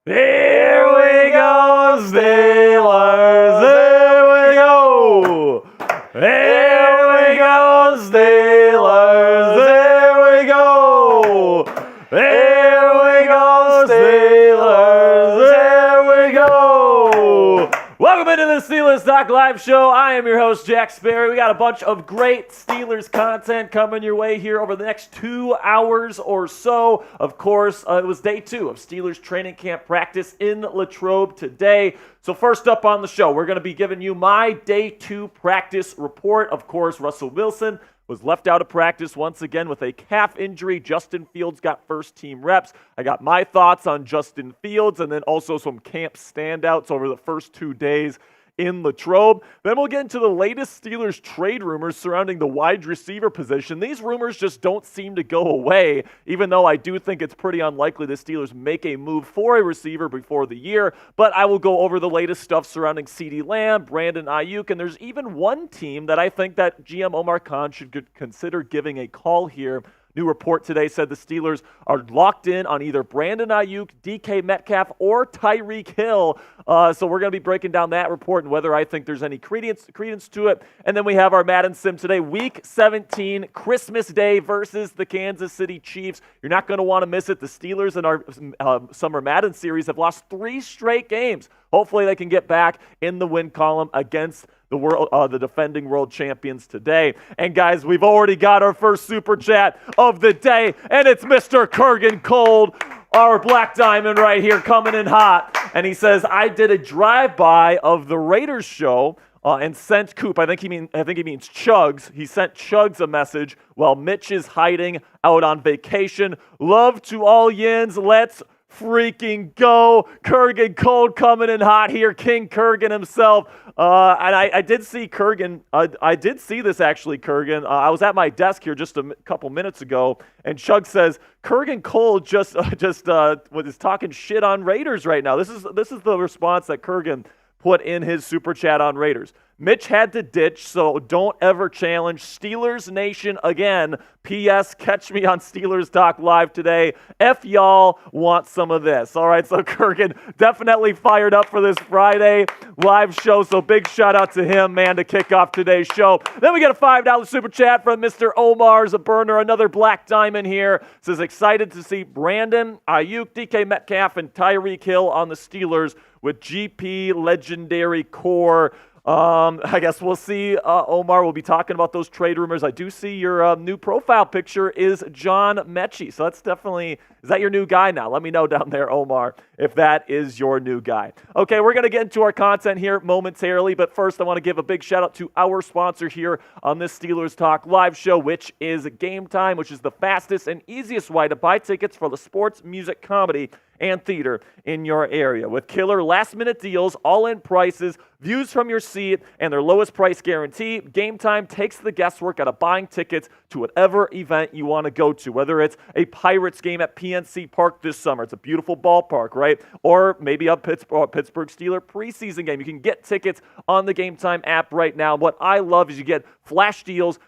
Here we go, Steelers! Here we go! Here we go, Steelers! Here we go! Here we go, Steelers! Here we go! Welcome into the Steelers Talk Live Show. I am your host, Jack Sperry. We got a bunch of great Steelers content coming your way here over the next 2 hours or so. Of course, it was day 2 of Steelers training camp practice in Latrobe today. So first up on the show, we're going to be giving you my day 2 practice report. Of course, Russell Wilson was left out of practice once again with a calf injury. Justin Fields got first-team reps. I got my thoughts on Justin Fields and then also some camp standouts over the first 2 days in Latrobe. Then we'll get into the latest Steelers trade rumors surrounding the wide receiver position. These rumors just don't seem to go away, even though I do think it's pretty unlikely the Steelers make a move for a receiver before the year. But I will go over the latest stuff surrounding CeeDee Lamb, Brandon Ayuk, and there's even one team that I think that GM Omar Khan should consider giving a call here. New report today said the Steelers are locked in on either Brandon Ayuk, DK Metcalf, or Tyreek Hill. So we're going to be breaking down that report and whether I think there's any credence to it. And then we have our Madden Sim today, Week 17, Christmas Day versus the Kansas City Chiefs. You're not going to want to miss it. The Steelers in our Summer Madden Series have lost 3 straight games. Hopefully they can get back in the win column against the defending world champions today. And guys, we've already got our first super chat of the day, and it's Mr. Kurgan Cold, our Black Diamond right here, coming in hot. And he says, I did a drive-by of the Raiders show and sent Coop, I think he means Chugs. He sent Chugs a message while Mitch is hiding out on vacation. Love to all yins. Let's freaking go. Kurgan Cold coming in hot here. King Kurgan himself. And I did see Kurgan. I did see this actually, Kurgan. I was at my desk here just a couple minutes ago, and Chug says Kurgan Cold just is talking shit on Raiders right now. This is the response that Kurgan put in his super chat on Raiders. Mitch had to ditch, so don't ever challenge Steelers Nation again. P.S. Catch me on Steelers Talk Live today. F y'all want some of this. All right, so Kurgan definitely fired up for this Friday live show, so big shout out to him, man, to kick off today's show. Then we get a $5 super chat from Mr. Omar's a burner, another Black Diamond here. Says excited to see Brandon, Ayuk, DK Metcalf, and Tyreek Hill on the Steelers with GP legendary core. I guess we'll see, Omar. We'll be talking about those trade rumors. I do see your new profile picture is John Mechie. So that's definitely, is that your new guy now? Let me know down there, Omar, if that is your new guy. Okay, we're going to get into our content here momentarily. But first, I want to give a big shout out to our sponsor here on this Steelers Talk Live show, which is Game Time, which is the fastest and easiest way to buy tickets for the sports, music, comedy, and theater in your area. With killer last-minute deals, all-in prices, views from your seat, and their lowest price guarantee, Game Time takes the guesswork out of buying tickets to whatever event you want to go to, whether it's a Pirates game at PNC Park this summer. It's a beautiful ballpark, right? Or maybe a Pittsburgh Steelers preseason game. You can get tickets on the Game Time app right now. What I love is you get flash deals.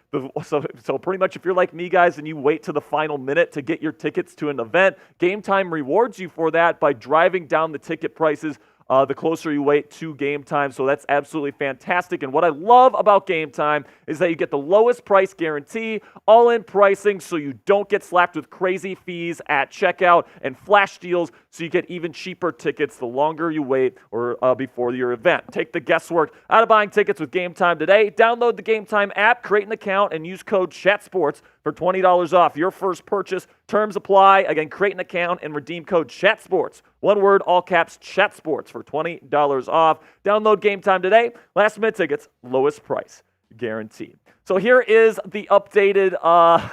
So pretty much if you're like me, guys, and you wait to the final minute to get your tickets to an event, Game Time rewards you for that by driving down the ticket prices the closer you wait to Game Time. So that's absolutely fantastic. And what I love about Game Time is that you get the lowest price guarantee, all-in pricing, so you don't get slapped with crazy fees at checkout, and flash deals so you get even cheaper tickets the longer you wait or before your event. Take the guesswork out of buying tickets with Game Time today. Download the Game Time app, create an account, and use code CHATSPORTS for $20 off your first purchase. Terms apply. Again, create an account and redeem code CHATSPORTS. One word, all caps, CHATSPORTS for $20 off. Download Game Time today. Last minute tickets, lowest price guaranteed. So here is the updated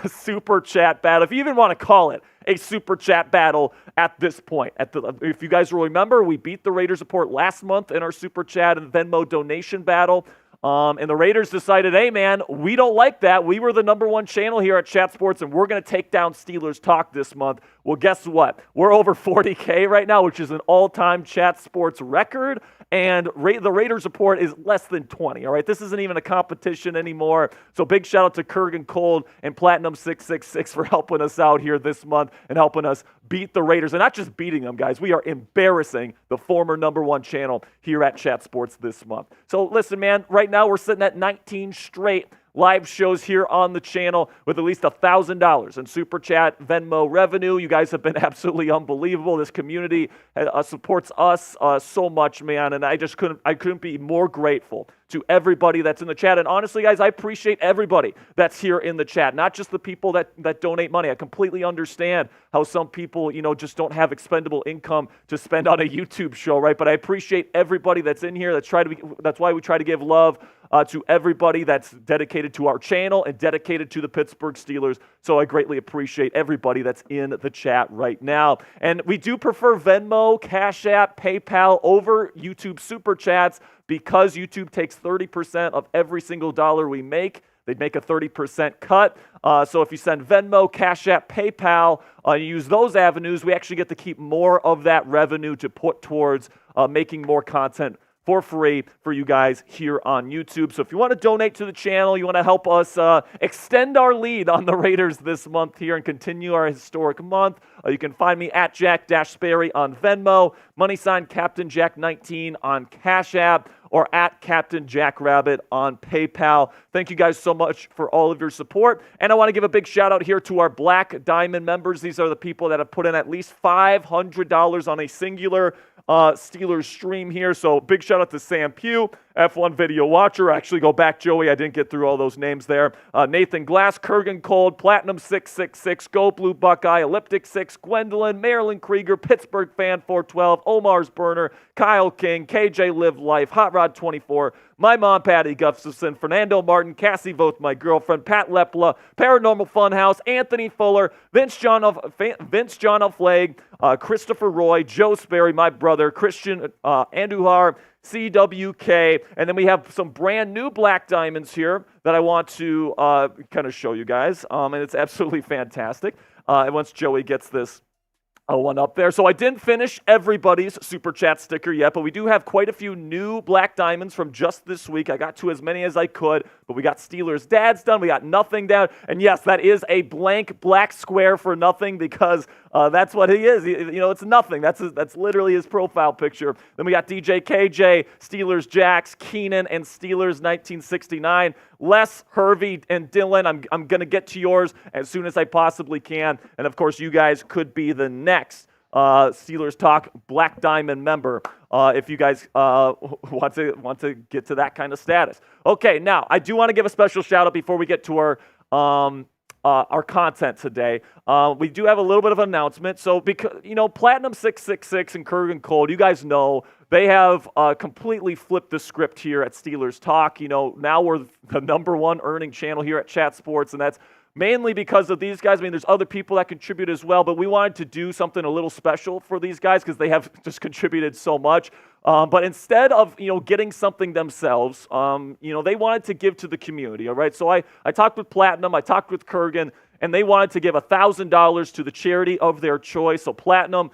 super chat battle, if you even want to call it a super chat battle at this point. If you guys will remember, we beat the Raiders report last month in our super chat and Venmo donation battle. And the Raiders decided, hey, man, we don't like that. We were the #1 channel here at Chat Sports, and we're going to take down Steelers Talk this month. Well, guess what? We're over 40K right now, which is an all-time Chat Sports record. And the Raiders report is less than 20, all right? This isn't even a competition anymore. So big shout out to Kurgan Cold and Platinum666 for helping us out here this month and helping us beat the Raiders, and not just beating them, guys. We are embarrassing the former #1 channel here at Chat Sports this month. So listen, man, right now we're sitting at 19 straight live shows here on the channel with at least $1,000 in Super Chat Venmo revenue. You guys have been absolutely unbelievable. This community supports us so much, man, and I couldn't be more grateful to everybody that's in the chat. And honestly, guys, I appreciate everybody that's here in the chat, not just the people that donate money. I completely understand how some people, just don't have expendable income to spend on a YouTube show, right? But I appreciate everybody that's in here. That's why we try to give love to everybody that's dedicated to our channel and dedicated to the Pittsburgh Steelers. So I greatly appreciate everybody that's in the chat right now. And we do prefer Venmo, Cash App, PayPal over YouTube Super Chats because YouTube takes 30% of every single dollar we make. They'd make a 30% cut. So if you send Venmo, Cash App, PayPal, you use those avenues, we actually get to keep more of that revenue to put towards making more content for free for you guys here on YouTube. So if you want to donate to the channel, you want to help us extend our lead on the Raiders this month here and continue our historic month, you can find me at Jack-Sperry on Venmo, # Captain Jack 19 on Cash App, or at Captain Jack Rabbit on PayPal. Thank you guys so much for all of your support. And I want to give a big shout out here to our Black Diamond members. These are the people that have put in at least $500 on a singular Steelers stream here. So big shout out to Sam Pugh, F1 Video Watcher. Actually, go back, Joey. I didn't get through all those names there. Nathan Glass, Kurgan Cold, Platinum 666, Go Blue Buckeye, Elliptic 6, Gwendolyn, Marilyn Krieger, Pittsburgh Fan 412, Omar's Burner, Kyle King, KJ Live Life, Hot Rod 24, my mom, Patty Gustafson, Fernando Martin, Cassie Voth, my girlfriend, Pat Lepla, Paranormal Funhouse, Anthony Fuller, Vince John Flagg, Christopher Roy, Joe Sperry, my brother, Christian Andujar, CWK, and then we have some brand new Black Diamonds here that I want to kind of show you guys, and it's absolutely fantastic. And once Joey gets this one up there. So I didn't finish everybody's Super Chat sticker yet, but we do have quite a few new Black Diamonds from just this week. I got to as many as I could, but we got Steelers Dads done. We got Nothing down. And yes, that is a blank black square for Nothing because that's what he is. It's Nothing. That's literally his profile picture. Then we got DJ KJ, Steelers Jax, Keenan, and Steelers 1969. Les, Hervey, and Dylan, I'm going to get to yours as soon as I possibly can. And, of course, you guys could be the next Steelers Talk Black Diamond member if you guys want to get to that kind of status. Okay, now, I do want to give a special shout-out before we get to our content today. We do have a little bit of an announcement. So, because Platinum 666 and Kurgan Cold, you guys know, they have completely flipped the script here at Steelers Talk. Now we're the #1 earning channel here at Chat Sports, and that's mainly because of these guys. I mean, there's other people that contribute as well, but we wanted to do something a little special for these guys because they have just contributed so much. But instead of, getting something themselves, they wanted to give to the community, all right? So I talked with Platinum, I talked with Kurgan, and they wanted to give $1,000 to the charity of their choice. So Platinum,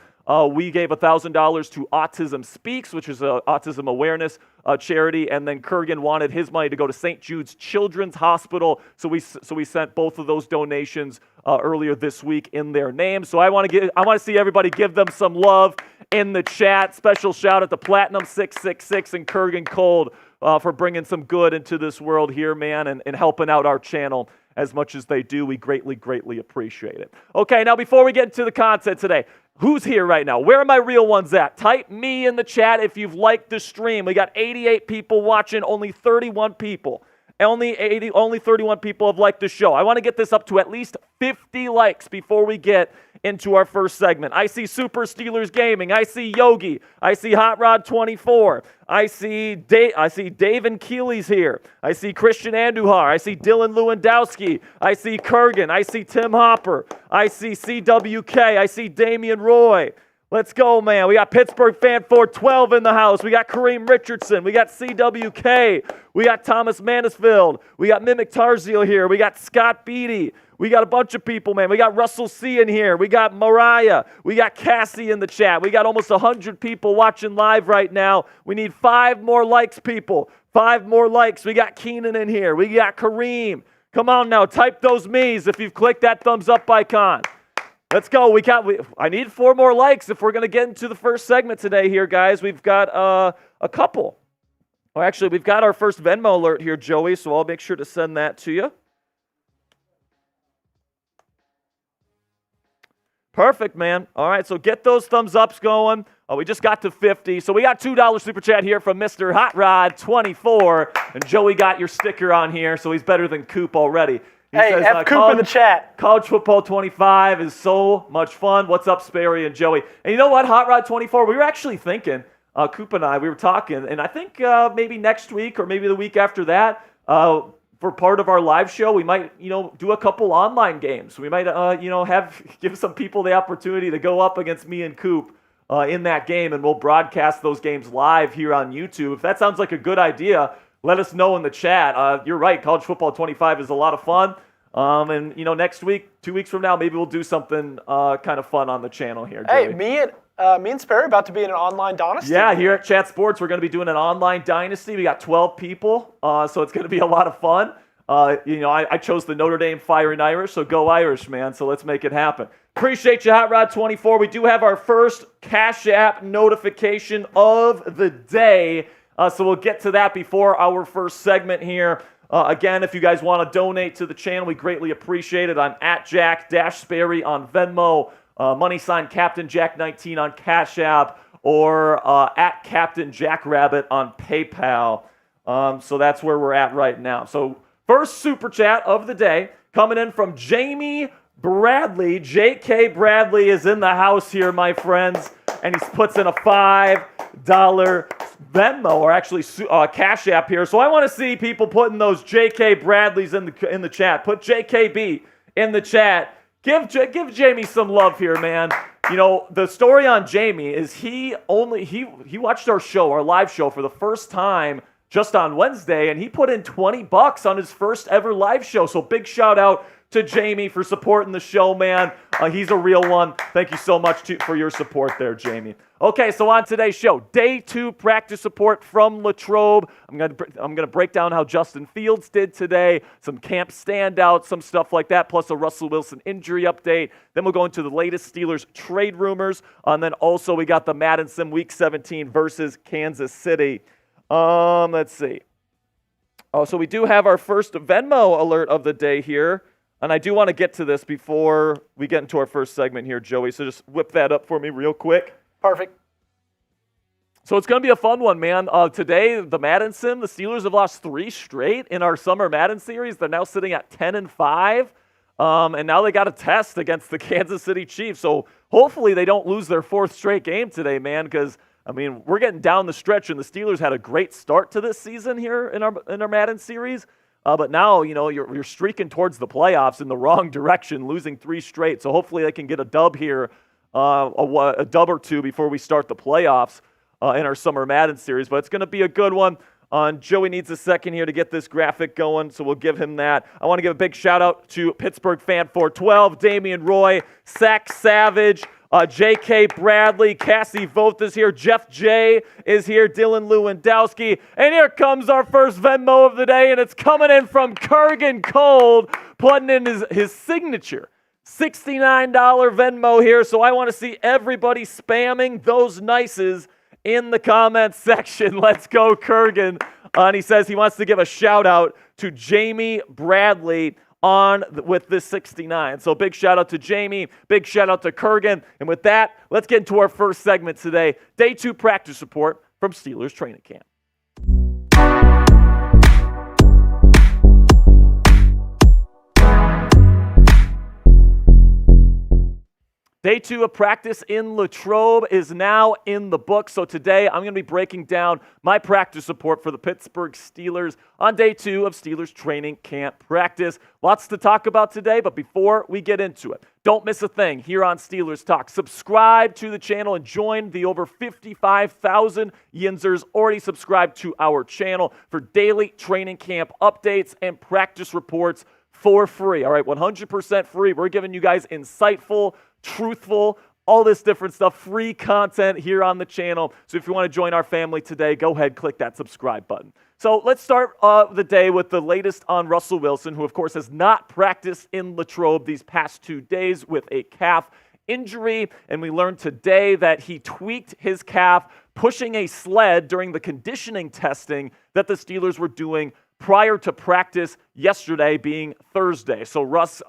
we gave $1,000 to Autism Speaks, which is an autism awareness charity, and then Kurgan wanted his money to go to St. Jude's Children's Hospital. So we sent both of those donations earlier this week in their name. So I want to see everybody give them some love in the chat. Special shout out to Platinum 666 and Kurgan Cold for bringing some good into this world here, man, and helping out our channel as much as they do. We greatly, greatly appreciate it. Okay, now before we get into the content today, who's here right now? Where are my real ones at? Type me in the chat if you've liked the stream. We got 88 people watching, only 31 people. Only 31 people have liked the show. I want to get this up to at least 50 likes before we get into our first segment. I see Super Steelers Gaming. I see Yogi. I see Hot Rod 24. I see Dave and Keeley's here. I see Christian Andujar. I see Dylan Lewandowski. I see Kurgan. I see Tim Hopper. I see CWK. I see Damian Roy. Let's go, man. We got Pittsburgh Fan 412 in the house. We got Kareem Richardson. We got CWK. We got Thomas Manisfield. We got Mimic Tarzil here. We got Scott Beatty. We got a bunch of people, man. We got Russell C in here. We got Mariah. We got Cassie in the chat. We got almost 100 people watching live right now. We need 5 more likes, people. 5 more likes. We got Keenan in here. We got Kareem. Come on now. Type those me's if you've clicked that thumbs up icon. Let's go. I need 4 more likes if we're going to get into the first segment today here, guys. We've got a couple. Well, actually, we've got our first Venmo alert here, Joey, so I'll make sure to send that to you. Perfect, man. All right, so get those thumbs ups going. We just got to 50. So we got $2 super chat here from Mr. Hot Rod 24. And Joey got your sticker on here, so he's better than Coop already. He says, F Coop in the chat. College Football 25 is so much fun. What's up, Sperry and Joey? And you know what, Hot Rod 24, we were actually thinking, Coop and I, we were talking, and I think maybe next week or maybe the week after that, for part of our live show, we might, do a couple online games. We might, give some people the opportunity to go up against me and Coop in that game, and we'll broadcast those games live here on YouTube. If that sounds like a good idea, let us know in the chat. You're right, College Football 25 is a lot of fun. And, next week, 2 weeks from now, maybe we'll do something kind of fun on the channel here, Joey. Hey, me and Sperry about to be in an online dynasty. Yeah, here at Chat Sports, we're going to be doing an online dynasty. We got 12 people, so it's going to be a lot of fun. I chose the Notre Dame Fighting Irish, so go Irish, man. So let's make it happen. Appreciate you, Hot Rod 24. We do have our first Cash App notification of the day, so we'll get to that before our first segment here. Again, if you guys want to donate to the channel, we greatly appreciate it. I'm at Jack-Sperry on Venmo, # Captain Jack 19 on Cash App, or at Captain Jackrabbit on PayPal. So that's where we're at right now. So first super chat of the day coming in from Jamie Bradley. J.K. Bradley is in the house here, my friends, and he puts in a $5 Venmo, or actually Cash App here. So I want to see people putting those J.K. Bradleys in the chat. Put JKB in the chat. Give Jamie some love here, man. The story on Jamie is he watched our live show for the first time just on Wednesday, and he put in $20 on his first ever live show. So big shout out to Jamie for supporting the show, man. He's a real one. Thank you so much for your support there, Jamie. Okay, so on today's show, day 2 practice report from Latrobe. I'm gonna break down how Justin Fields did today, some camp standouts, some stuff like that, plus a Russell Wilson injury update. Then we'll go into the latest Steelers trade rumors, and then also we got the Madden Sim Week 17 versus Kansas City. Let's see. Oh, so we do have our first Venmo alert of the day here. And I do want to get to this before we get into our first segment here, Joey. So just whip that up for me real quick. Perfect. So it's going to be a fun one, man. Today, the Madden Sim, the Steelers have lost 3 straight in our Summer Madden Series. They're now sitting at 10-5. And now they got a test against the Kansas City Chiefs. So hopefully they don't lose their 4th straight game today, man, because we're getting down the stretch, and the Steelers had a great start to this season here in our Madden Series. But now, you're streaking towards the playoffs in the wrong direction, losing 3 straight. So hopefully they can get a dub here, a dub or 2 before we start the playoffs in our Summer Madden Series. But it's going to be a good one. Joey needs a second here to get this graphic going, so we'll give him that. I want to give a big shout-out to Pittsburgh Fan 412, Damian Roy, Sack Savage, J.K. Bradley, Cassie Voth is here, Jeff J. is here, Dylan Lewandowski, and here comes our first Venmo of the day, and it's coming in from Kurgan Cold, putting in his signature. $69 Venmo here, so I want to see everybody spamming those nices in the comments section. Let's go, Kurgan. And he says he wants to give a shout-out to Jamie Bradley with this 69. So big shout out to Jamie, big shout out to Kurgan. And with that, let's get into our first segment today. Day 2 practice report from Steelers training camp. Day 2 of practice in Latrobe is now in the books. So today I'm going to be breaking down my practice report for the Pittsburgh Steelers on day 2 of Steelers training camp practice. Lots to talk about today, but before we get into it, don't miss a thing here on Steelers Talk. Subscribe to the channel and join the over 55,000 Yinzers already subscribed to our channel for daily training camp updates and practice reports for free. All right, 100% free. We're giving you guys insightful, truthful, all this different stuff, free content here on the channel. So if you want to join our family today, go ahead, click that subscribe button. So let's start the day with the latest on Russell Wilson, who of course has not practiced in Latrobe these past 2 days with a calf injury. And we learned today that he tweaked his calf pushing a sled during the conditioning testing that the Steelers were doing prior to practice yesterday, being Thursday. So Russ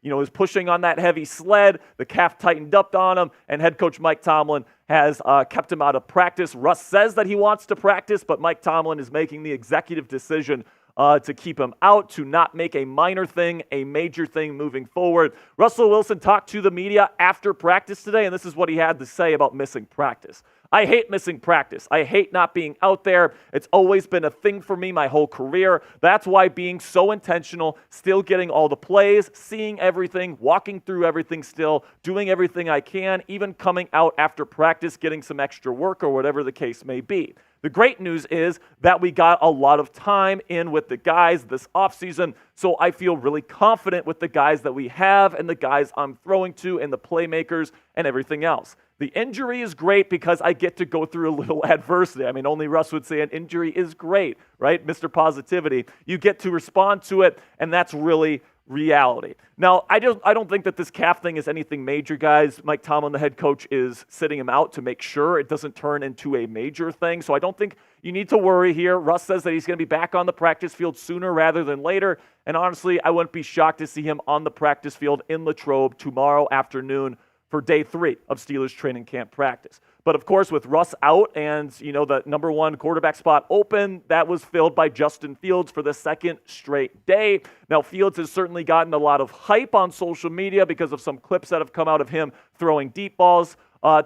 is pushing on that heavy sled. The calf tightened up on him, and head coach Mike Tomlin has kept him out of practice. Russ says that he wants to practice, but Mike Tomlin is making the executive decision to keep him out, to not make a minor thing a major thing moving forward. Russell Wilson talked to the media after practice today, and this is what he had to say about missing practice. I hate missing practice. I hate not being out there. It's always been a thing for me my whole career. That's why being so intentional, still getting all the plays, seeing everything, walking through everything still, doing everything I can, even coming out after practice, getting some extra work or whatever the case may be. The great news is that we got a lot of time in with the guys this offseason, so I feel really confident with the guys that we have and the guys I'm throwing to and the playmakers and everything else. The injury is great because I get to go through a little adversity. I mean, only Russ would say an injury is great, right? Mr. Positivity. You get to respond to it, and that's really reality. Now, I don't think that this calf thing is anything major, guys. Mike Tomlin, the head coach, is sitting him out to make sure it doesn't turn into a major thing. So I don't think you need to worry here. Russ says that he's going to be back on the practice field sooner rather than later. And honestly, I wouldn't be shocked to see him on the practice field in Latrobe tomorrow afternoon for day 3 of Steelers training camp practice. But of course, with Russ out and, the number 1 quarterback spot open, that was filled by Justin Fields for the second straight day. Now, Fields has certainly gotten a lot of hype on social media because of some clips that have come out of him throwing deep balls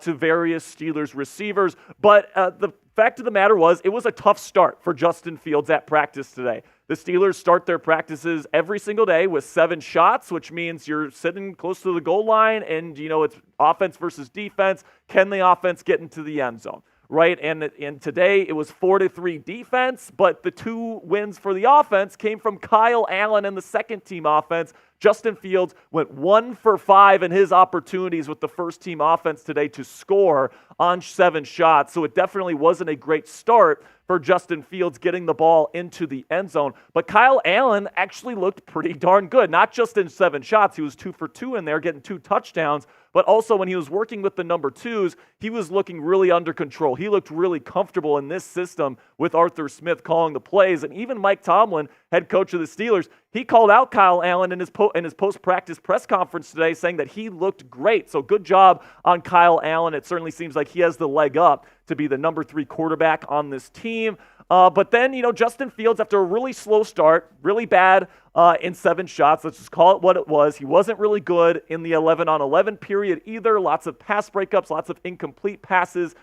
to various Steelers receivers. But the fact of the matter was, it was a tough start for Justin Fields at practice today. The Steelers start their practices every single day with 7 shots, which means you're sitting close to the goal line and, it's offense versus defense. Can the offense get into the end zone, right? And today it was 4-3 defense, but the 2 wins for the offense came from Kyle Allen and the second team offense. Justin Fields went 1 for 5 in his opportunities with the first team offense today to score on 7 shots. So it definitely wasn't a great start for Justin Fields getting the ball into the end zone. But Kyle Allen actually looked pretty darn good, not just in 7 shots. He was 2 for 2 in there, getting 2 touchdowns. But also when he was working with the number 2s, he was looking really under control. He looked really comfortable in this system with Arthur Smith calling the plays. And even Mike Tomlin, head coach of the Steelers, he called out Kyle Allen in his post-practice press conference today, saying that he looked great. So good job on Kyle Allen. It certainly seems like he has the leg up to be the number 3 quarterback on this team. But then, Justin Fields, after a really slow start, really bad in 7 shots, let's just call it what it was. He wasn't really good in the 11-on-11 period either. Lots of pass breakups, lots of incomplete passes.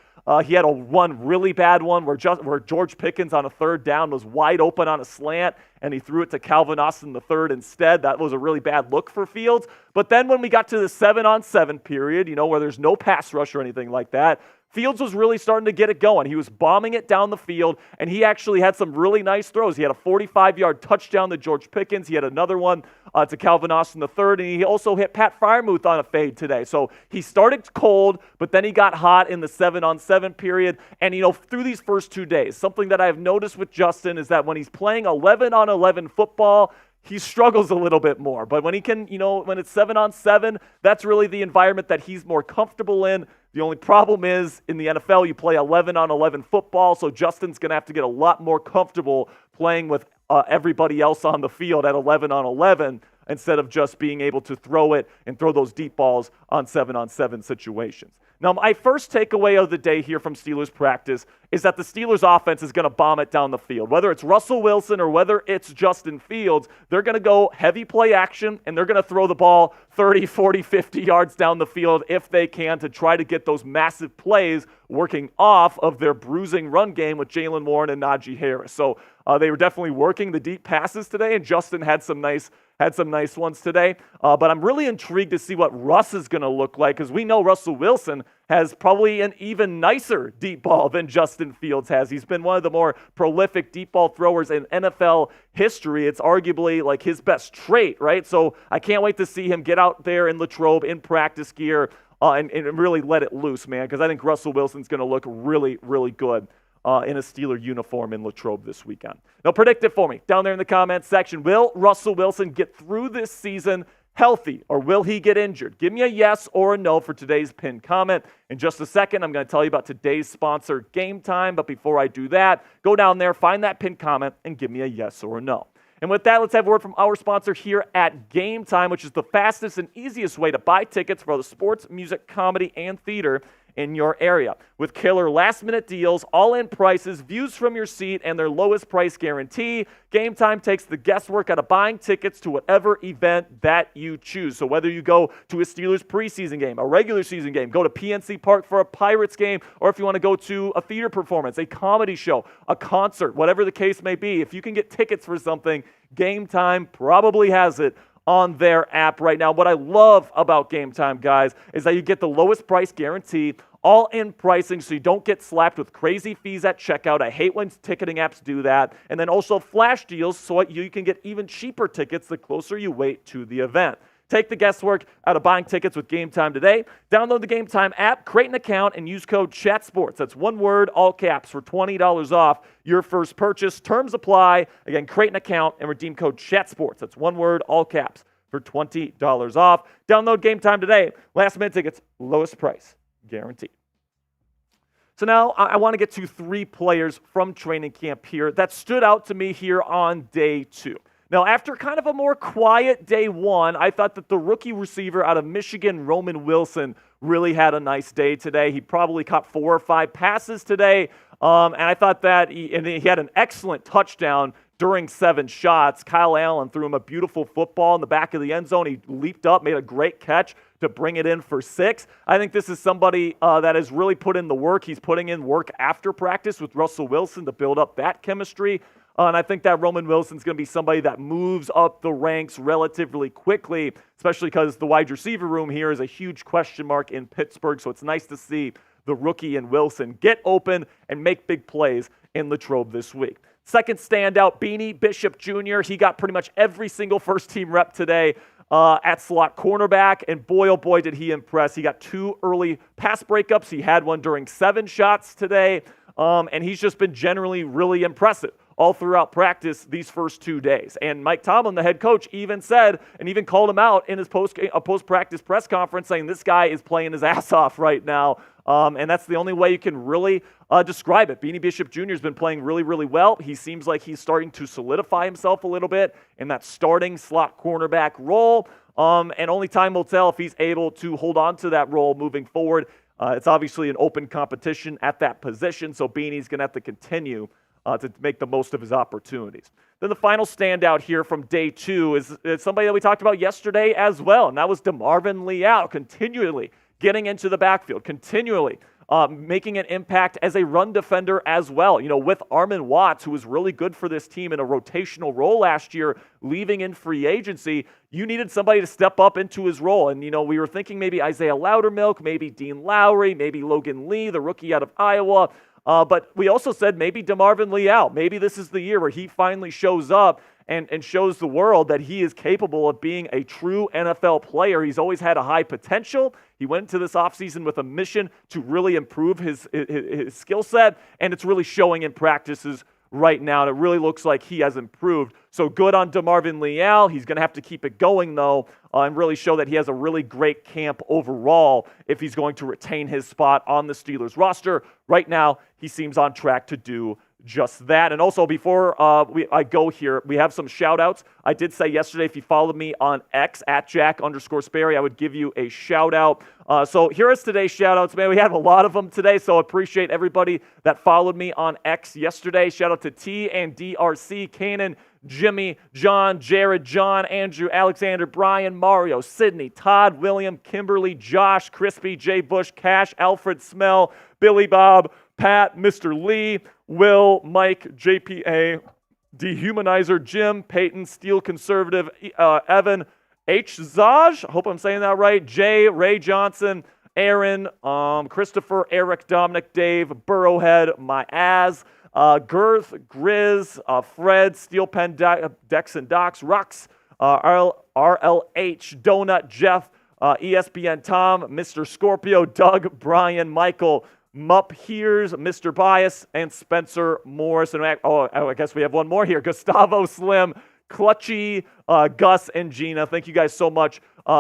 He had one really bad one where George Pickens on a 3rd down was wide open on a slant, and he threw it to Calvin Austin III instead. That was a really bad look for Fields. But then when we got to the 7-on-7 period, where there's no pass rush or anything like that, Fields was really starting to get it going. He was bombing it down the field, and he actually had some really nice throws. He had a 45-yard touchdown to George Pickens. He had another one to Calvin Austin III, and he also hit Pat Freiermuth on a fade today. So he started cold, but then he got hot in the 7-on-7 period. And, through these first 2 days, something that I've noticed with Justin is that when he's playing 11-on-11 football, he struggles a little bit more. But when he can, when it's 7-on-7, that's really the environment that he's more comfortable in. The only problem is in the NFL, you play 11-on-11 football, so Justin's going to have to get a lot more comfortable playing with everybody else on the field at 11-on-11 instead of just being able to throw it and throw those deep balls on 7-on-7 situations. Now, my first takeaway of the day here from Steelers practice is that the Steelers offense is going to bomb it down the field. Whether it's Russell Wilson or whether it's Justin Fields, they're going to go heavy play action, and they're going to throw the ball 30, 40, 50 yards down the field if they can to try to get those massive plays working off of their bruising run game with Jalen Warren and Najee Harris. So they were definitely working the deep passes today, and Justin had some nice ones today. But I'm really intrigued to see what Russ is going to look like, because we know Russell Wilson has probably an even nicer deep ball than Justin Fields has. He's been one of the more prolific deep ball throwers in NFL history. It's arguably like his best trait, right? So I can't wait to see him get out there in Latrobe in practice gear and really let it loose, man, because I think Russell Wilson's going to look really, really good in a Steeler uniform in Latrobe this weekend. Now, predict it for me down there in the comments section. Will Russell Wilson get through this season healthy, or will he get injured? Give me a yes or a no for today's pinned comment. In just a second, I'm going to tell you about today's sponsor, Game Time. But before I do that, go down there, find that pinned comment, and give me a yes or a no. And with that, let's have a word from our sponsor here at Game Time, which is the fastest and easiest way to buy tickets for the sports, music, comedy, and theater in your area. With killer last-minute deals, all-in prices, views from your seat, and their lowest price guarantee, Game Time takes the guesswork out of buying tickets to whatever event that you choose. So whether you go to a Steelers preseason game, a regular season game, go to PNC Park for a Pirates game, or if you want to go to a theater performance, a comedy show, a concert, whatever the case may be, if you can get tickets for something, Game Time probably has it on their app right now. What I love about Game Time, guys, is that you get the lowest price guarantee, all-in pricing, so you don't get slapped with crazy fees at checkout. I hate when ticketing apps do that. And then also flash deals so you can get even cheaper tickets the closer you wait to the event. Take the guesswork out of buying tickets with Game Time today. Download the Game Time app, create an account, and use code CHATSPORTS. That's one word, all caps, for $20 off your first purchase. Terms apply. Again, create an account and redeem code CHATSPORTS. That's one word, all caps, for $20 off. Download Game Time today. Last minute tickets, lowest price guaranteed. So now I want to get to 3 players from training camp here that stood out to me here on day 2. Now, after kind of a more quiet day 1, I thought that the rookie receiver out of Michigan, Roman Wilson, really had a nice day today. He probably caught 4 or 5 passes today, and I thought that he had an excellent touchdown during 7 shots. Kyle Allen threw him a beautiful football in the back of the end zone. He leaped up, made a great catch to bring it in for 6. I think this is somebody that has really put in the work. He's putting in work after practice with Russell Wilson to build up that chemistry. And I think that Roman Wilson's going to be somebody that moves up the ranks relatively quickly, especially because the wide receiver room here is a huge question mark in Pittsburgh. So it's nice to see the rookie and Wilson get open and make big plays in Latrobe this week. Second standout, Beanie Bishop Jr. He got pretty much every single first-team rep today at slot cornerback, and boy, oh boy, did he impress. He got 2 early pass breakups. He had one during 7 shots today, and he's just been generally really impressive all throughout practice these first 2 days. And Mike Tomlin, the head coach, even said and even called him out in his post-practice press conference, saying this guy is playing his ass off right now. And that's the only way you can really describe it. Beanie Bishop Jr. has been playing really, really well. He seems like he's starting to solidify himself a little bit in that starting slot cornerback role. And only time will tell if he's able to hold on to that role moving forward. It's obviously an open competition at that position, so Beanie's going to have to continue to make the most of his opportunities. Then the final standout here from day 2 is somebody that we talked about yesterday as well, and that was DeMarvin Leal, continually getting into the backfield, continually making an impact as a run defender as well. You know, with Armon Watts, who was really good for this team in a rotational role last year, leaving in free agency, you needed somebody to step up into his role. And, you know, we were thinking maybe Isaiah Loudermilk, maybe Dean Lowry, maybe Logan Lee, the rookie out of Iowa. But we also said maybe DeMarvin Leal. Maybe this is the year where he finally shows up and shows the world that he is capable of being a true NFL player. He's always had a high potential. He went into this offseason with a mission to really improve his skill set, and it's really showing in practices right now, and it really looks like he has improved. So good on DeMarvin Leal. He's going to have to keep it going, though, and really show that he has a really great camp overall if he's going to retain his spot on the Steelers roster. Right now, he seems on track to do just that. And also, before I go here, we have some shout-outs. I did say yesterday, if you followed me on X, at Jack_Sperry, I would give you a shout-out. So here is today's shout-outs, man. We have a lot of them today, so appreciate everybody that followed me on X yesterday. Shout-out to T and DRC, Kanan, Jimmy, John, Jared, John, Andrew, Alexander, Brian, Mario, Sydney, Todd, William, Kimberly, Josh, Crispy, Jay Bush, Cash, Alfred, Smell, Billy Bob, Pat, Mr. Lee, Will, Mike, JPA, Dehumanizer, Jim, Peyton, Steel Conservative, Evan, H. Zaj, I hope I'm saying that right, Jay, Ray Johnson, Aaron, Christopher, Eric, Dominic, Dave, Burrowhead, myAz, Girth, Grizz, Fred, Steel Pen, Dex and Docs, Rux, RLH, Donut, Jeff, ESPN Tom, Mr. Scorpio, Doug, Brian, Michael, Mupp Hears, Mr. Bias, and Spencer Morris. And I guess we have one more here. Gustavo Slim, Clutchy, Gus, and Gina. Thank you guys so much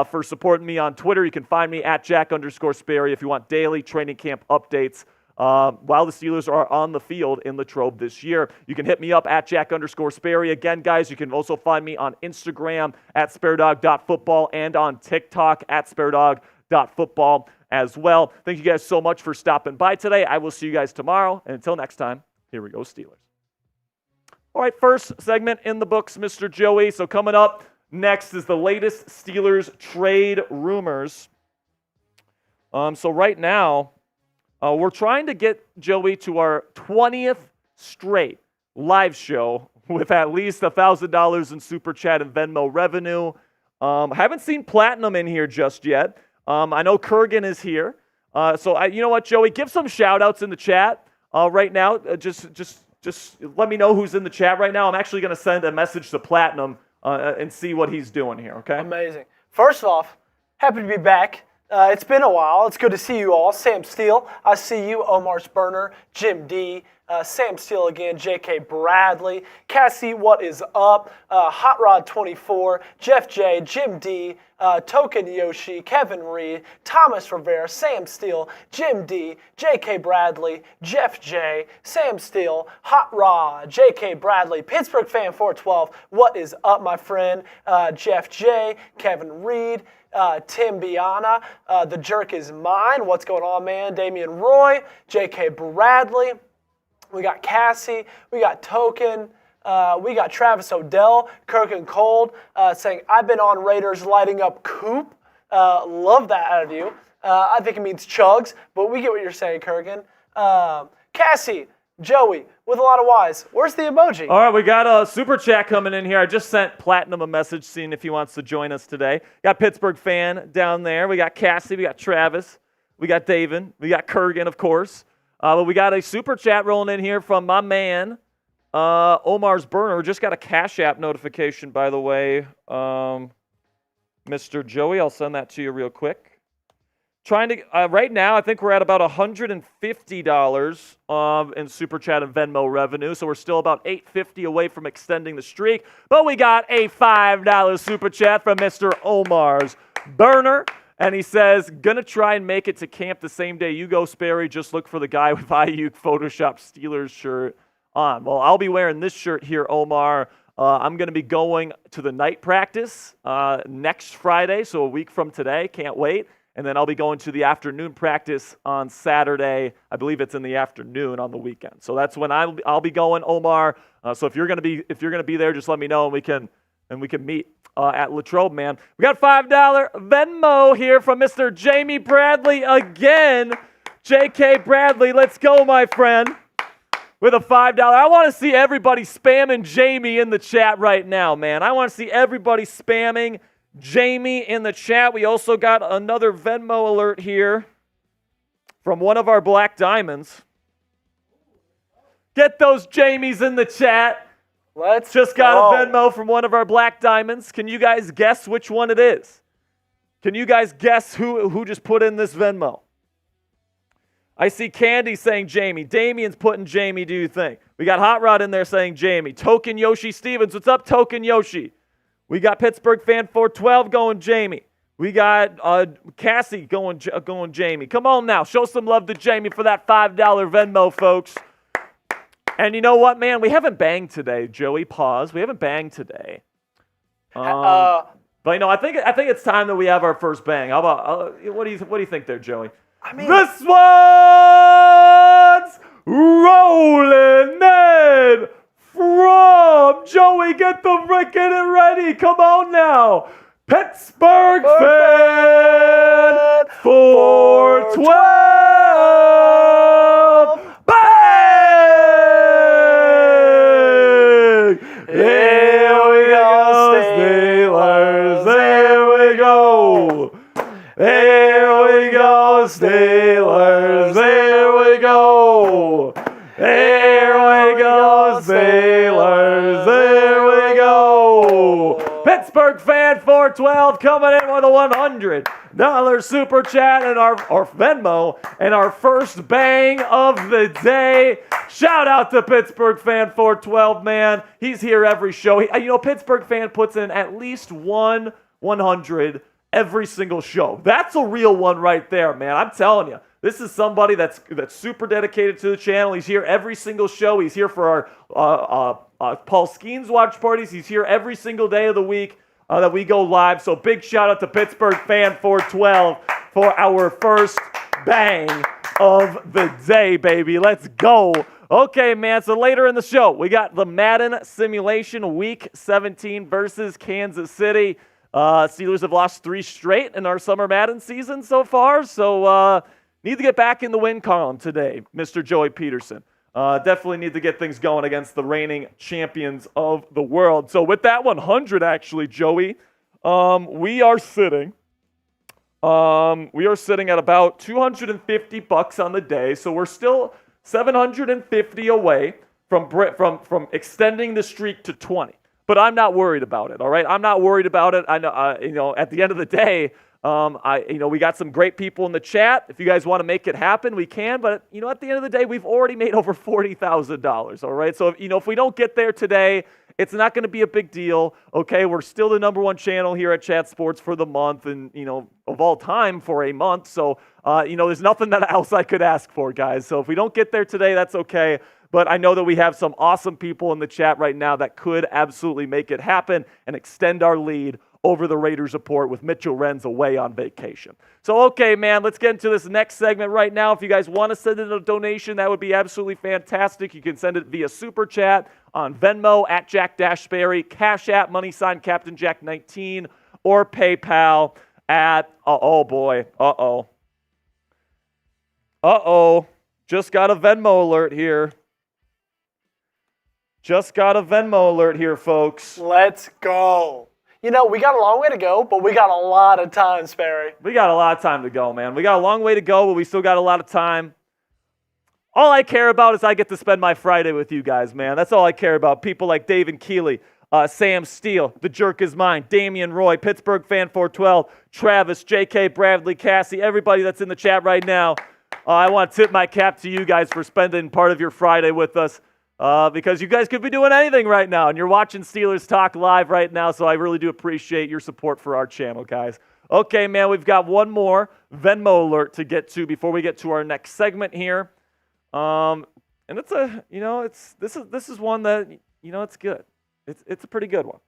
for supporting me on Twitter. You can find me at Jack_Sperry if you want daily training camp updates while the Steelers are on the field in Latrobe this year. You can hit me up at Jack_Sperry. Again, guys, you can also find me on Instagram at sparedog.football and on TikTok at sparedog.football as well. Thank you guys so much for stopping by today. I will see you guys tomorrow. And until next time, here we go, Steelers. All right, first segment in the books, Mr. Joey. So coming up next is the latest Steelers trade rumors. So right now, we're trying to get Joey to our 20th straight live show with at least $1,000 in Super Chat and Venmo revenue. Haven't seen Platinum in here just yet. I know Kurgan is here. You know what, Joey? Give some shout-outs in the chat right now. Just let me know who's in the chat right now. I'm actually going to send a message to Platinum and see what he's doing here, okay? Amazing. First off, happy to be back. It's been a while. It's good to see you all. Sam Steele, I see you. Omar's Burner, Jim D, Sam Steele again, J.K. Bradley, Cassie, what is up? Hot Rod 24, Jeff J, Jim D, Token Yoshi, Kevin Reed, Thomas Rivera, Sam Steele, Jim D, J.K. Bradley, Jeff J, Sam Steele, Hot Rod, J.K. Bradley, Pittsburgh Fan 412, what is up, my friend? Jeff J, Kevin Reed, Tim Biana, The Jerk Is Mine, what's going on, man? Damian Roy, J.K. Bradley, we got Cassie, we got Token, we got Travis Odell, Kirk and Cold, saying, I've been on Raiders lighting up Coop. Love that out of you. I think it means Chugs, but we get what you're saying, Kurgan. Cassie, Joey, with a lot of Y's. Where's the emoji? All right, we got a Super Chat coming in here. I just sent Platinum a message seeing if he wants to join us today. Got Pittsburgh Fan down there. We got Cassie, we got Travis, we got David, we got Kurgan, of course. But we got a Super Chat rolling in here from my man, Omar's Burner. Just got a Cash App notification, by the way. Mr. Joey, I'll send that to you real quick. Trying to right now, I think we're at about $150 in Super Chat and Venmo revenue, so we're still about $850 away from extending the streak. But we got a $5 Super Chat from Mr. Omar's Burner, and he says, gonna try and make it to camp the same day you go, Sperry. Just look for the guy with IU Photoshop Steelers shirt on. Well, I'll be wearing this shirt here, Omar. I'm going to be going to the night practice next Friday, so a week from today. Can't wait. And then I'll be going to the afternoon practice on Saturday. I believe it's in the afternoon on the weekend. So that's when I'll be going, Omar. So if you're gonna be there, just let me know and we can meet at Latrobe, man. We got $5 Venmo here from Mr. Jamie Bradley again. J.K. Bradley, let's go, my friend. With a $5. I want to see everybody spamming Jamie in the chat right now, man. I want to see everybody spamming Jamie in the chat. We also got another Venmo alert here from one of our Black Diamonds. Get those Jamies in the chat. Let's just got a Venmo from one of our Black Diamonds. Can you guys guess which one it is? Can you guys guess who just put in this Venmo? I see Candy saying Jamie. Damien's putting Jamie, do you think? We got Hot Rod in there saying Jamie. Token Yoshi Stevens. What's up, Token Yoshi? We got Pittsburgh Fan 412 going Jamie. We got Cassie going Jamie. Come on now. Show some love to Jamie for that $5 Venmo, folks. And you know what, man? We haven't banged today, Joey. Pause. We haven't banged today. But you know, I think it's time that we have our first bang. How about what do you think there, Joey? I mean, this one's rolling in from Joey. Get it ready. Come on now. Pittsburgh Fan 412. Bang! Here we go, Steelers. There we go. Here we go, Steelers. There we go. Here we go, Steelers. There we go. Pittsburgh Pittsburgh Fan 412 coming in with a $100 super chat and our Venmo and our first bang of the day. Shout out to Pittsburgh Fan 412, man. He's here every show. Pittsburgh Fan puts in at least 100 every single show. That's a real one right there, man. I'm telling you. This is somebody that's super dedicated to the channel. He's here every single show. He's here for our Paul Skeens watch parties. He's here every single day of the week that we go live. So big shout out to Pittsburgh Fan 412 for our first bang of the day, baby. Let's go. Okay, man. So later in the show, we got the Madden Simulation Week 17 versus Kansas City. Steelers have lost 3 straight in our Summer Madden season so far. So need to get back in the win column today, Mr. Joey Peterson. Definitely need to get things going against the reigning champions of the world. So with that 100, actually, Joey, we are sitting at about $250 on the day. So we're still 750 away from extending the streak to 20. But I'm not worried about it. All right, I'm not worried about it. I know, at the end of the day. We got some great people in the chat. If you guys want to make it happen, we can. But, at the end of the day, we've already made over $40,000, all right? So, if we don't get there today, it's not going to be a big deal, okay? We're still the #1 channel here at Chat Sports for the month and, of all time for a month. So, there's nothing else I could ask for, guys. So if we don't get there today, that's okay. But I know that we have some awesome people in the chat right now that could absolutely make it happen and extend our lead over the Raiders report with Mitchell Renz away on vacation. So, okay, man, let's get into this next segment right now. If you guys want to send in a donation, that would be absolutely fantastic. You can send it via Super Chat on Venmo at Jack Sperry, Cash App, # Captain Jack 19, or PayPal at, just got a Venmo alert here. Folks. Let's go. We got a long way to go, but we got a lot of time, Sperry. We got a lot of time to go, man. We got a long way to go, but we still got a lot of time. All I care about is I get to spend my Friday with you guys, man. That's all I care about. People like Dave and Keeley, Sam Steele, The Jerk Is Mine, Damian Roy, Pittsburgh Fan 412, Travis, JK, Bradley, Cassie, everybody that's in the chat right now. I want to tip my cap to you guys for spending part of your Friday with us. Because you guys could be doing anything right now, and you're watching Steelers Talk live right now, so I really do appreciate your support for our channel, guys. Okay, man, we've got one more Venmo alert to get to before we get to our next segment here. And it's this is one that, it's good. It's a pretty good one.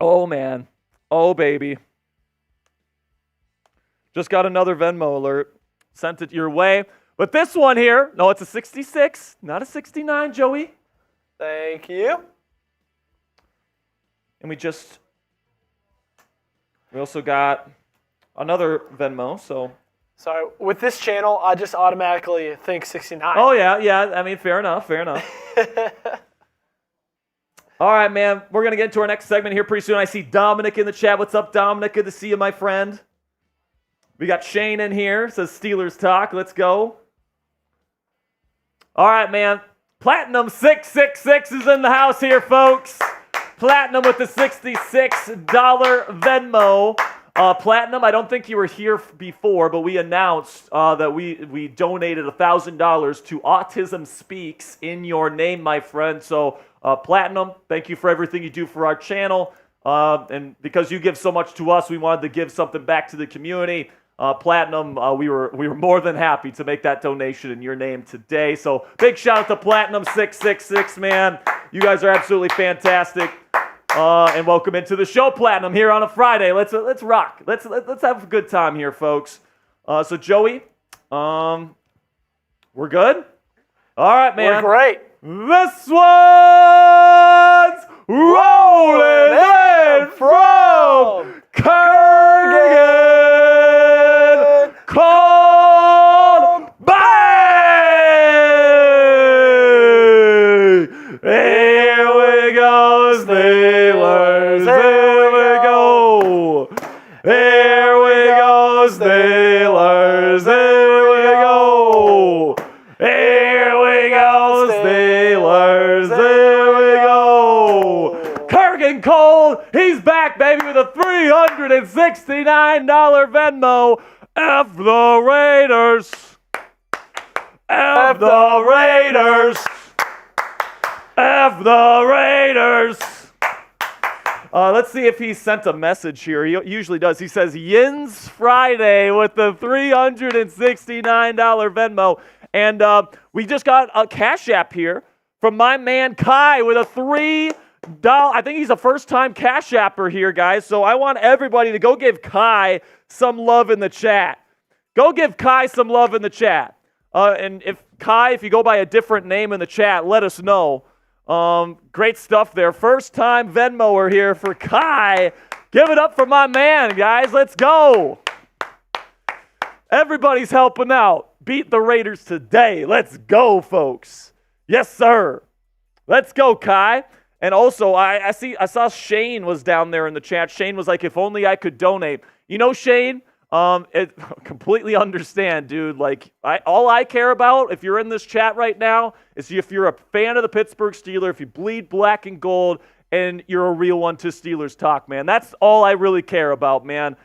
Oh, man. Oh, baby. Just got another Venmo alert. Sent it your way. But this one here, no, it's a 66, not a 69, Joey. Thank you. And we also got another Venmo, so. Sorry, with this channel, I just automatically think 69. Oh, yeah, I mean, fair enough. All right, man, we're going to get into our next segment here pretty soon. I see Dominic in the chat. What's up, Dominic? Good to see you, my friend. We got Shane in here, says Steelers Talk. Let's go. All right, man. Platinum 666 is in the house here, folks. Platinum with the $66 Venmo. Platinum, I don't think you were here before, but we announced that we donated $1,000 to Autism Speaks in your name, my friend. So, Platinum, thank you for everything you do for our channel. And because you give so much to us, we wanted to give something back to the community. Platinum, we were more than happy to make that donation in your name today. So big shout out to Platinum 666, man. You guys are absolutely fantastic. And welcome into the show, Platinum, here on a Friday. Let's rock. Let's have a good time here, folks. So Joey, we're good? All right, man. We're great. This one's rolling in from Kurgan. Called Bay! Here we go, Steelers! Here we go! Here we go, Steelers! Here we go! Here we go, Steelers! Here we go! Kurgan and cold. He's back, baby, with a $369 Venmo. F the Raiders. F the Raiders. F the Raiders. Let's see if he sent a message here. He usually does. He says, Yins Friday with the $369 Venmo. And we just got a Cash App here from my man Kai with a $3. I think he's a first-time Cash Apper here, guys. So I want everybody to go give Kai some love in the chat. Go give Kai some love in the chat. And if you go by a different name in the chat, let us know. Great stuff there. First-time Venmoer here for Kai. Give it up for my man, guys. Let's go. Everybody's helping out. Beat the Raiders today. Let's go, folks. Yes, sir. Let's go, Kai. And also, I saw Shane was down there in the chat. Shane was like, if only I could donate. You know, Shane, completely understand, dude. Like, all I care about, if you're in this chat right now, is if you're a fan of the Pittsburgh Steelers, if you bleed black and gold, and you're a real one to Steelers talk, man. That's all I really care about, man.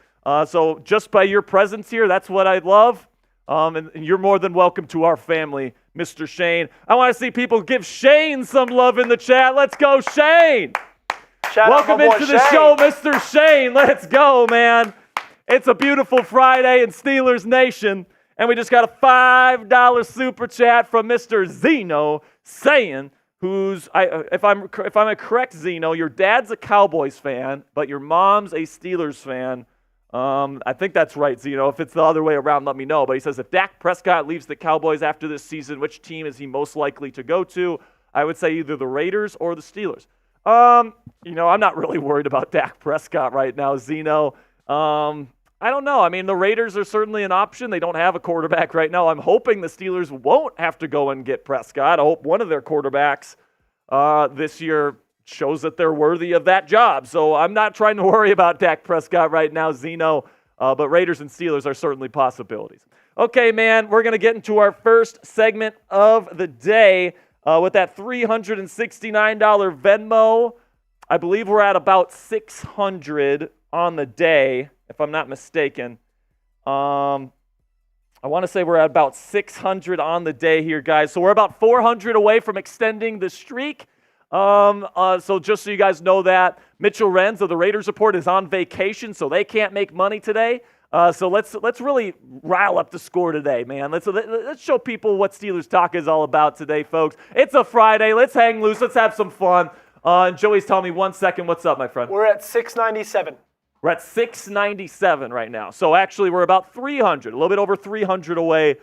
So just by your presence here, that's what I love. And you're more than welcome to our family, Mr. Shane. I want to see people give Shane some love in the chat. Let's go, Shane. Welcome into the show, Mr. Shane. Let's go, man. It's a beautiful Friday in Steelers Nation. And we just got a $5 super chat from Mr. Zeno saying, if I'm correct, Zeno, your dad's a Cowboys fan, but your mom's a Steelers fan. I think that's right, Zeno. If it's the other way around, let me know. But he says, if Dak Prescott leaves the Cowboys after this season, which team is he most likely to go to? I would say either the Raiders or the Steelers. I'm not really worried about Dak Prescott right now, Zeno. I don't know. I mean, the Raiders are certainly an option. They don't have a quarterback right now. I'm hoping the Steelers won't have to go and get Prescott. I hope one of their quarterbacks this year shows that they're worthy of that job. So I'm not trying to worry about Dak Prescott right now, Zeno, but Raiders and Steelers are certainly possibilities. Okay, man, we're going to get into our first segment of the day with that $369 Venmo. I believe we're at about 600 on the day, if I'm not mistaken. I want to say we're at about 600 on the day here, guys. So we're about 400 away from extending the streak. So just so you guys know that, Mitchell Renz of the Raiders Report is on vacation, so they can't make money today. So let's really rile up the score today, man. Let's show people what Steelers Talk is all about today, folks. It's a Friday. Let's hang loose. Let's have some fun. And Joey's telling me 1 second. What's up, my friend? We're at 697. We're at 697 right now. So actually, we're about 300, a little bit over 300 away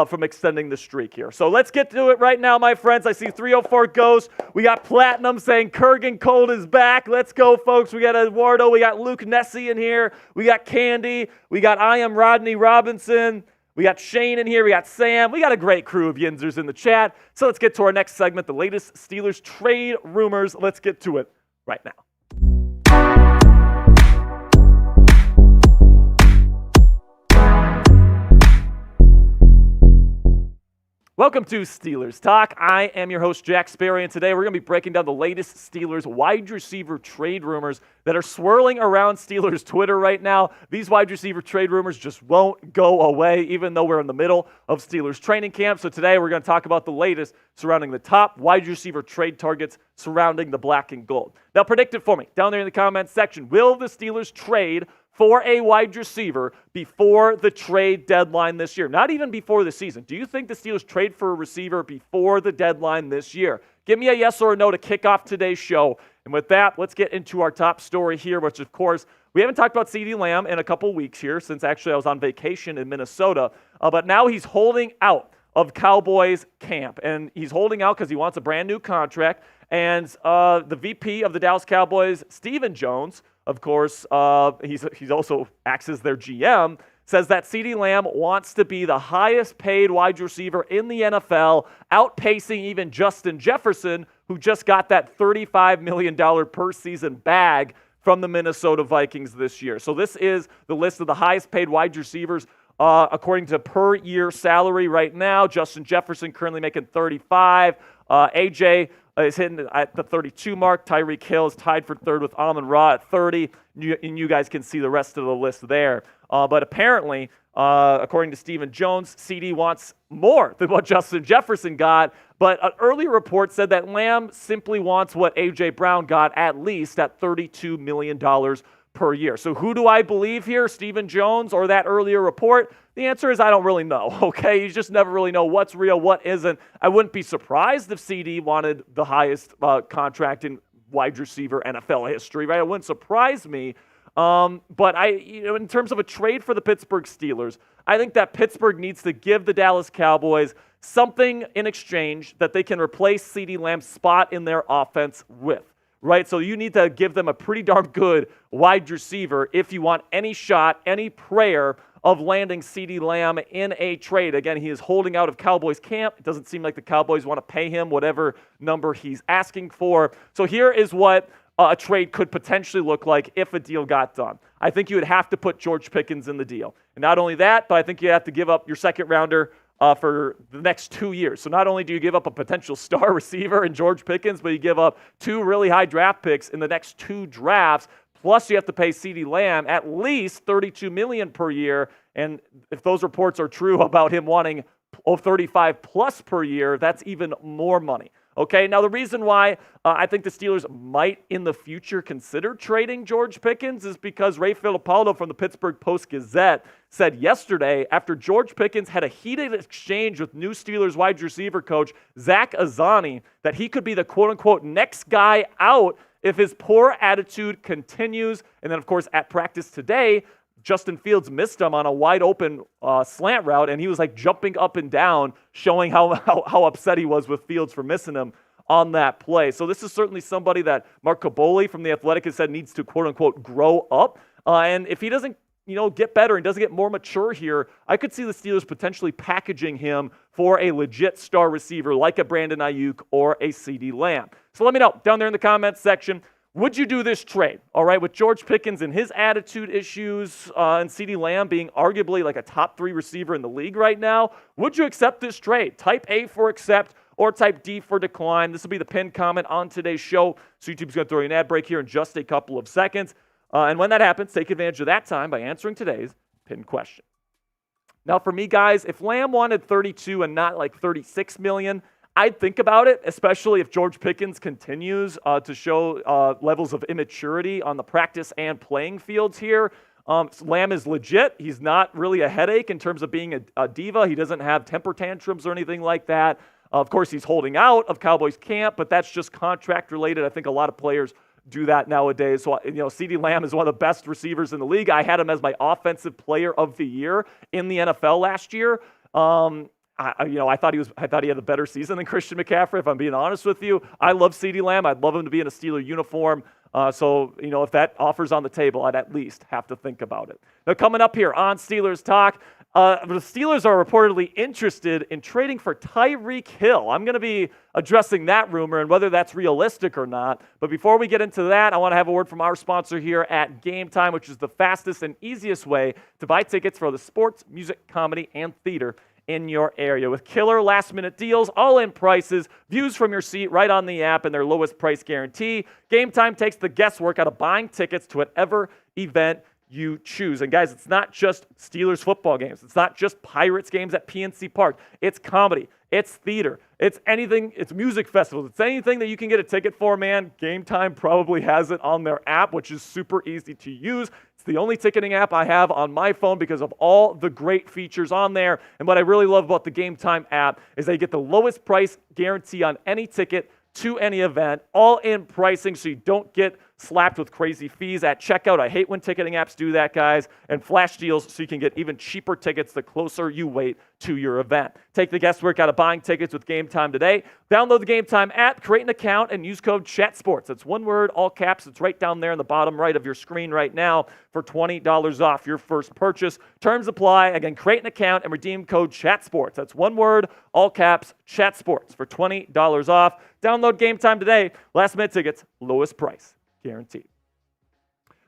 from extending the streak here. So let's get to it right now, my friends. I see 304 Ghost. We got Platinum saying Kurgan Cold is back. Let's go, folks. We got Eduardo. We got Luke Nessie in here. We got Candy. We got I Am Rodney Robinson. We got Shane in here. We got Sam. We got a great crew of Yinzers in the chat. So let's get to our next segment, the latest Steelers trade rumors. Let's get to it right now. Welcome to Steelers Talk. I am your host, Jack Sperry, and today we're going to be breaking down the latest Steelers wide receiver trade rumors that are swirling around Steelers Twitter right now. These wide receiver trade rumors just won't go away, even though we're in the middle of Steelers training camp. So today we're going to talk about the latest surrounding the top wide receiver trade targets surrounding the black and gold. Now predict it for me down there in the comments section. Will the Steelers trade for a wide receiver before the trade deadline this year? Not even before the season. Do you think the Steelers trade for a receiver before the deadline this year? Give me a yes or a no to kick off today's show. And with that, let's get into our top story here, which, of course, we haven't talked about CeeDee Lamb in a couple weeks here since actually I was on vacation in Minnesota. But now he's holding out of Cowboys camp. And he's holding out because he wants a brand new contract. And the VP of the Dallas Cowboys, Stephen Jones, of course, he's also acts as their GM, says that CeeDee Lamb wants to be the highest paid wide receiver in the NFL, outpacing even Justin Jefferson, who just got that $35 million per season bag from the Minnesota Vikings this year. So this is the list of the highest paid wide receivers according to per year salary right now. Justin Jefferson currently making $35. AJ is hitting at the 32 mark. Tyreek Hill is tied for third with Amon-Ra at 30. And you guys can see the rest of the list there. But apparently, according to Stephen Jones, CD wants more than what Justin Jefferson got. But an earlier report said that Lamb simply wants what A.J. Brown got, at least at $32 million per year. So who do I believe here, Stephen Jones or that earlier report? The answer is I don't really know, okay? You just never really know what's real, what isn't. I wouldn't be surprised if CD wanted the highest contract in wide receiver NFL history, right? It wouldn't surprise me. But in terms of a trade for the Pittsburgh Steelers, I think that Pittsburgh needs to give the Dallas Cowboys something in exchange that they can replace CeeDee Lamb's spot in their offense with, right? So you need to give them a pretty darn good wide receiver if you want any shot, any prayer of landing CeeDee Lamb in a trade. Again, he is holding out of Cowboys camp. It doesn't seem like the Cowboys want to pay him whatever number he's asking for. So here is what a trade could potentially look like if a deal got done. I think you would have to put George Pickens in the deal. And not only that, but I think you have to give up your second rounder for the next 2 years. So not only do you give up a potential star receiver in George Pickens, but you give up 2 really high draft picks in the next 2 drafts. Plus, you have to pay CeeDee Lamb at least $32 million per year. And if those reports are true about him wanting 35 plus per year, that's even more money. Okay, now the reason why I think the Steelers might in the future consider trading George Pickens is because Ray Filipaldo from the Pittsburgh Post-Gazette said yesterday, after George Pickens had a heated exchange with new Steelers wide receiver coach Zach Azzani, that he could be the quote-unquote next guy out if his poor attitude continues. And then, of course, at practice today, Justin Fields missed him on a wide-open slant route, and he was like jumping up and down, showing how upset he was with Fields for missing him on that play. So this is certainly somebody that Mark Caboli from The Athletic has said needs to, quote-unquote, grow up. And if he doesn't get better and doesn't get more mature here, I could see the Steelers potentially packaging him for a legit star receiver like a Brandon Ayuk or a CeeDee Lamb. So let me know down there in the comments section. Would you do this trade, all right, with George Pickens and his attitude issues and CeeDee Lamb being arguably like a top 3 receiver in the league right now? Would you accept this trade? Type A for accept or type D for decline. This will be the pinned comment on today's show. So YouTube's going to throw you an ad break here in just a couple of seconds. And when that happens, take advantage of that time by answering today's pinned question. Now for me, guys, if Lamb wanted 32 and not like 36 million, I'd think about it, especially if George Pickens continues to show levels of immaturity on the practice and playing fields here. Lamb is legit. He's not really a headache in terms of being a diva. He doesn't have temper tantrums or anything like that. Of course, he's holding out of Cowboys camp, but that's just contract related. I think a lot of players do that nowadays. So, CeeDee Lamb is one of the best receivers in the league. I had him as my offensive player of the year in the NFL last year. I thought he had a better season than Christian McCaffrey, if I'm being honest with you. I love CeeDee Lamb. I'd love him to be in a Steeler uniform. So, if that offer's on the table, I'd at least have to think about it. Now, coming up here on Steelers Talk, the Steelers are reportedly interested in trading for Tyreek Hill. I'm going to be addressing that rumor and whether that's realistic or not. But before we get into that, I want to have a word from our sponsor here at Game Time, which is the fastest and easiest way to buy tickets for the sports, music, comedy, and theater in your area. With killer last-minute deals, all-in prices, views from your seat right on the app, and their lowest price guarantee, Game Time takes the guesswork out of buying tickets to whatever event you choose. And guys, it's not just Steelers football games. It's not just Pirates games at PNC Park. It's comedy. It's theater. It's anything. It's music festivals. It's anything that you can get a ticket for, man. Game Time probably has it on their app, which is super easy to use. It's the only ticketing app I have on my phone because of all the great features on there. And what I really love about the Game Time app is they get the lowest price guarantee on any ticket to any event, all in pricing, so you don't get slapped with crazy fees at checkout. I hate when ticketing apps do that, guys. And flash deals so you can get even cheaper tickets the closer you wait to your event. Take the guesswork out of buying tickets with Game Time today. Download the Game Time app, create an account, and use code CHATSPORTS. That's one word, all caps. It's right down there in the bottom right of your screen right now for $20 off your first purchase. Terms apply. Again, create an account and redeem code CHATSPORTS. That's one word, all caps, CHATSPORTS for $20 off. Download Game Time today. Last minute tickets, lowest price guaranteed.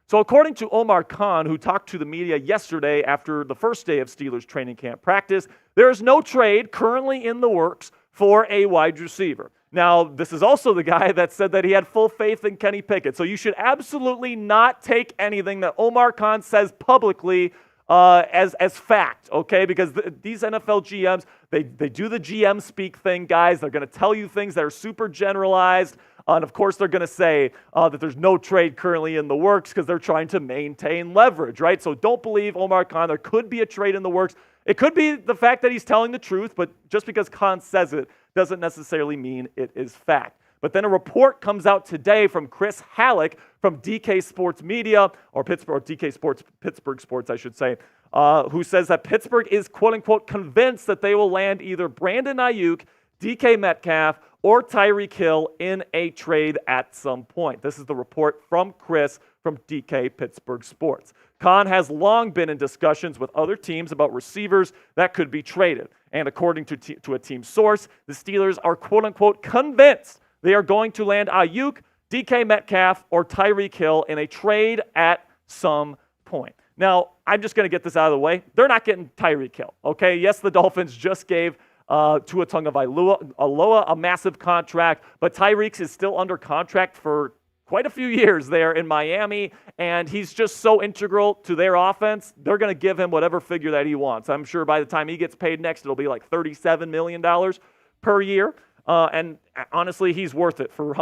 So according to Omar Khan, who talked to the media yesterday after the first day of Steelers training camp practice, there is no trade currently in the works for a wide receiver. Now, this is also the guy that said that he had full faith in Kenny Pickett. So you should absolutely not take anything that Omar Khan says publicly as fact, okay? Because these NFL GMs, they do the GM speak thing, guys. They're going to tell you things that are super generalized. And of course, they're going to say that there's no trade currently in the works because they're trying to maintain leverage, right? So don't believe Omar Khan. There could be a trade in the works. It could be the fact that he's telling the truth, but just because Khan says it doesn't necessarily mean it is fact. But then a report comes out today from Chris Halleck from DK Sports Media, or DK Sports, Pittsburgh Sports, I should say, who says that Pittsburgh is quote-unquote convinced that they will land either Brandon Ayuk, DK Metcalf, or Tyreek Hill in a trade at some point. This is the report from Chris from DK Pittsburgh Sports. Khan has long been in discussions with other teams about receivers that could be traded. And according to a team source, the Steelers are quote-unquote convinced they are going to land Ayuk, DK Metcalf, or Tyreek Hill in a trade at some point. Now, I'm just going to get this out of the way. They're not getting Tyreek Hill, okay? Yes, the Dolphins just gave Tua Tagovailoa a massive contract, but Tyreek is still under contract for quite a few years there in Miami, and he's just so integral to their offense. They're going to give him whatever figure that he wants. I'm sure by the time he gets paid next, it'll be like $37 million per year. And honestly, he's worth it for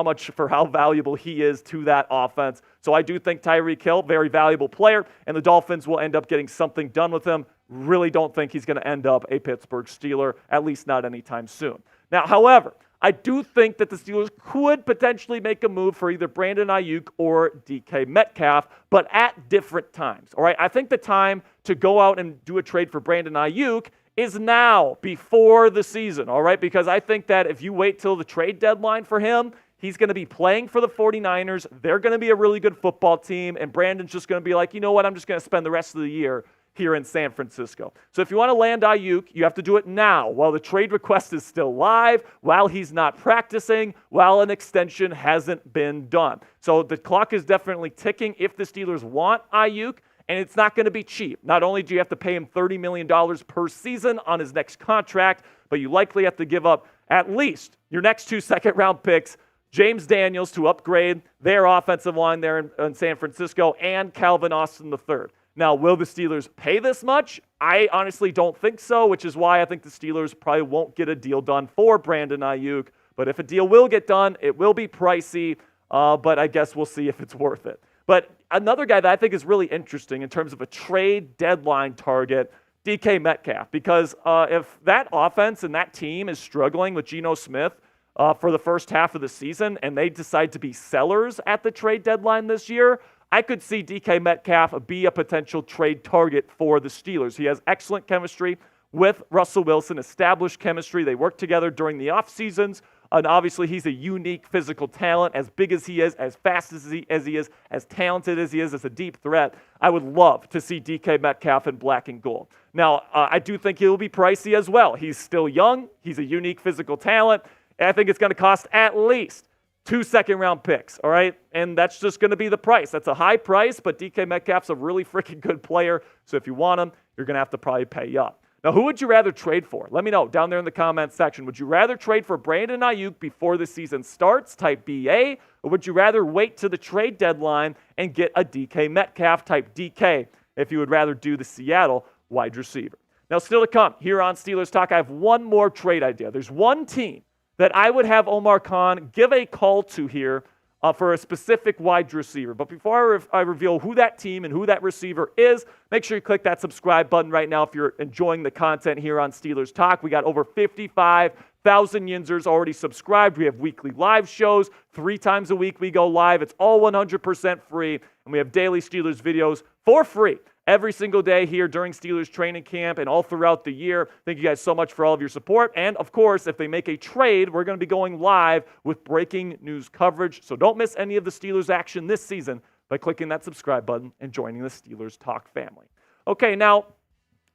how valuable he is to that offense. So I do think Tyreek Hill, very valuable player, and the Dolphins will end up getting something done with him. Really don't think he's going to end up a Pittsburgh Steeler, at least not anytime soon. Now, however, I do think that the Steelers could potentially make a move for either Brandon Ayuk or DK Metcalf, but at different times. All right, I think the time to go out and do a trade for Brandon Ayuk is now, before the season, all right? Because I think that if you wait till the trade deadline for him, he's going to be playing for the 49ers. They're going to be a really good football team, and Brandon's just going to be like, you know what, I'm just going to spend the rest of the year here in San Francisco. So if you want to land Ayuk, you have to do it now while the trade request is still live, while he's not practicing, while an extension hasn't been done. So the clock is definitely ticking if the Steelers want Ayuk. And it's not going to be cheap. Not only do you have to pay him $30 million per season on his next contract, but you likely have to give up at least your next 2 second-round picks, James Daniels to upgrade their offensive line there in San Francisco, and Calvin Austin III. Now, will the Steelers pay this much? I honestly don't think so, which is why I think the Steelers probably won't get a deal done for Brandon Ayuk. But if a deal will get done, it will be pricey, but I guess we'll see if it's worth it. But another guy that I think is really interesting in terms of a trade deadline target, DK Metcalf, because if that offense and that team is struggling with Geno Smith for the first half of the season and they decide to be sellers at the trade deadline this year, I could see DK Metcalf be a potential trade target for the Steelers. He has excellent chemistry with Russell Wilson, established chemistry. They work together during the off seasons. And obviously, he's a unique physical talent, as big as he is, as fast as he is, as talented as he is, as a deep threat. I would love to see DK Metcalf in black and gold. Now, I do think he will be pricey as well. He's still young. He's a unique physical talent. And I think it's going to cost at least 2 second-round picks, all right? And that's just going to be the price. That's a high price, but DK Metcalf's a really freaking good player. So if you want him, you're going to have to probably pay up. Now, who would you rather trade for? Let me know down there in the comments section. Would you rather trade for Brandon Ayuk before the season starts, type BA, or would you rather wait to the trade deadline and get a DK Metcalf, type DK, if you would rather do the Seattle wide receiver? Now, still to come here on Steelers Talk, I have one more trade idea. There's one team that I would have Omar Khan give a call to here for a specific wide receiver. But before I reveal who that team and who that receiver is, make sure you click that subscribe button right now if you're enjoying the content here on Steelers Talk. We got over 55,000 Yinzers already subscribed. We have weekly live shows. 3 times a week we go live. It's all 100% free. And we have daily Steelers videos for free every single day here during Steelers training camp and all throughout the year. Thank you guys so much for all of your support. And, of course, if they make a trade, we're going to be going live with breaking news coverage. So don't miss any of the Steelers action this season by clicking that subscribe button and joining the Steelers Talk family. Okay, now,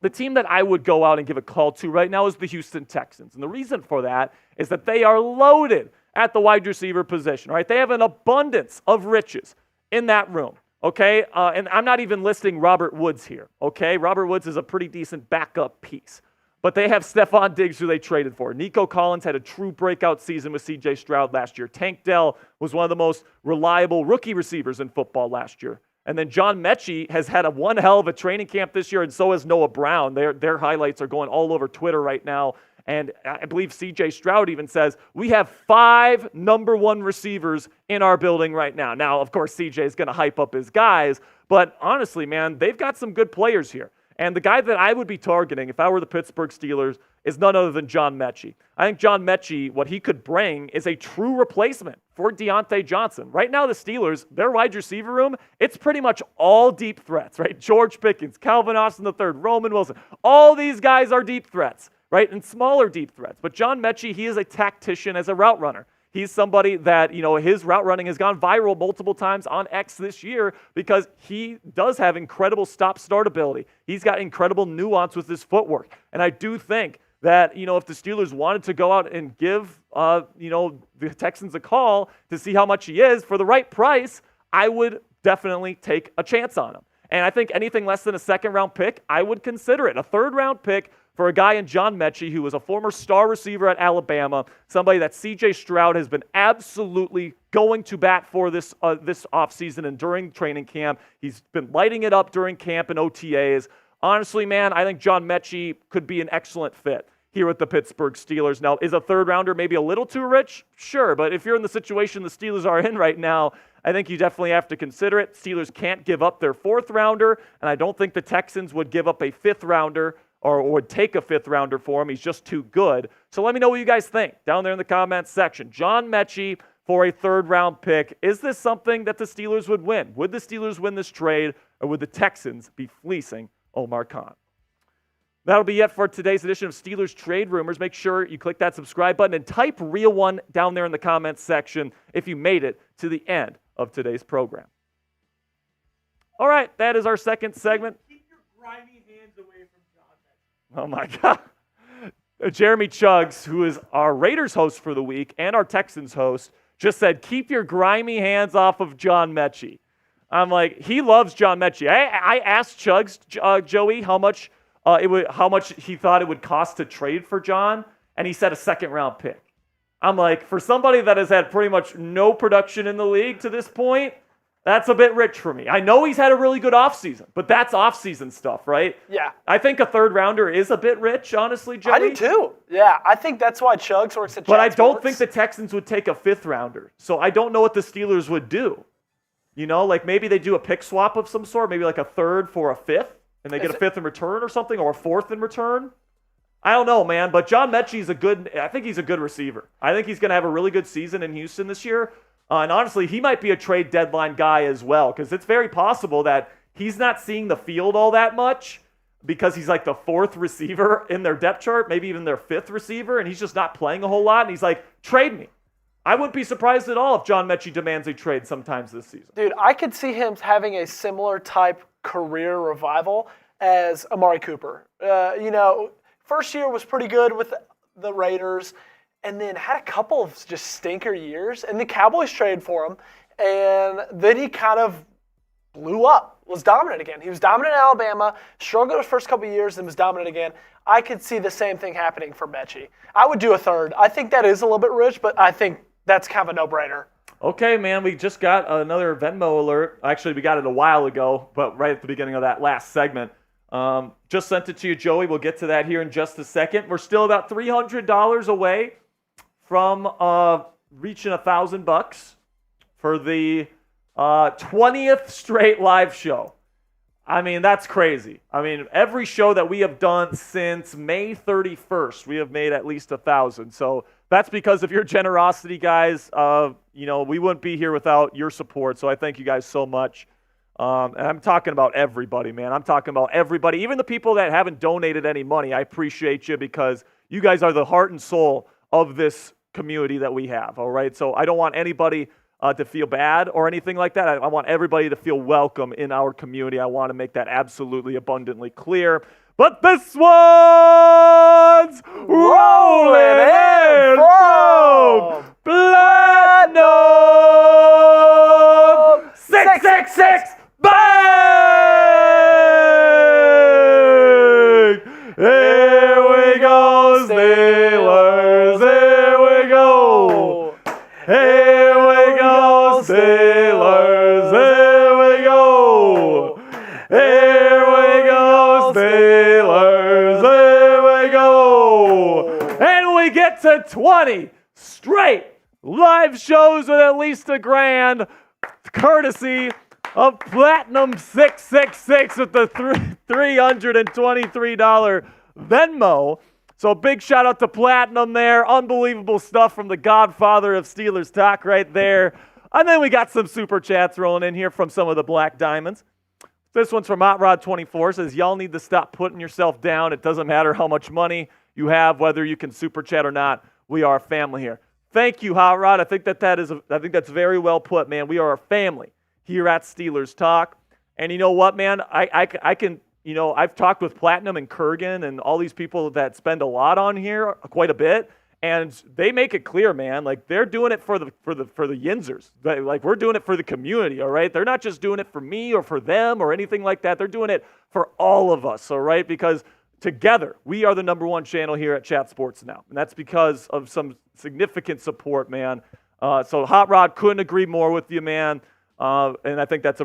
the team that I would go out and give a call to right now is the Houston Texans. And the reason for that is that they are loaded at the wide receiver position, right? They have an abundance of riches in that room. Okay, and I'm not even listing Robert Woods here, okay? Robert Woods is a pretty decent backup piece. But they have Stephon Diggs, who they traded for. Nico Collins had a true breakout season with C.J. Stroud last year. Tank Dell was one of the most reliable rookie receivers in football last year. And then John Mechie has had one hell of a training camp this year, and so has Noah Brown. Their highlights are going all over Twitter right now. And I believe C.J. Stroud even says, we have 5 number 1 receivers in our building right now. Now, of course, C.J. is going to hype up his guys, but honestly, man, they've got some good players here. And the guy that I would be targeting if I were the Pittsburgh Steelers is none other than John Mechie. I think John Mechie, what he could bring is a true replacement for Deontay Johnson. Right now, the Steelers, their wide receiver room, it's pretty much all deep threats, right? George Pickens, Calvin Austin III, Roman Wilson. All these guys are deep threats, right? And smaller deep threats. But John Mechie, he is a tactician as a route runner. He's somebody that, his route running has gone viral multiple times on X this year because he does have incredible stop-start ability. He's got incredible nuance with his footwork. And I do think that, if the Steelers wanted to go out and give, the Texans a call to see how much he is for the right price, I would definitely take a chance on him. And I think anything less than a second-round pick, I would consider it. A third-round pick for a guy in John Mechie, who was a former star receiver at Alabama, somebody that C.J. Stroud has been absolutely going to bat for this offseason and during training camp. He's been lighting it up during camp and OTAs. Honestly, man, I think John Mechie could be an excellent fit here with the Pittsburgh Steelers. Now, is a third-rounder maybe a little too rich? Sure, but if you're in the situation the Steelers are in right now, I think you definitely have to consider it. Steelers can't give up their 4th-rounder, and I don't think the Texans would give up a 5th-rounder or would take a 5th-rounder for him. He's just too good. So let me know what you guys think down there in the comments section. John Mechie for a 3rd-round pick. Is this something that the Steelers would win? Would the Steelers win this trade, or would the Texans be fleecing Omar Khan? That'll be it for today's edition of Steelers Trade Rumors. Make sure you click that subscribe button and type Real One down there in the comments section if you made it to the end of today's program. All right, that is our second segment. Keep your grimy hands away from John Mechie. Oh, my God. Jeremy Chuggs, who is our Raiders host for the week and our Texans host, just said, keep your grimy hands off of John Mechie. I'm like, he loves John Mechie. I asked Chuggs, Joey, how much he thought it would cost to trade for John, and he said a 2nd-round pick. I'm like, for somebody that has had pretty much no production in the league to this point, that's a bit rich for me. I know he's had a really good offseason, but that's offseason stuff, right? Yeah. I think a 3rd-rounder is a bit rich, honestly, Joey. I do too. Yeah, I think that's why Chuggs works at But I Jack don't Sports. think the Texans would take a 5th-rounder, so I don't know what the Steelers would do. Like maybe they do a pick swap of some sort, maybe like a 3rd for a 5th, and they get a 5th in return or something, or a 4th in return. I don't know, man, but John Mechie's I think he's a good receiver. I think he's going to have a really good season in Houston this year. And honestly, he might be a trade deadline guy as well, because it's very possible that he's not seeing the field all that much because he's like the 4th receiver in their depth chart, maybe even their 5th receiver, and he's just not playing a whole lot. And he's like, trade me. I wouldn't be surprised at all if John Mechie demands a trade sometimes this season. Dude, I could see him having a similar type career revival as Amari Cooper. First year was pretty good with the Raiders, and then had a couple of just stinker years, and the Cowboys traded for him, and then he kind of blew up, was dominant again. He was dominant in Alabama, struggled the first couple of years, and was dominant again. I could see the same thing happening for Mechie. I would do a 3rd. I think that is a little bit rich, but I think that's kind of a no-brainer. Okay, man, we just got another Venmo alert. Actually, we got it a while ago, but right at the beginning of that last segment. Just sent it to you, Joey. We'll get to that here in just a second. We're still about $300 away from reaching $1,000 for the 20th straight live show. I mean, that's crazy. I mean, every show that we have done since May 31st, we have made at least 1,000. So that's because of your generosity, guys. We wouldn't be here without your support. So I thank you guys so much. And I'm talking about everybody, man. I'm talking about everybody, even the people that haven't donated any money. I appreciate you because you guys are the heart and soul of this community that we have, all right? So I don't want anybody to feel bad or anything like that. I want everybody to feel welcome in our community. I want to make that absolutely abundantly clear. But this one's rolling in from Platinum 666 Bang! Here we Here we go, Steelers. Here we go. Here we go, Steelers. Here we go. And we get to 20 straight live shows with at least $1,000, courtesy of Platinum 666 with the $323 Venmo. So big shout out to Platinum there. Unbelievable stuff from the godfather of Steelers talk right there. And then we got some super chats rolling in here from some of the Black Diamonds. This one's from Hot Rod 24. Says, y'all need to stop putting yourself down. It doesn't matter how much money you have, whether you can super chat or not. We are a family here. Thank you, Hot Rod. I think that's very well put, man. We are a family here at Steelers Talk. And you know what, man? I can, I've talked with Platinum and Kurgan and all these people that spend a lot on here, quite a bit, and they make it clear, man. Like, they're doing it for the Yinzers. Like, we're doing it for the community, all right? They're not just doing it for me or for them or anything like that. They're doing it for all of us, all right? Because together, we are the #1 channel here at Chat Sports Now, and that's because of some significant support, man. So Hot Rod couldn't agree more with you, man. And I think that's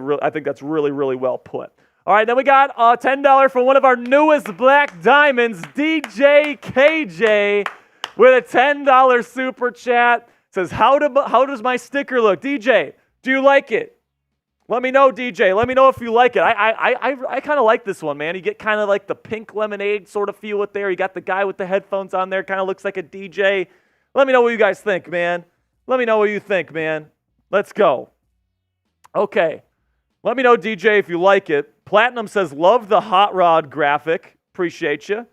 really, really well put. All right, then we got $10 from one of our newest Black Diamonds, DJ KJ, with a $10 super chat. Says, how does my sticker look? DJ, do you like it? Let me know, DJ. Let me know if you like it. I kind of like this one, man. You get kind of like the pink lemonade sort of feel with there. You got the guy with the headphones on there. Kind of looks like a DJ. Let me know what you guys think, man. Let me know what you think, man. Let's go. Okay. Let me know, DJ, if you like it. Platinum says, love the Hot Rod graphic. Appreciate you.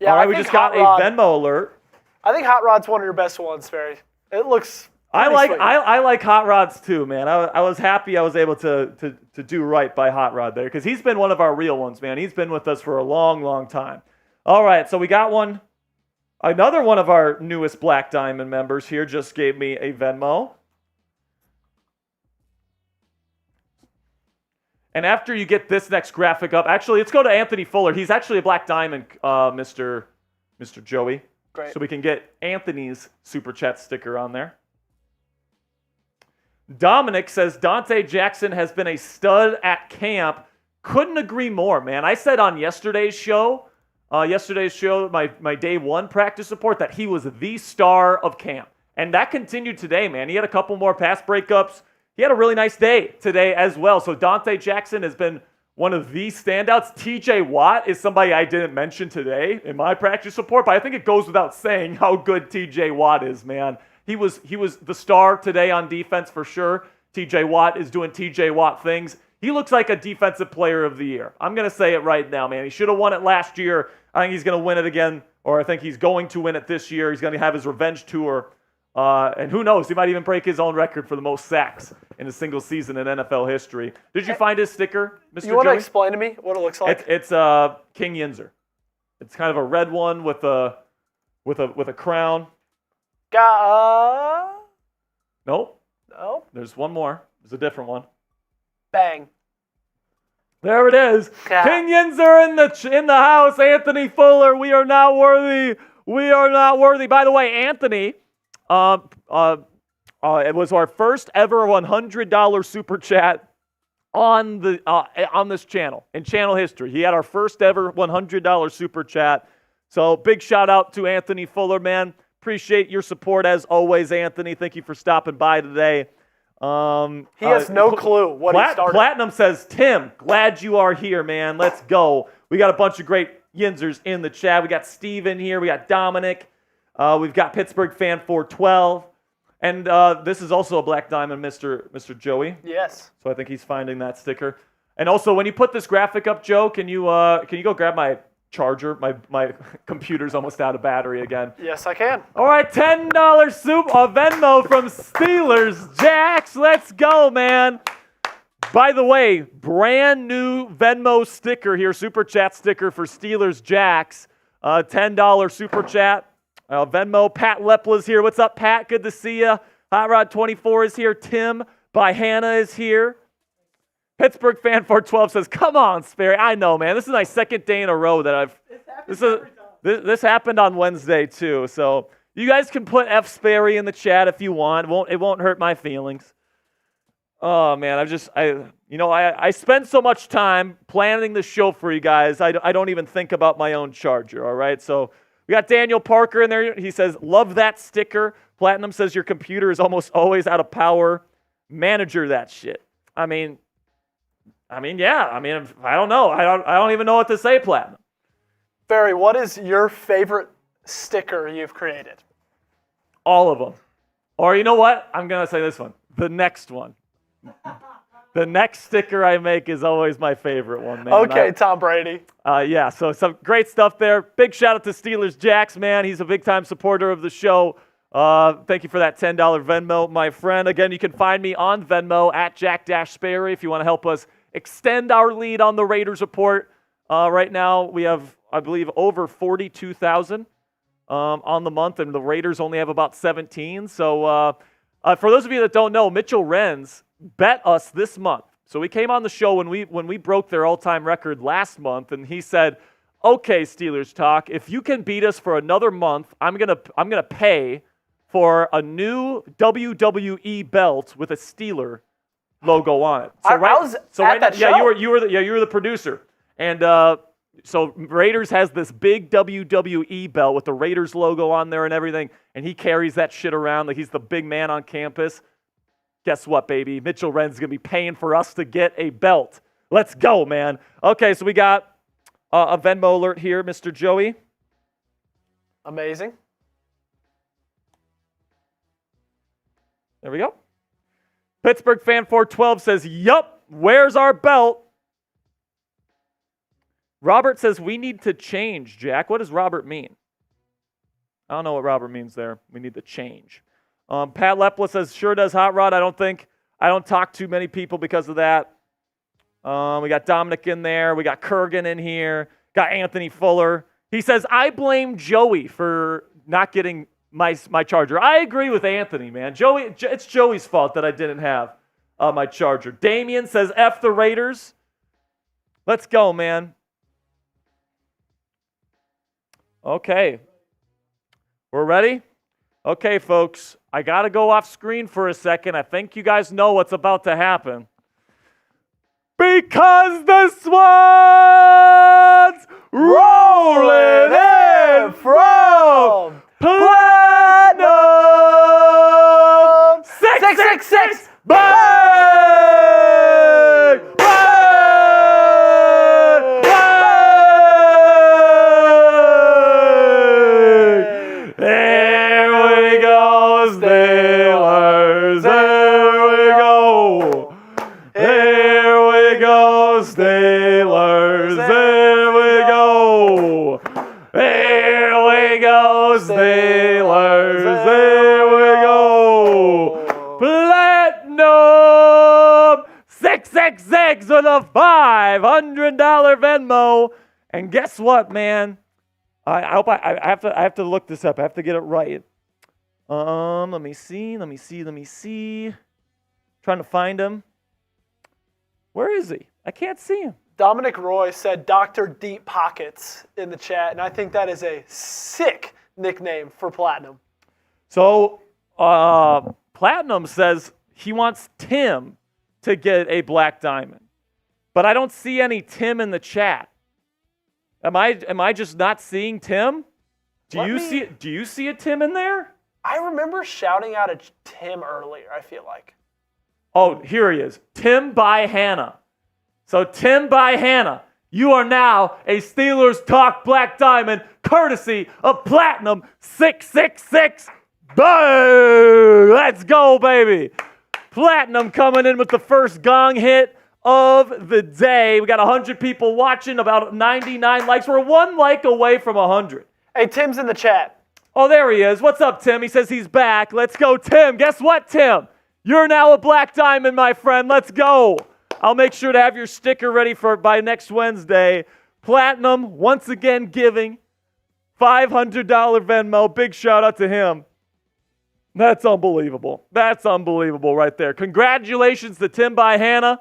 Yeah, all right, we just got a Venmo alert. I think Hot Rod's one of your best ones, Sperry. It looks I like Hot Rods too, man. I was happy I was able to do right by Hot Rod there because he's been one of our real ones, man. He's been with us for a long, long time. All right, so we got one. Another one of our newest Black Diamond members here just gave me a Venmo. And after you get this next graphic up, actually, let's go to Anthony Fuller. He's actually a Black Diamond, Mr. Joey. Great. So we can get Anthony's Super Chat sticker on there. Dominic says, Dante Jackson has been a stud at camp. Couldn't agree more, man. I said on yesterday's show, my day one practice report, that he was the star of camp. And that continued today, man. He had a couple more pass breakups. He had a really nice day today as well. So Dante Jackson has been one of the standouts. TJ Watt is somebody I didn't mention today in my practice report, but I think it goes without saying how good TJ Watt is, man. He was the star today on defense for sure. TJ Watt is doing TJ Watt things. He looks like a defensive player of the year. I'm going to say it right now, man. He should have won it last year. I think he's going to win it again, or I think he's going to win it this year. He's going to have his revenge tour. And who knows, he might even break his own record for the most sacks in a single season in NFL history. Did you find his sticker, Mr. Joey? You want to explain to me what it looks like? It's King Yinzer. It's kind of a red one with a crown. Nope. No. There's one more. There's a different one. Bang. There it is. Yeah. King Yinzer in the house. Anthony Fuller. We are not worthy. We are not worthy. By the way, Anthony, it was our first ever $100 super chat on this channel in channel history. He had our first ever $100 super chat. So big shout out to Anthony Fuller, man. Appreciate your support as always, Anthony. Thank you for stopping by today. He has no clue what he started. Platinum says, Tim, glad you are here, man. Let's go. We got a bunch of great Yinzers in the chat. We got Steve in here. We got Dominic. We've got Pittsburgh Fan 412. And this is also a Black Diamond, Mr. Joey. Yes. So I think he's finding that sticker. And also, when you put this graphic up, Joe, can you go grab my charger? My computer's almost out of battery again. Yes, I can. All right, $10 Venmo from Steelers Jacks. Let's go, man. By the way, brand new Venmo sticker here, super chat sticker for Steelers Jacks. $10 super chat. Venmo. Pat Lepla's here. What's up, Pat? Good to see you. Hot Rod 24 is here. Tim by Hannah is here. Pittsburgh Fan 412 says, come on, Sperry. I know, man. This is my second day in a row that this happened on Wednesday, too. So You guys can put F Sperry in the chat if you want. It won't hurt my feelings. Oh man, I spend so much time planning the show for you guys. I don't even think about my own charger. All right, so we got Daniel Parker in there. He says, "Love that sticker." Platinum says your computer is almost always out of power. Manager that shit. I mean, yeah. I don't know. I don't even know what to say, Platinum. Barry, what is your favorite sticker you've created? All of them. Or you know what? I'm going to say this one. The next one. The next sticker I make is always my favorite one, man. Okay, Tom Brady. Yeah, so some great stuff there. Big shout out to Steelers Jax, man. He's a big-time supporter of the show. Thank you for that $10 Venmo, my friend. Again, you can find me on Venmo at Jack-Sperry if you want to help us extend our lead on the Raiders report. Right now, we have, I believe, over 42,000 on the month, and the Raiders only have about 17. So for those of you that don't know, Mitchell Renz bet us this month. So we came on the show when we broke their all-time record last month, and he said, "Okay, Steelers Talk, if you can beat us for another month, I'm gonna pay for a new WWE belt with a Steeler logo on it." So I was at that show. Yeah, you were the producer, and so Raiders has this big WWE belt with the Raiders logo on there and everything, and he carries that shit around like he's the big man on campus. Guess what, baby? Mitchell Renz is going to be paying for us to get a belt. Let's go, man. Okay, so we got a Venmo alert here, Mr. Joey. Amazing. There we go. Pittsburgh Fan 412 says, "Yup, where's our belt?" Robert says, "We need to change, Jack." What does Robert mean? I don't know what Robert means there. We need to change. Pat Lepla says, "Sure does, Hot Rod." I don't talk to many people because of that. We got Dominic in there. We got Kurgan in here. Got Anthony Fuller. He says, "I blame Joey for not getting my charger." I agree with Anthony, man. It's Joey's fault that I didn't have my charger. Damien says, "F the Raiders." Let's go, man. Okay. We're ready? Okay, folks. I got to go off screen for a second. I think you guys know what's about to happen. Because this one's rolling in from Platinum 666. Bang! Bang! Bang! There we go, Steelers. There we go. Here we go, Steelers. There we go. Here we go, Steelers. There we go. Platinum 666 with a $500 Venmo. And guess what, man? I hope I have to look this up. I have to get it right. Let me see. Trying to find him. Where is he? I can't see him. Dominic Roy said Dr. Deep Pockets in the chat, and I think that is a sick nickname for Platinum. So, Platinum says he wants Tim to get a black diamond. But I don't see any Tim in the chat. Am I just not seeing Tim? Do you see a Tim in there? I remember shouting out a Tim earlier, I feel like. Oh, here he is. Tim by Hannah. So Tim by Hannah, you are now a Steelers Talk Black Diamond, courtesy of Platinum 666. Boom! Let's go, baby. Platinum coming in with the first gong hit of the day. We got 100 people watching, about 99 likes. We're one like away from 100. Hey, Tim's in the chat. Oh, there he is. What's up, Tim? He says he's back. Let's go, Tim. Guess what, Tim? You're now a black diamond, my friend. Let's go. I'll make sure to have your sticker ready by next Wednesday. Platinum, once again, giving $500 Venmo. Big shout out to him. That's unbelievable. That's unbelievable right there. Congratulations to Tim by Hannah.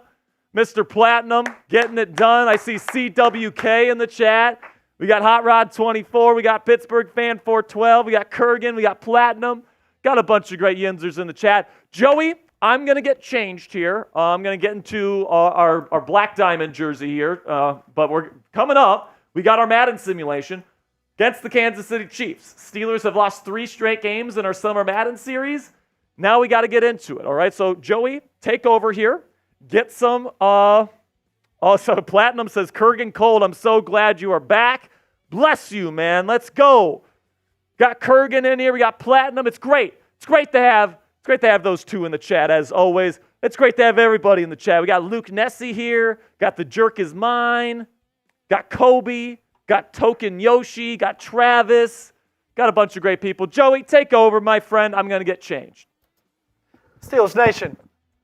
Mr. Platinum, getting it done. I see CWK in the chat. We got Hot Rod 24. We got Pittsburgh Fan 412. We got Kurgan. We got Platinum. Got a bunch of great Yinzers in the chat. Joey, I'm going to get changed here. I'm going to get into our Black Diamond jersey here. But we're coming up. We got our Madden simulation against the Kansas City Chiefs. Steelers have lost 3 straight games in our Summer Madden Series. Now we got to get into it, all right? So, Joey, take over here. Get some... Also, Platinum says, Kurgan Cold, I'm so glad you are back. Bless you, man. Let's go. Got Kurgan in here. We got Platinum. It's great. It's great to have those two in the chat, as always. It's great to have everybody in the chat. We got Luke Nessie here. Got The Jerk Is Mine. Got Kobe. Got Token Yoshi. Got Travis. Got a bunch of great people. Joey, take over, my friend. I'm going to get changed. Steelers Nation,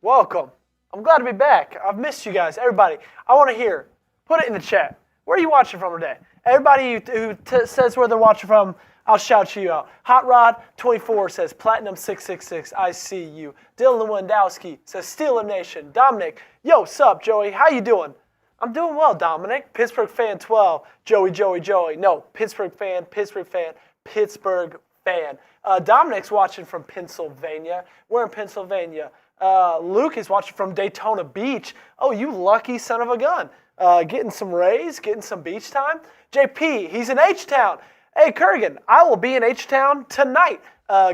welcome. I'm glad to be back. I've missed you guys. Everybody, I want to hear. Put it in the chat. Where are you watching from today? Everybody who says where they're watching from, I'll shout you out. Hot Rod 24 says Platinum 666. I see you. Dylan Lewandowski says Steelers Nation. Dominic, yo, sup, Joey? How you doing? I'm doing well, Dominic. Pittsburgh Fan 12. Joey. No, Pittsburgh Fan. Dominic's watching from Pennsylvania. We're in Pennsylvania. Luke is watching from Daytona Beach. Oh, you lucky son of a gun. Getting some rays, getting some beach time. JP, he's in H-Town. Hey, Kurgan, I will be in H-Town tonight,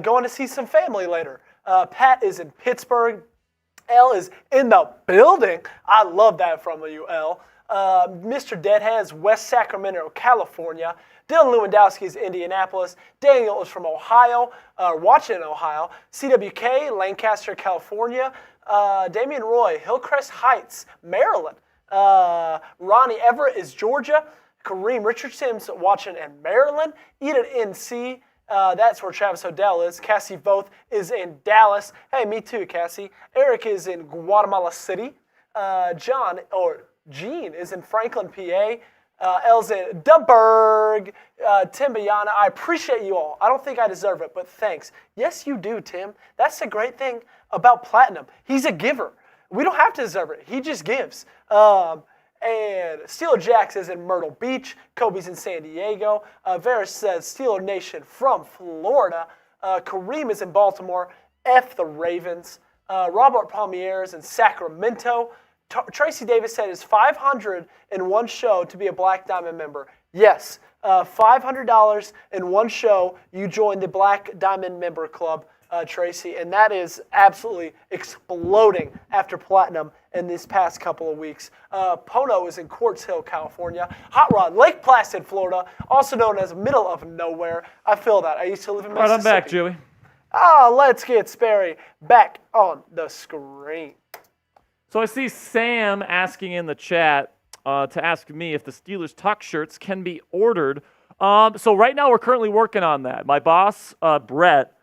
going to see some family later. Pat is in Pittsburgh. L is in the building. I love that from you, L. Mr. Deadhead's West Sacramento, California. Dylan Lewandowski is Indianapolis. Daniel is from Ohio, watching in Ohio. CWK, Lancaster, California. Damian Roy, Hillcrest Heights, Maryland. Ronnie Everett is Georgia. Kareem Richardson's watching in Maryland. Eden NC, that's where Travis Odell is. Cassie Voth is in Dallas. Hey, me too, Cassie. Eric is in Guatemala City. Gene is in Franklin, PA. L's in Duburg. Tim Bayana, I appreciate you all. I don't think I deserve it, but thanks. Yes, you do, Tim. That's the great thing about Platinum. He's a giver. We don't have to deserve it. He just gives. And Steeler Jack says in Myrtle Beach. Kobe's in San Diego. Varys says Steeler Nation from Florida. Kareem is in Baltimore. F the Ravens. Robert Palmier is in Sacramento. Tracy Davis said it's $500 in one show to be a Black Diamond member. Yes, $500 in one show. You join the Black Diamond member club, Tracy, and that is absolutely exploding after Platinum in these past couple of weeks. Pono is in Quartz Hill, California. Hot Rod, Lake Placid, Florida, also known as middle of nowhere. I feel that. I used to live in Mississippi. Right, I'm back, Joey. Let's get Sperry back on the screen. So I see Sam asking in the chat to ask me if the Steelers Tuck shirts can be ordered. So right now we're currently working on that. My boss, Brett,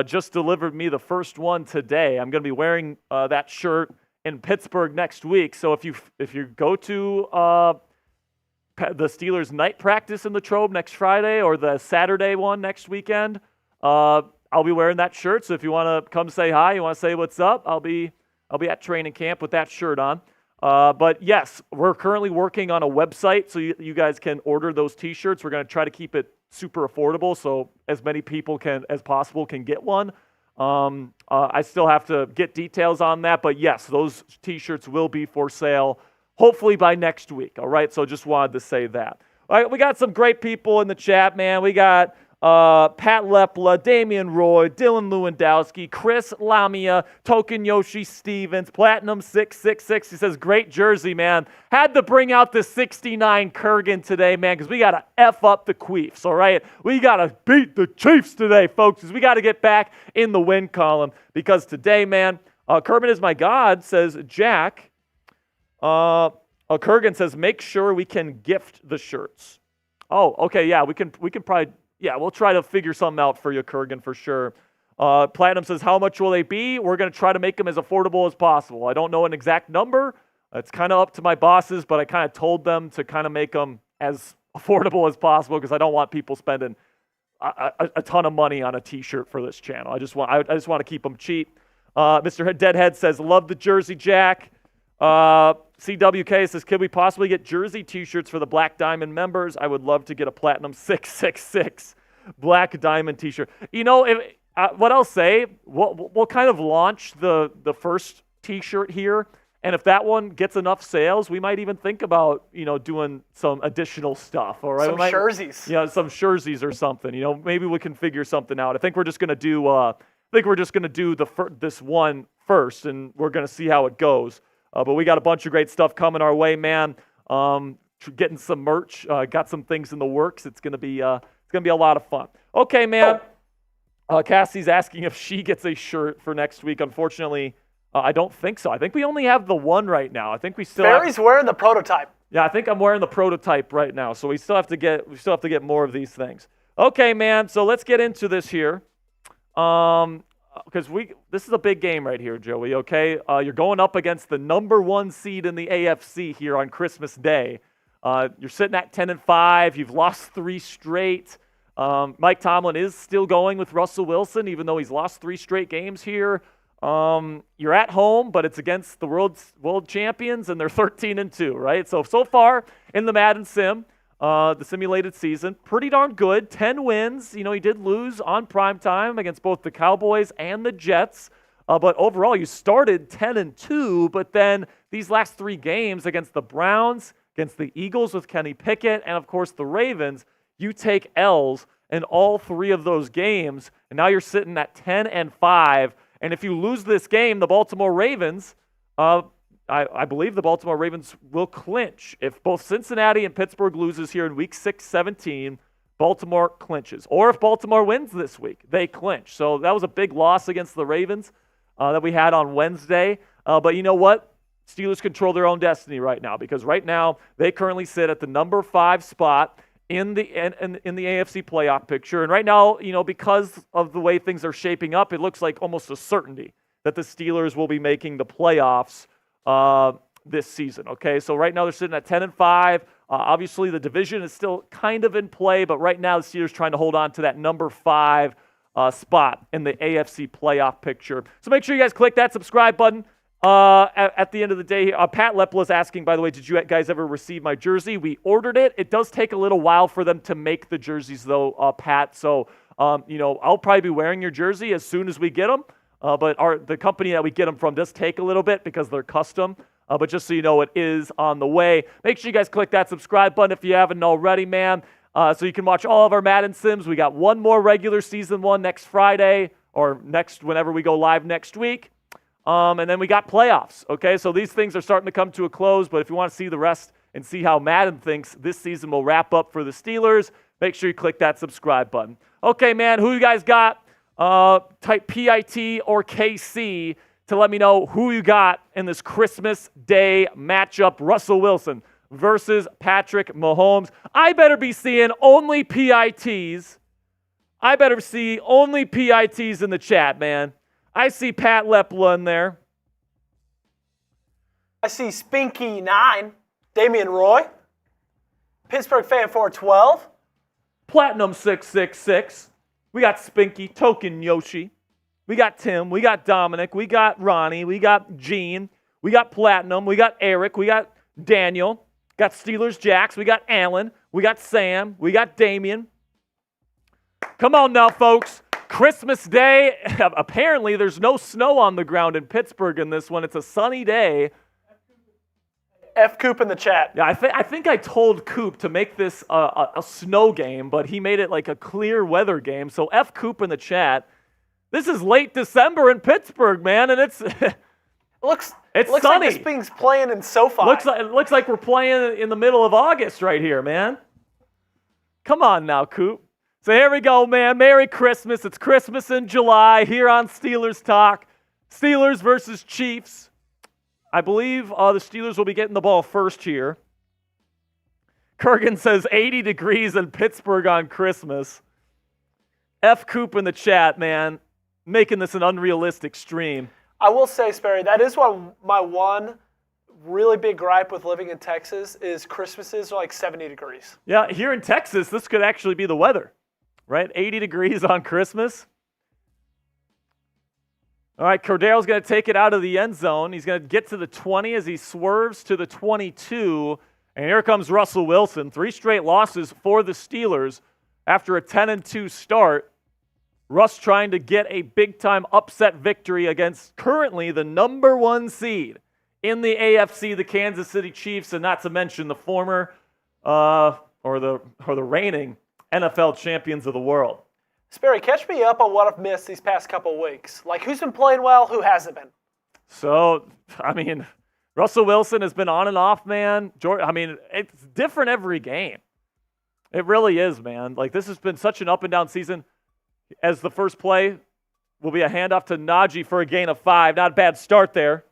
just delivered me the first one today. I'm going to be wearing that shirt in Pittsburgh next week. So if you go to the Steelers night practice in Latrobe next Friday or the Saturday one next weekend, I'll be wearing that shirt. So if you want to come say hi, you want to say what's up, I'll be at training camp with that shirt on. But yes, we're currently working on a website so you guys can order those T-shirts. We're going to try to keep it super affordable so as many people as possible can get one. I still have to get details on that, but yes, those T-shirts will be for sale hopefully by next week. All right, so just wanted to say that. All right, we got some great people in the chat, man. We got Pat Lepla, Damian Roy, Dylan Lewandowski, Chris Lamia, Token Yoshi Stevens, Platinum 666. He says, great jersey, man. Had to bring out the 69 Kurgan today, man, because we got to F up the Queefs, all right? We got to beat the Chiefs today, folks, because we got to get back in the win column because today, man, Kermit is my God, says Jack. Kurgan says, make sure we can gift the shirts. Oh, okay, yeah, we can probably... Yeah, we'll try to figure something out for you, Kurgan, for sure. Platinum says, how much will they be? We're going to try to make them as affordable as possible. I don't know an exact number. It's kind of up to my bosses, but I kind of told them to kind of make them as affordable as possible because I don't want people spending a ton of money on a T-shirt for this channel. I just want to keep them cheap. Mr. Deadhead says, love the jersey, Jack. CWK says, could we possibly get jersey T-shirts for the Black Diamond members? I would love to get a Platinum 666 Black Diamond T-shirt. You know, what I'll say, we'll kind of launch the first T-shirt here, and if that one gets enough sales, we might even think about, you know, doing some additional stuff. All right, some jerseys. Yeah, some jerseys or something. You know, maybe we can figure something out. I think we're just gonna do. This one first, and we're gonna see how it goes. But we got a bunch of great stuff coming our way, man. Getting some merch, got some things in the works. It's gonna be a lot of fun. Okay, man. Cassie's asking if she gets a shirt for next week. Unfortunately, I don't think so. I think we only have the one right now. I think we still. Barry's wearing the prototype. Yeah, I think I'm wearing the prototype right now. So we still have to get more of these things. Okay, man. So let's get into this here. Because this is a big game right here, Joey, okay? You're going up against the number 1 seed in the AFC here on Christmas Day. You're sitting at 10-5. You've lost 3 straight. Mike Tomlin is still going with Russell Wilson, even though he's lost 3 straight games here. You're at home, but it's against the world champions, and they're 13-2, right? So far in the Madden Sim, the simulated season, pretty darn good. 10 wins. You know, he did lose on primetime against both the Cowboys and the Jets. But overall, you started 10-2, but then these last 3 games against the Browns, against the Eagles with Kenny Pickett, and of course the Ravens, you take L's in all 3 of those games, and now you're sitting at 10-5. And if you lose this game, the Baltimore Ravens, I believe the Baltimore Ravens will clinch. If both Cincinnati and Pittsburgh loses here in Week 6-17, Baltimore clinches. Or if Baltimore wins this week, they clinch. So that was a big loss against the Ravens that we had on Wednesday. But you know what? Steelers control their own destiny right now, because right now they currently sit at the number 5 spot in the AFC playoff picture. And right now, you know, because of the way things are shaping up, it looks like almost a certainty that the Steelers will be making the playoffs this season. Okay, so right now they're sitting at 10-5. Obviously, the division is still kind of in play, but right now the Steelers trying to hold on to that number 5 spot in the AFC playoff picture. So make sure you guys click that subscribe button. At the end of the day, Pat Lepla is asking, by the way, did you guys ever receive my jersey? We ordered it. It does take a little while for them to make the jerseys, though, Pat. So, you know, I'll probably be wearing your jersey as soon as we get them. But the company that we get them from does take a little bit because they're custom. But just so you know, it is on the way. Make sure you guys click that subscribe button if you haven't already, man. So you can watch all of our Madden Sims. We got one more regular season one next Friday, or whenever we go live next week. And then we got playoffs, okay? So these things are starting to come to a close, but if you want to see the rest and see how Madden thinks this season will wrap up for the Steelers, make sure you click that subscribe button. Okay, man, who you guys got? Type PIT or KC to let me know who you got in this Christmas Day matchup. Russell Wilson versus Patrick Mahomes. I better be seeing only PITs. I better see only PITs in the chat, man. I see Pat Lepla in there. I see Spinky9, Damian Roy, Pittsburgh Fan 412, Platinum 666. We got Spinky, Token Yoshi. We got Tim. We got Dominic. We got Ronnie. We got Gene. We got Platinum. We got Eric. We got Daniel. Got Steelers Jax. We got Alan. We got Sam. We got Damien. Come on now, folks. Christmas Day. Apparently, there's no snow on the ground in Pittsburgh in this one. It's a sunny day. F Coop in the chat. Yeah, I think I told Coop to make this a snow game, but he made it like a clear weather game. So F Coop in the chat. This is late December in Pittsburgh, man, and it's looks sunny. Like this thing's playing in SoFi. It looks like we're playing in the middle of August right here, man. Come on now, Coop. So here we go, man. Merry Christmas. It's Christmas in July here on Steelers Talk. Steelers versus Chiefs. I believe the Steelers will be getting the ball first here. Kurgan says 80 degrees in Pittsburgh on Christmas. F Coop in the chat, man. Making this an unrealistic stream. I will say, Sperry, that is my one really big gripe with living in Texas is Christmases are like 70 degrees. Yeah, here in Texas, this could actually be the weather, right? 80 degrees on Christmas. All right, Cordero's going to take it out of the end zone. He's going to get to the 20 as he swerves to the 22. And here comes Russell Wilson. 3 straight losses for the Steelers after a 10-2 start. Russ trying to get a big-time upset victory against currently the number 1 seed in the AFC, the Kansas City Chiefs, and not to mention the former or the reigning NFL champions of the world. Sperry, catch me up on what I've missed these past couple weeks. Like, who's been playing well, who hasn't been? So, I mean, Russell Wilson has been on and off, man. It's different every game. It really is, man. Like, this has been such an up-and-down season. As the first play will be a handoff to Najee for a gain of 5. Not a bad start there.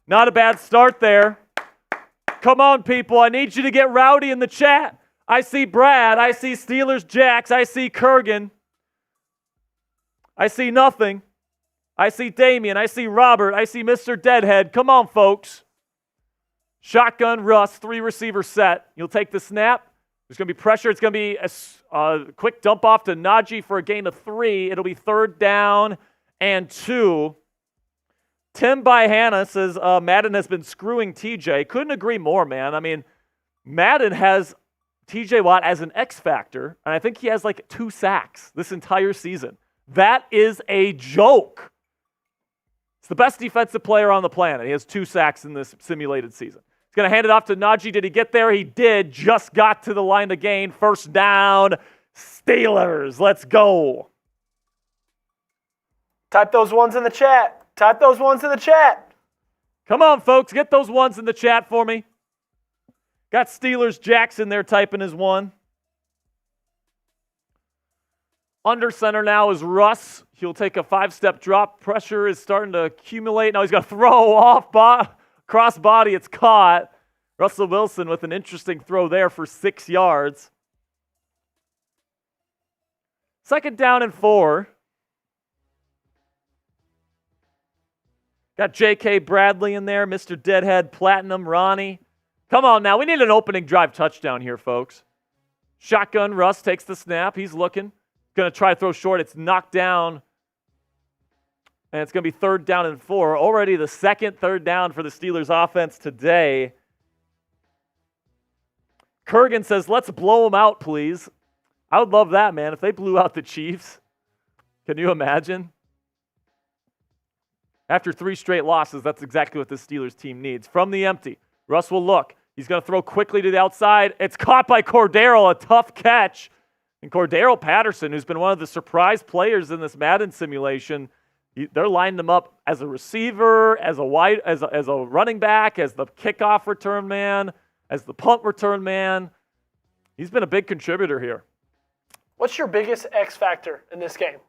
Not a bad start there. Come on, people. I need you to get rowdy in the chat. I see Brad. I see Steelers Jacks. I see Kurgan. I see nothing. I see Damien. I see Robert. I see Mr. Deadhead. Come on, folks. Shotgun Russ, 3-receiver set. You'll take the snap. There's going to be pressure. It's going to be a quick dump off to Najee for a gain of 3. It'll be 3rd down and 2. Tim by Hannah says Madden has been screwing TJ. Couldn't agree more, man. I mean, Madden has TJ Watt as an X factor, and I think he has like 2 sacks this entire season. That is a joke. It's the best defensive player on the planet. He has 2 sacks in this simulated season. He's going to hand it off to Najee. Did he get there? He did. Just got to the line to gain. 1st down. Steelers. Let's go. Type those ones in the chat. Type those ones in the chat. Come on, folks. Get those ones in the chat for me. Got Steelers Jackson there typing his 1. Under center now is Russ. He'll take a 5-step drop. Pressure is starting to accumulate. Now he's going to throw off cross body. It's caught. Russell Wilson with an interesting throw there for 6 yards. 2nd down and 4. Got J.K. Bradley in there, Mr. Deadhead, Platinum, Ronnie. Come on now. We need an opening drive touchdown here, folks. Shotgun Russ takes the snap. He's looking. Going to try to throw short. It's knocked down. And it's going to be 3rd down and 4. Already the 2nd 3rd down for the Steelers offense today. Kurgan says, let's blow them out, please. I would love that, man. If they blew out the Chiefs. Can you imagine? After 3 straight losses, that's exactly what the Steelers team needs. From the empty, Russ will look. He's going to throw quickly to the outside. It's caught by Cordero, a tough catch. And Cordero Patterson, who's been one of the surprise players in this Madden simulation, they're lining him up as a receiver, as a running back, as the kickoff return man, as the punt return man. He's been a big contributor here. What's your biggest X factor in this game?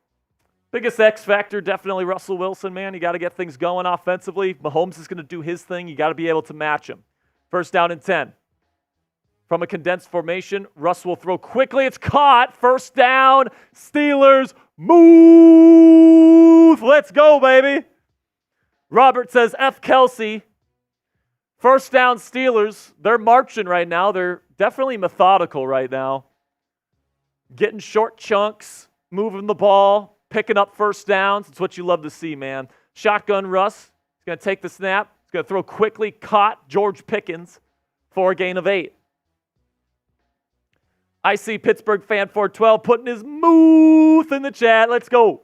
Biggest X factor, definitely Russell Wilson, man. You got to get things going offensively. Mahomes is going to do his thing. You got to be able to match him. 1st down and 10. From a condensed formation, Russ will throw quickly. It's caught. 1st down. Steelers move. Let's go, baby. Robert says, F. Kelsey. 1st down Steelers. They're marching right now. They're definitely methodical right now. Getting short chunks, moving the ball, picking up 1st downs. It's what you love to see, man. Shotgun Russ. He's going to take the snap. He's going to throw quickly. Caught George Pickens for a gain of 8. I see Pittsburgh fan 412 putting his mooth in the chat. Let's go.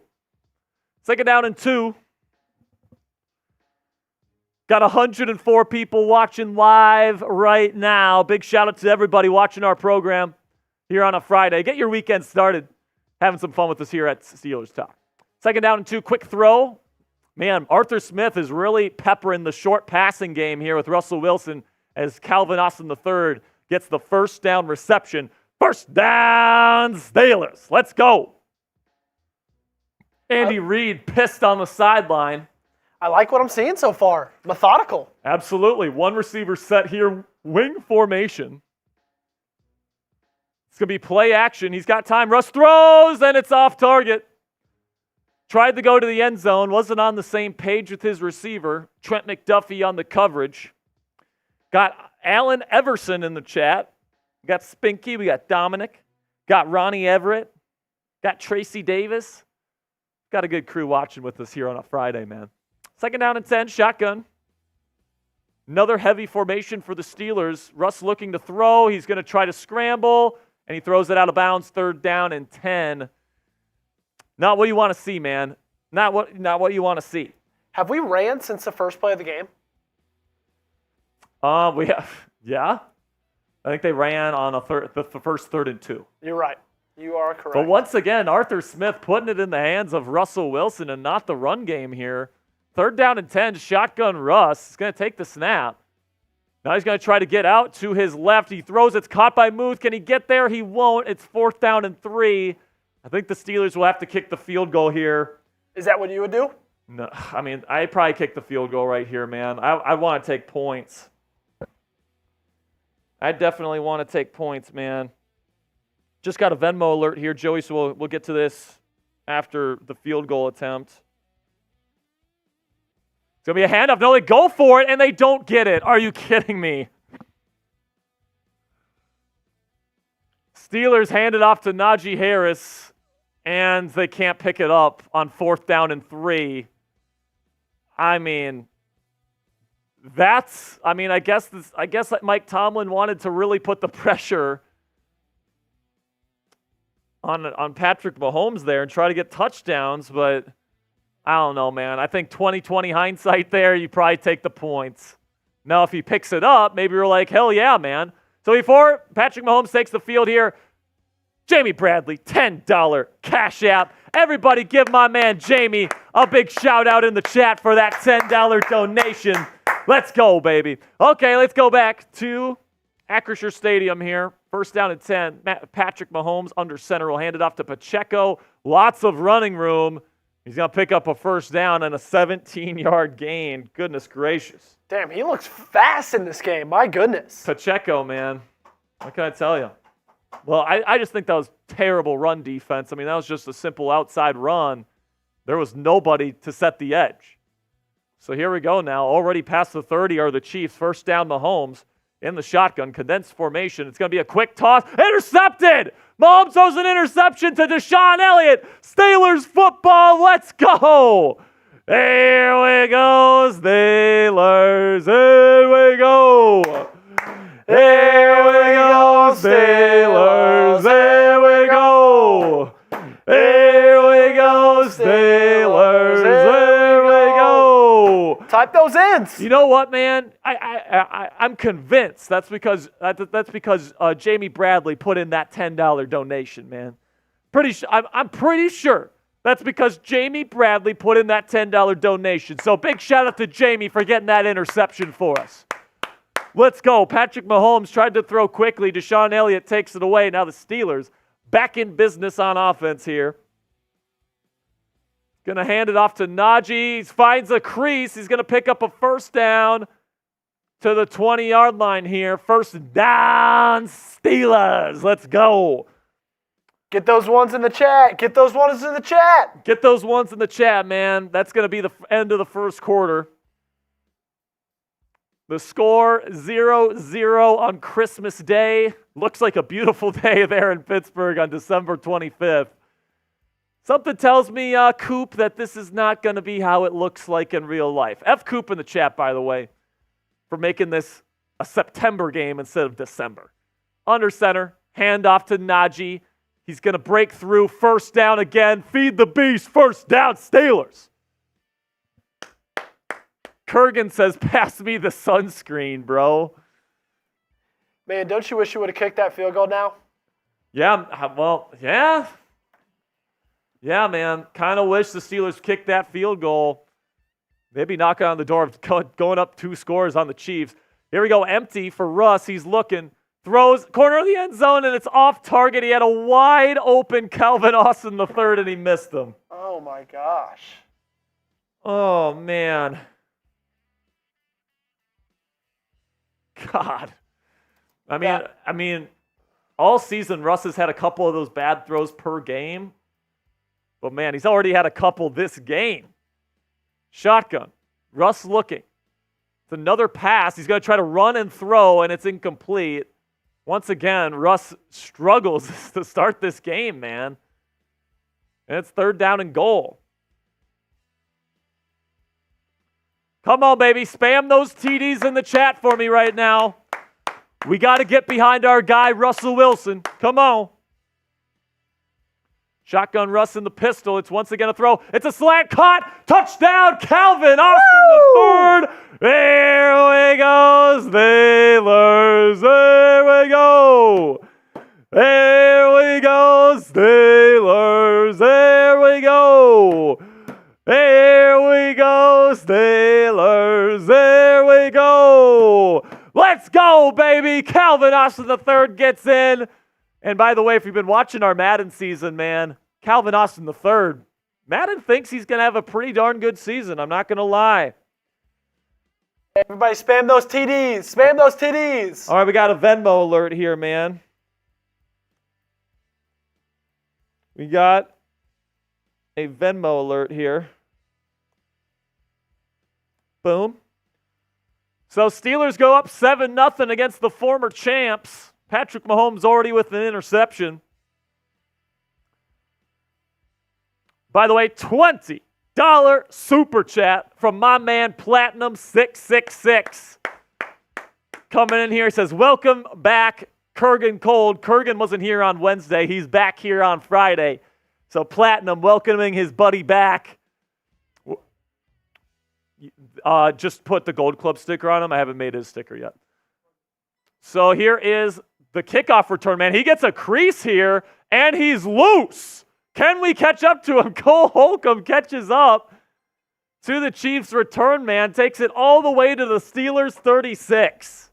2nd down and 2. Got 104 people watching live right now. Big shout out to everybody watching our program here on a Friday. Get your weekend started having some fun with us here at Steelers Talk. 2nd down and 2, quick throw. Man, Arthur Smith is really peppering the short passing game here with Russell Wilson as Calvin Austin III gets the 1st down reception. 1st down, Steelers. Let's go. Andy Reid pissed on the sideline. I like what I'm seeing so far. Methodical. Absolutely. 1 receiver set here, wing formation. It's going to be play action. He's got time. Russ throws, and it's off target. Tried to go to the end zone. Wasn't on the same page with his receiver. Trent McDuffie on the coverage. Got Allen Everson in the chat. We got Spinky. We got Dominic. Got Ronnie Everett. Got Tracy Davis. got a good crew watching with us here on a Friday, man. 2nd down and 10, shotgun. Another heavy formation for the Steelers. Russ looking to throw. He's going to try to scramble, and he throws it out of bounds. 3rd down and 10. Not what you want to see, man. Not what you want to see. Have we ran since the first play of the game? We have, yeah. I think they ran on the first 3rd and 2. You're right. You are correct. But once again, Arthur Smith putting it in the hands of Russell Wilson and not the run game here. 3rd down and 10, shotgun Russ. He's going to take the snap. Now he's going to try to get out to his left. He throws. It's caught by Muth. Can he get there? He won't. It's 4th down and 3. I think the Steelers will have to kick the field goal here. Is that what you would do? No, I mean, I'd probably kick the field goal right here, man. I want to take points. I definitely want to take points, man. Just got a Venmo alert here, Joey, so we'll get to this after the field goal attempt. It's going to be a handoff. No, they go for it, and they don't get it. Are you kidding me? Steelers hand it off to Najee Harris, and they can't pick it up on 4th down and 3. I mean, I guess that Mike Tomlin wanted to really put the pressure on Patrick Mahomes there and try to get touchdowns, but I don't know, man. I think 20/20 hindsight there, you probably take the points. Now, if he picks it up, maybe you're like, hell yeah, man. So before Patrick Mahomes takes the field here, Jamie Bradley, $10 Cash App. Everybody give my man Jamie a big shout out in the chat for that $10 donation. Let's go, baby. Okay, let's go back to Acrisure Stadium here. 1st down and 10. Patrick Mahomes under center will hand it off to Pacheco. Lots of running room. He's going to pick up a 1st down and a 17-yard gain. Goodness gracious. Damn, he looks fast in this game. My goodness. Pacheco, man. What can I tell you? Well, I just think that was terrible run defense. I mean, that was just a simple outside run. There was nobody to set the edge. So here we go now. Already past the 30 are the Chiefs. 1st down, Mahomes in the shotgun. Condensed formation. It's going to be a quick toss. Intercepted! Mahomes throws an interception to Deshaun Elliott. Steelers football. Let's go! Here we go, Steelers. Here we go. Here we go, Steelers. Here we go. Here we go, Steelers. Here we go. Type those ins. You know what, man? I'm convinced that's because Jamie Bradley put in that $10 donation, man. I'm pretty sure that's because Jamie Bradley put in that $10 donation. So big shout out to Jamie for getting that interception for us. Let's go. Patrick Mahomes tried to throw quickly. Deshaun Elliott takes it away. Now the Steelers back in business on offense here. Going to hand it off to Najee. He finds a crease. He's going to pick up a 1st down to the 20-yard line here. 1st down, Steelers. Let's go. Get those ones in the chat. Get those ones in the chat. Get those ones in the chat, man. That's going to be the end of the 1st quarter. The score 0-0 on Christmas Day. Looks like a beautiful day there in Pittsburgh on December 25th. Something tells me, Coop, that this is not going to be how it looks like in real life. F Coop in the chat, by the way, for making this a September game instead of December. Under center, handoff to Najee. He's going to break through. 1st down again. Feed the beast. 1st down, Steelers. Kurgan says, pass me the sunscreen, bro. Man, don't you wish you would have kicked that field goal now? Yeah, well, yeah. Yeah, man. Kind of wish the Steelers kicked that field goal. Maybe knocking on the door, going up 2 scores on the Chiefs. Here we go, empty for Russ. He's looking. Throws, corner of the end zone, and it's off target. He had a wide open Calvin Austin III, and he missed him. Oh, my gosh. Oh, man. God. I mean, all season, Russ has had a couple of those bad throws per game. But, man, he's already had a couple this game. Shotgun. Russ looking. It's another pass. He's going to try to run and throw, and it's incomplete. Once again, Russ struggles to start this game, man. And it's 3rd down and goal. Come on, baby. Spam those TDs in the chat for me right now. We got to get behind our guy, Russell Wilson. Come on. Shotgun Russ in the pistol. It's once again a throw. It's a slant caught. Touchdown, Calvin Austin the third. There we go, Steelers. There we go. There we go, Steelers. There we go. There we go, Steelers. There we go. Let's go, baby. Calvin Austin III gets in. And by the way, if you've been watching our Madden season, man, Calvin Austin III, Madden thinks he's going to have a pretty darn good season. I'm not going to lie. Everybody spam those TDs. Spam those TDs. All right, we got a Venmo alert here, man. We got a Venmo alert here. Boom. So Steelers go up 7-0 against the former champs. Patrick Mahomes already with an interception. By the way, $20 super chat from my man Platinum666. Coming in here, he says, welcome back, Kurgan Cold. Kurgan wasn't here on Wednesday. He's back here on Friday. So Platinum welcoming his buddy back. Just put the Gold Club sticker on him. I haven't made his sticker yet. So here is the kickoff return, man. He gets a crease here, and he's loose. Can we catch up to him? Cole Holcomb catches up to the Chiefs' return, man. Takes it all the way to the Steelers' 36.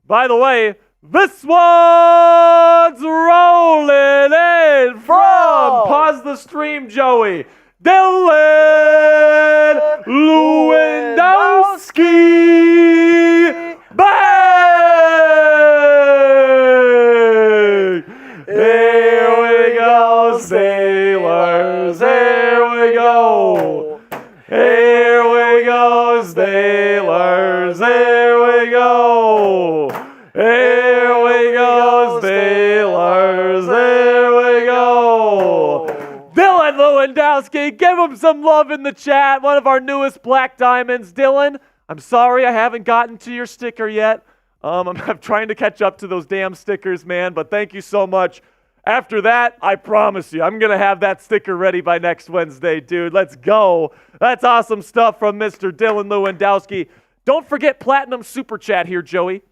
By the way, this one's rolling in from, pause the stream, Joey, Dylan Lewandowski. Bang! Here we go, Steelers. Here we go. Here we go, Steelers. Here we go. Here we go, Steelers. Here we go. Dylan Lewandowski, give him some love in the chat. One of our newest Black Diamonds. Dylan, I'm sorry I haven't gotten to your sticker yet. I'm trying to catch up to those damn stickers, man, but thank you so much. After that, I promise you, I'm going to have that sticker ready by next Wednesday, dude. Let's go. That's awesome stuff from Mr. Dylan Lewandowski. Don't forget Platinum Super Chat here, Joey.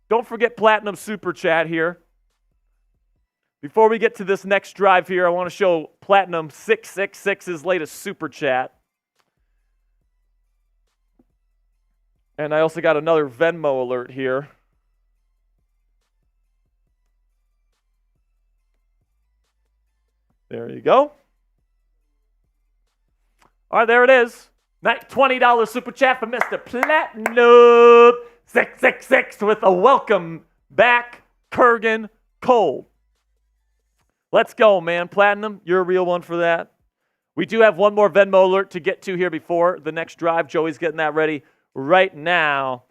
Don't forget Platinum Super Chat here. Before we get to this next drive here, I want to show Platinum 666's latest Super Chat. And I also got another Venmo alert here. There you go. All right, there it is. $20 Super Chat from Mr. Platinum 666 with a welcome back, Kurgan Cole. Let's go, man. Platinum, you're a real one for that. We do have one more Venmo alert to get to here before the next drive. Joey's getting that ready right now.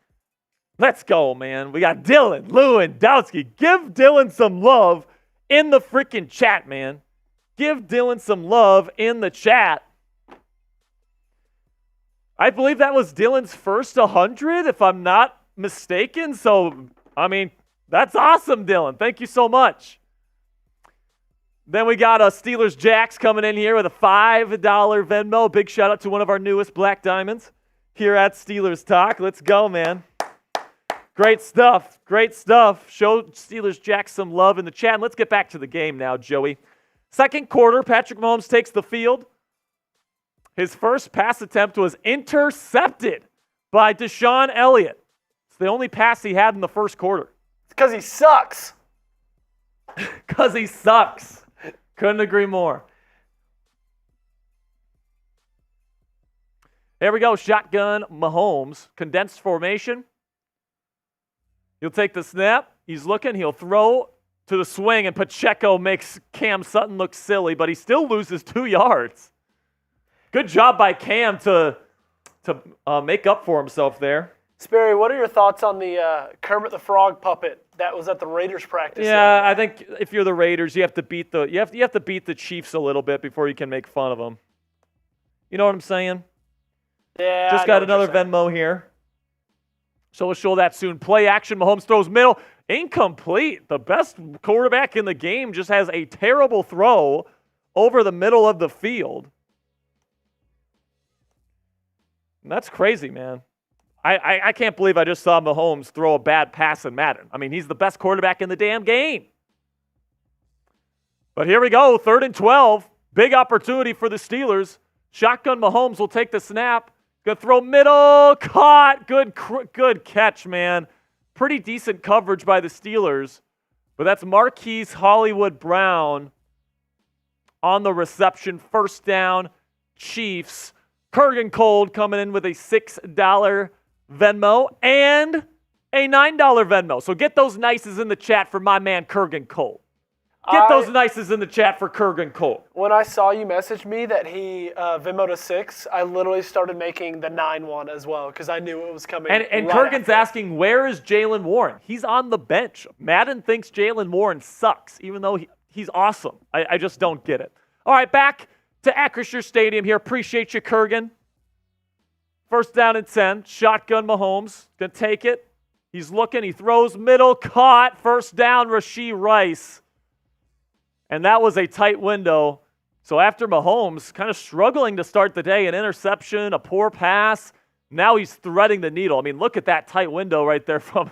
Let's go, man. We got Dylan Lewandowski. Give Dylan some love in the freaking chat, man. Give Dylan some love in the chat. I believe that was Dylan's first 100, if I'm not mistaken. So, I mean, that's awesome, Dylan. Thank you so much. Then we got Steelers Jacks coming in here with a $5 Venmo. Big shout out to one of our newest Black Diamonds here at Steelers Talk. Let's go, man. Great stuff. Great stuff. Show Steelers Jacks some love in the chat. And let's get back to the game now, Joey. Second quarter, Patrick Mahomes takes the field. His first pass attempt was intercepted by Deshaun Elliott. It's the only pass he had in the first quarter. It's because he sucks. Because he sucks. Couldn't agree more. There we go. Shotgun Mahomes. Condensed formation. He'll take the snap. He's looking. He'll throw to the swing, and Pacheco makes Cam Sutton look silly, but he still loses 2 yards. Good job by Cam to make up for himself there. Sperry, what are your thoughts on the Kermit the Frog puppet that was at the Raiders practice? Yeah, I think if you're the Raiders, you have to beat the Chiefs a little bit before you can make fun of them. You know what I'm saying? Yeah. Just got another Venmo here. So we'll show that soon. Play action. Mahomes throws middle. Incomplete. The best quarterback in the game just has a terrible throw over the middle of the field. And that's crazy, man. I can't believe I just saw Mahomes throw a bad pass in Madden. I mean, he's the best quarterback in the damn game. But here we go, 3rd and 12. Big opportunity for the Steelers. Shotgun Mahomes will take the snap. Going to throw middle, caught. Good catch, man. Pretty decent coverage by the Steelers. But that's Marquise Hollywood Brown on the reception. 1st down, Chiefs. Kurgan Cold coming in with a $6 Venmo and a $9 Venmo. So get those nices in the chat for my man Kurgan Cold. Get those nices in the chat for Kurgan Cold. When I saw you message me that he Venmo'd a 6, I literally started making the 9 one as well because I knew it was coming. And right Kurgan's asking, where is Jalen Warren? He's on the bench. Madden thinks Jalen Warren sucks, even though he's awesome. I just don't get it. All right, back to Acrisure Stadium here. Appreciate you, Kurgan. 1st down and 10. Shotgun Mahomes. Going to take it. He's looking. He throws middle. Caught. 1st down, Rashee Rice. And that was a tight window. So after Mahomes kind of struggling to start the day, an interception, a poor pass, now he's threading the needle. I mean, look at that tight window right there from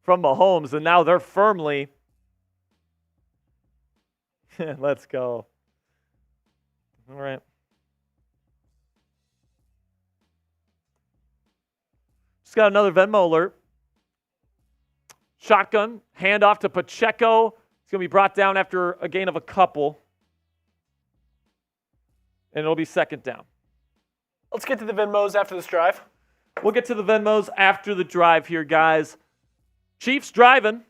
Mahomes. And now they're firmly. Let's go. All right. Just got another Venmo alert. Shotgun, handoff to Pacheco. It's going to be brought down after a gain of a couple. And it'll be 2nd down. Let's get to the Venmos after this drive. We'll get to the Venmos after the drive here, guys. Chiefs driving.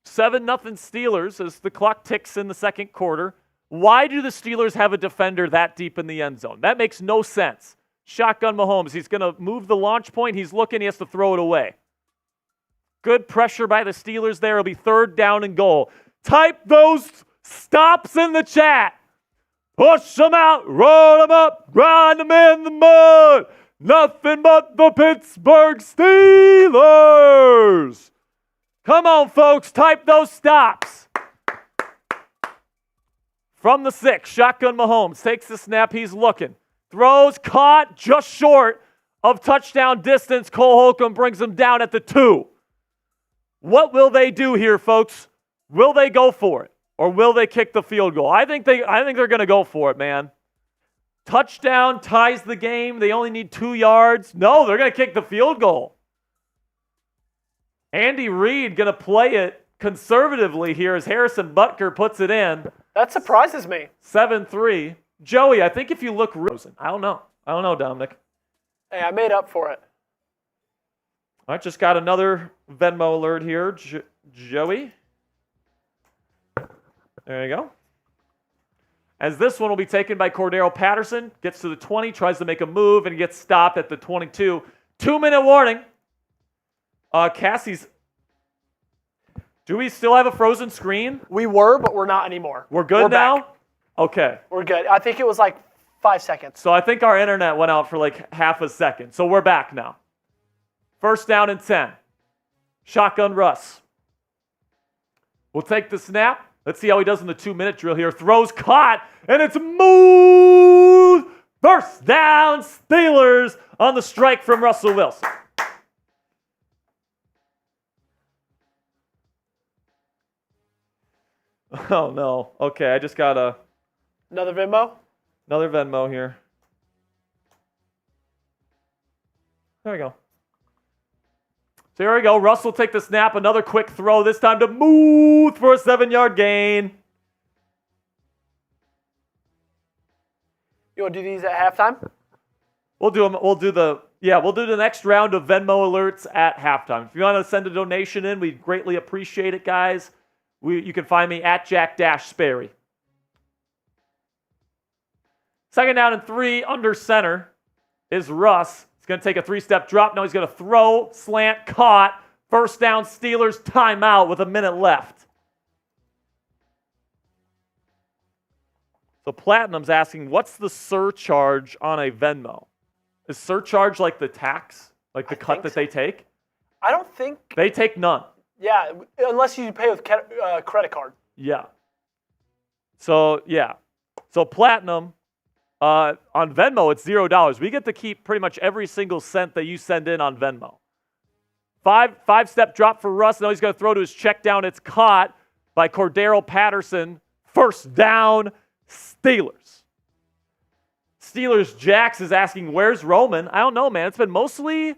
7-0 Steelers as the clock ticks in the 2nd quarter. Why do the Steelers have a defender that deep in the end zone? That makes no sense. Shotgun Mahomes. He's going to move the launch point. He's looking. He has to throw it away. Good pressure by the Steelers there. It'll be 3rd down and goal. Type those stops in the chat. Push them out. Roll them up. Grind them in the mud. Nothing but the Pittsburgh Steelers. Come on, folks. Type those stops. From the 6, Shotgun Mahomes takes the snap. He's looking. Throws, caught, just short of touchdown distance. Cole Holcomb brings him down at the 2. What will they do here, folks? Will they go for it? Or will they kick the field goal? I think they're going to go for it, man. Touchdown ties the game. They only need 2 yards. No, they're going to kick the field goal. Andy Reid going to play it conservatively here as Harrison Butker puts it in. That surprises me. 7-3. Joey, I think if you look Rosen, I don't know, Dominic. Hey, I made up for it. All right, just got another Venmo alert here, Joey. There you go. As this one will be taken by Cordero Patterson. Gets to the 20, tries to make a move, and he gets stopped at the 22. 2-minute warning. Cassie's. Do we still have a frozen screen? We were, but we're not anymore. We're good now? Back. Okay. We're good. I think it was like 5 seconds. So I think our internet went out for like half a second. So we're back now. 1st down and 10. Shotgun Russ. We'll take the snap. Let's see how he does in the 2-minute drill here. Throws, caught, and it's smooth. 1st down, Steelers on the strike from Russell Wilson. Oh, no. Okay, I just got another Venmo? Another Venmo here. There we go. So here we go. Russ will take the snap. Another quick throw. This time to move for a 7-yard gain. You want to do these at halftime? We'll do them. We'll do the next round of Venmo alerts at halftime. If you want to send a donation in, we'd greatly appreciate it, guys. You can find me at Jack-Sperry. 2nd down and 3 under center is Russ. He's going to take a 3-step drop. Now he's going to throw, slant, caught. 1st down, Steelers, timeout with a minute left. So Platinum's asking, what's the surcharge on a Venmo? Is surcharge like the tax, like the cut that they take? I don't think. They take none. Yeah, unless you pay with credit card. Yeah. So, yeah. So, Platinum, on Venmo, it's $0. We get to keep pretty much every single cent that you send in on Venmo. Five-step drop for Russ. Now he's going to throw to his check down. It's caught by Cordero Patterson. First down, Steelers. Steelers Jax is asking, where's Roman? I don't know, man. It's been mostly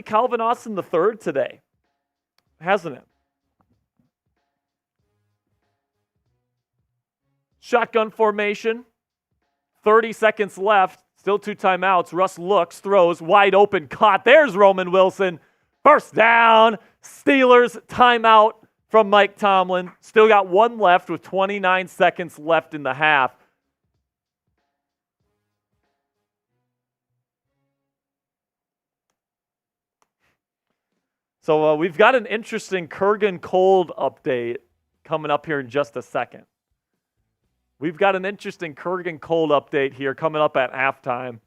Calvin Austin III today, hasn't it? Shotgun formation. 30 seconds left. Still 2 timeouts. Russ looks, throws, wide open, caught. There's Roman Wilson. First down. Steelers timeout from Mike Tomlin. Still got 1 left with 29 seconds left in the half. So we've got an interesting Kurgan cold update coming up here in just a second. We've got an interesting Kurgan cold update here coming up at halftime.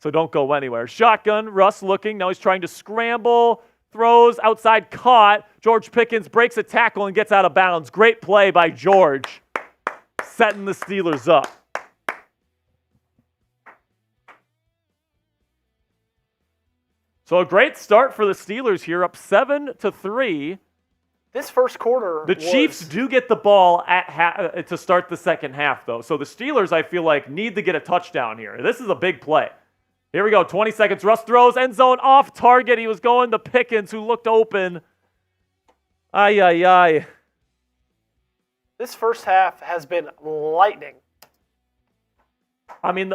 So don't go anywhere. Shotgun, Russ looking. Now he's trying to scramble. Throws outside, caught. George Pickens breaks a tackle and gets out of bounds. Great play by George, setting the Steelers up. So a great start for the Steelers here, up 7-3. This first quarter, the Chiefs do get the ball to start the second half, though. So the Steelers, I feel like, need to get a touchdown here. This is a big play. Here we go, 20 seconds. Russ throws, end zone, off target. He was going to Pickens, who looked open. Ay. This first half has been lightning. I mean,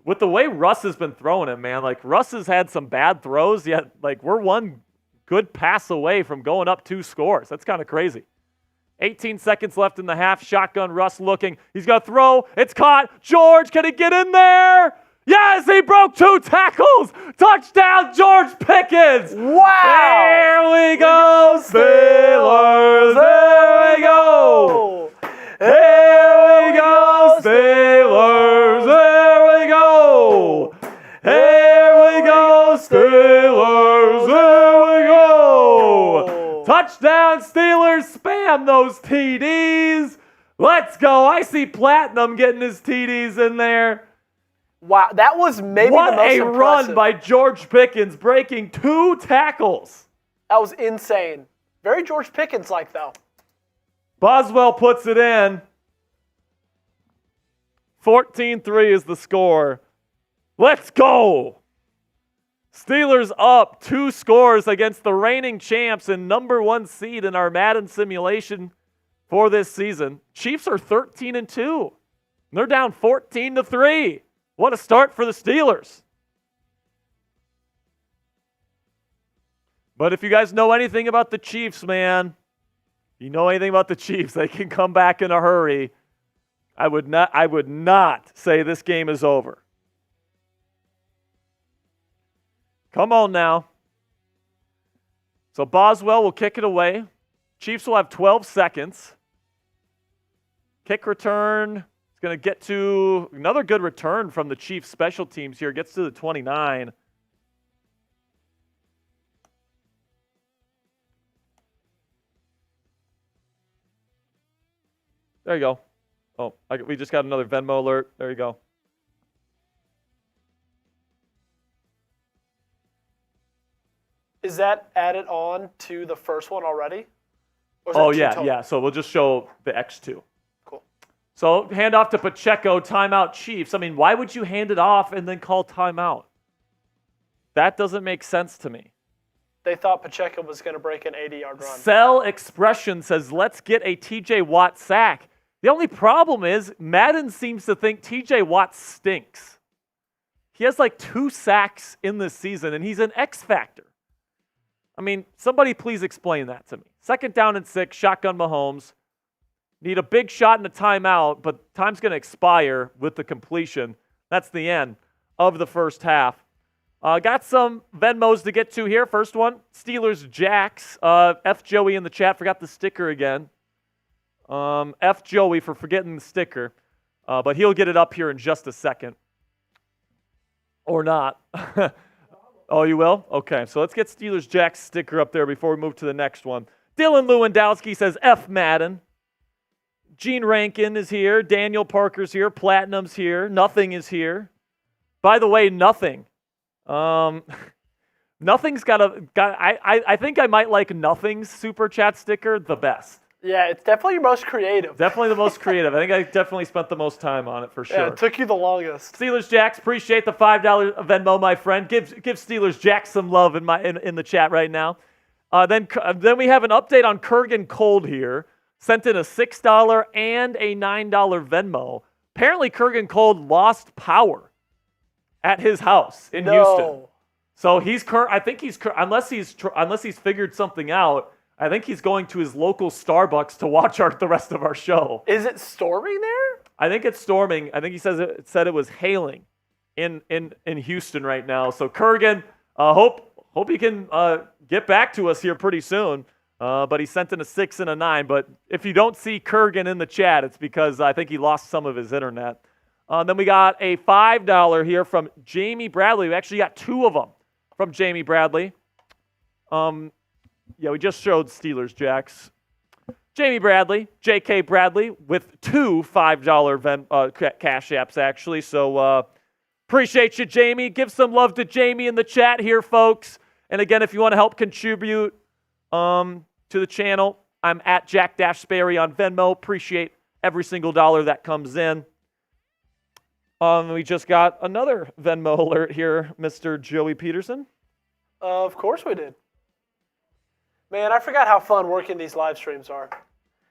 with the way Russ has been throwing it, man, like, Russ has had some bad throws, yet, like, we're one good pass away from going up 2 scores. That's kind of crazy. 18 seconds left in the half. Shotgun, Russ looking. He's going to throw. It's caught. George, can he get in there? Yes, he broke 2 tackles. Touchdown, George Pickens. Wow. Here we go, Steelers. Here we go. Here we go, Steelers. Here we go. Here we go, Steelers. Here we go. Touchdown, Steelers. Spam those TDs. Let's go. I see Platinum getting his TDs in there. Wow, that was maybe the most impressive. What a run by George Pickens, breaking 2 tackles. That was insane. Very George Pickens-like, though. Boswell puts it in. 14-3 is the score. Let's go. Steelers up 2 scores against the reigning champs and number 1 seed in our Madden simulation for this season. Chiefs are 13-2. They're down 14-3. What a start for the Steelers. But if you guys know anything about the Chiefs, man, you know anything about the Chiefs, they can come back in a hurry. I would not say this game is over. Come on now. So Boswell will kick it away. Chiefs will have 12 seconds. Kick return. It's going to get to another good return from the Chiefs special teams here. Gets to the 29. There you go. Oh, we just got another Venmo alert. There you go. Is that added on to the first one already? Oh, yeah. So we'll just show the X2. Cool. So hand off to Pacheco, timeout Chiefs. I mean, why would you hand it off and then call timeout? That doesn't make sense to me. They thought Pacheco was going to break an 80-yard run. Cell Expression says, let's get a TJ Watt sack. The only problem is Madden seems to think TJ Watt stinks. He has like 2 sacks in this season, and he's an X factor. I mean, somebody please explain that to me. 2nd down and 6, shotgun Mahomes. Need a big shot and a timeout, but time's going to expire with the completion. That's the end of the first half. Got some Venmos to get to here. First one, Steelers Jax. F Joey in the chat, forgot the sticker again. F Joey for forgetting the sticker. But he'll get it up here in just a second. Or not. Oh, you will? Okay, so let's get Steelers Jack's sticker up there before we move to the next one. Dylan Lewandowski says F Madden. Gene Rankin is here. Daniel Parker's here. Platinum's here. Nothing is here. By the way, Nothing. Nothing's I think I might like Nothing's super chat sticker the best. Yeah, it's definitely your most creative. Definitely the most creative. I think I definitely spent the most time on it for sure. Yeah, it took you the longest. Steelers Jacks, appreciate the $5 Venmo, my friend. Give Steelers Jacks some love in the chat right now. Then we have an update on Kurgan Cold here. Sent in a $6 and a $9 Venmo. Apparently, Kurgan Cold lost power at his house in Houston. So unless he's figured something out, I think he's going to his local Starbucks to watch the rest of our show. Is it storming there? I think it's storming. I think he said it was hailing in Houston right now. So Kurgan, hope he can get back to us here pretty soon. But he sent in a 6 and a 9. But if you don't see Kurgan in the chat, it's because I think he lost some of his internet. Then we got a $5 here from Jamie Bradley. We actually got 2 of them from Jamie Bradley. Yeah, we just showed Steelers Jacks. Jamie Bradley, J.K. Bradley, with 2 $5 cash apps, actually. So appreciate you, Jamie. Give some love to Jamie in the chat here, folks. And again, if you want to help contribute to the channel, I'm at Jack Sperry on Venmo. Appreciate every single dollar that comes in. We just got another Venmo alert here, Mr. Joey Peterson. Of course we did. Man, I forgot how fun working these live streams are.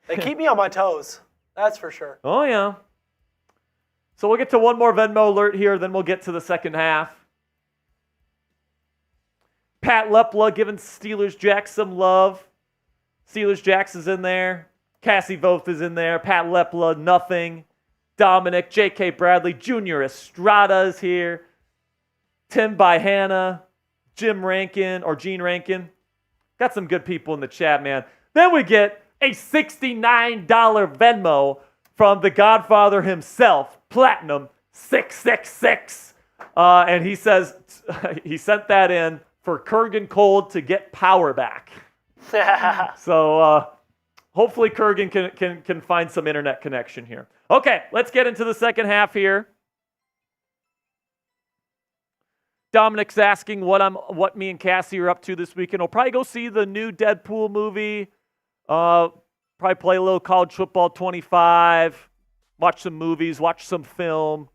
They keep me on my toes. That's for sure. Oh, yeah. So we'll get to one more Venmo alert here, then we'll get to the second half. Pat Lepla giving Steelers Jacks some love. Steelers Jacks is in there. Cassie Voth is in there. Pat Lepla, Nothing. Dominic, J.K. Bradley, Junior Estrada is here. Tim Byhanna, Jim Rankin, or Gene Rankin. Got some good people in the chat, man. Then we get a $69 Venmo from the Godfather himself, Platinum 666. And he says he sent that in for Kurgan Cold to get power back. So hopefully Kurgan can find some internet connection here. Okay, let's get into the second half here. Dominic's asking what me and Cassie are up to this weekend. We'll probably go see the new Deadpool movie. Probably play a little college football 25. Watch some movies. Watch some film.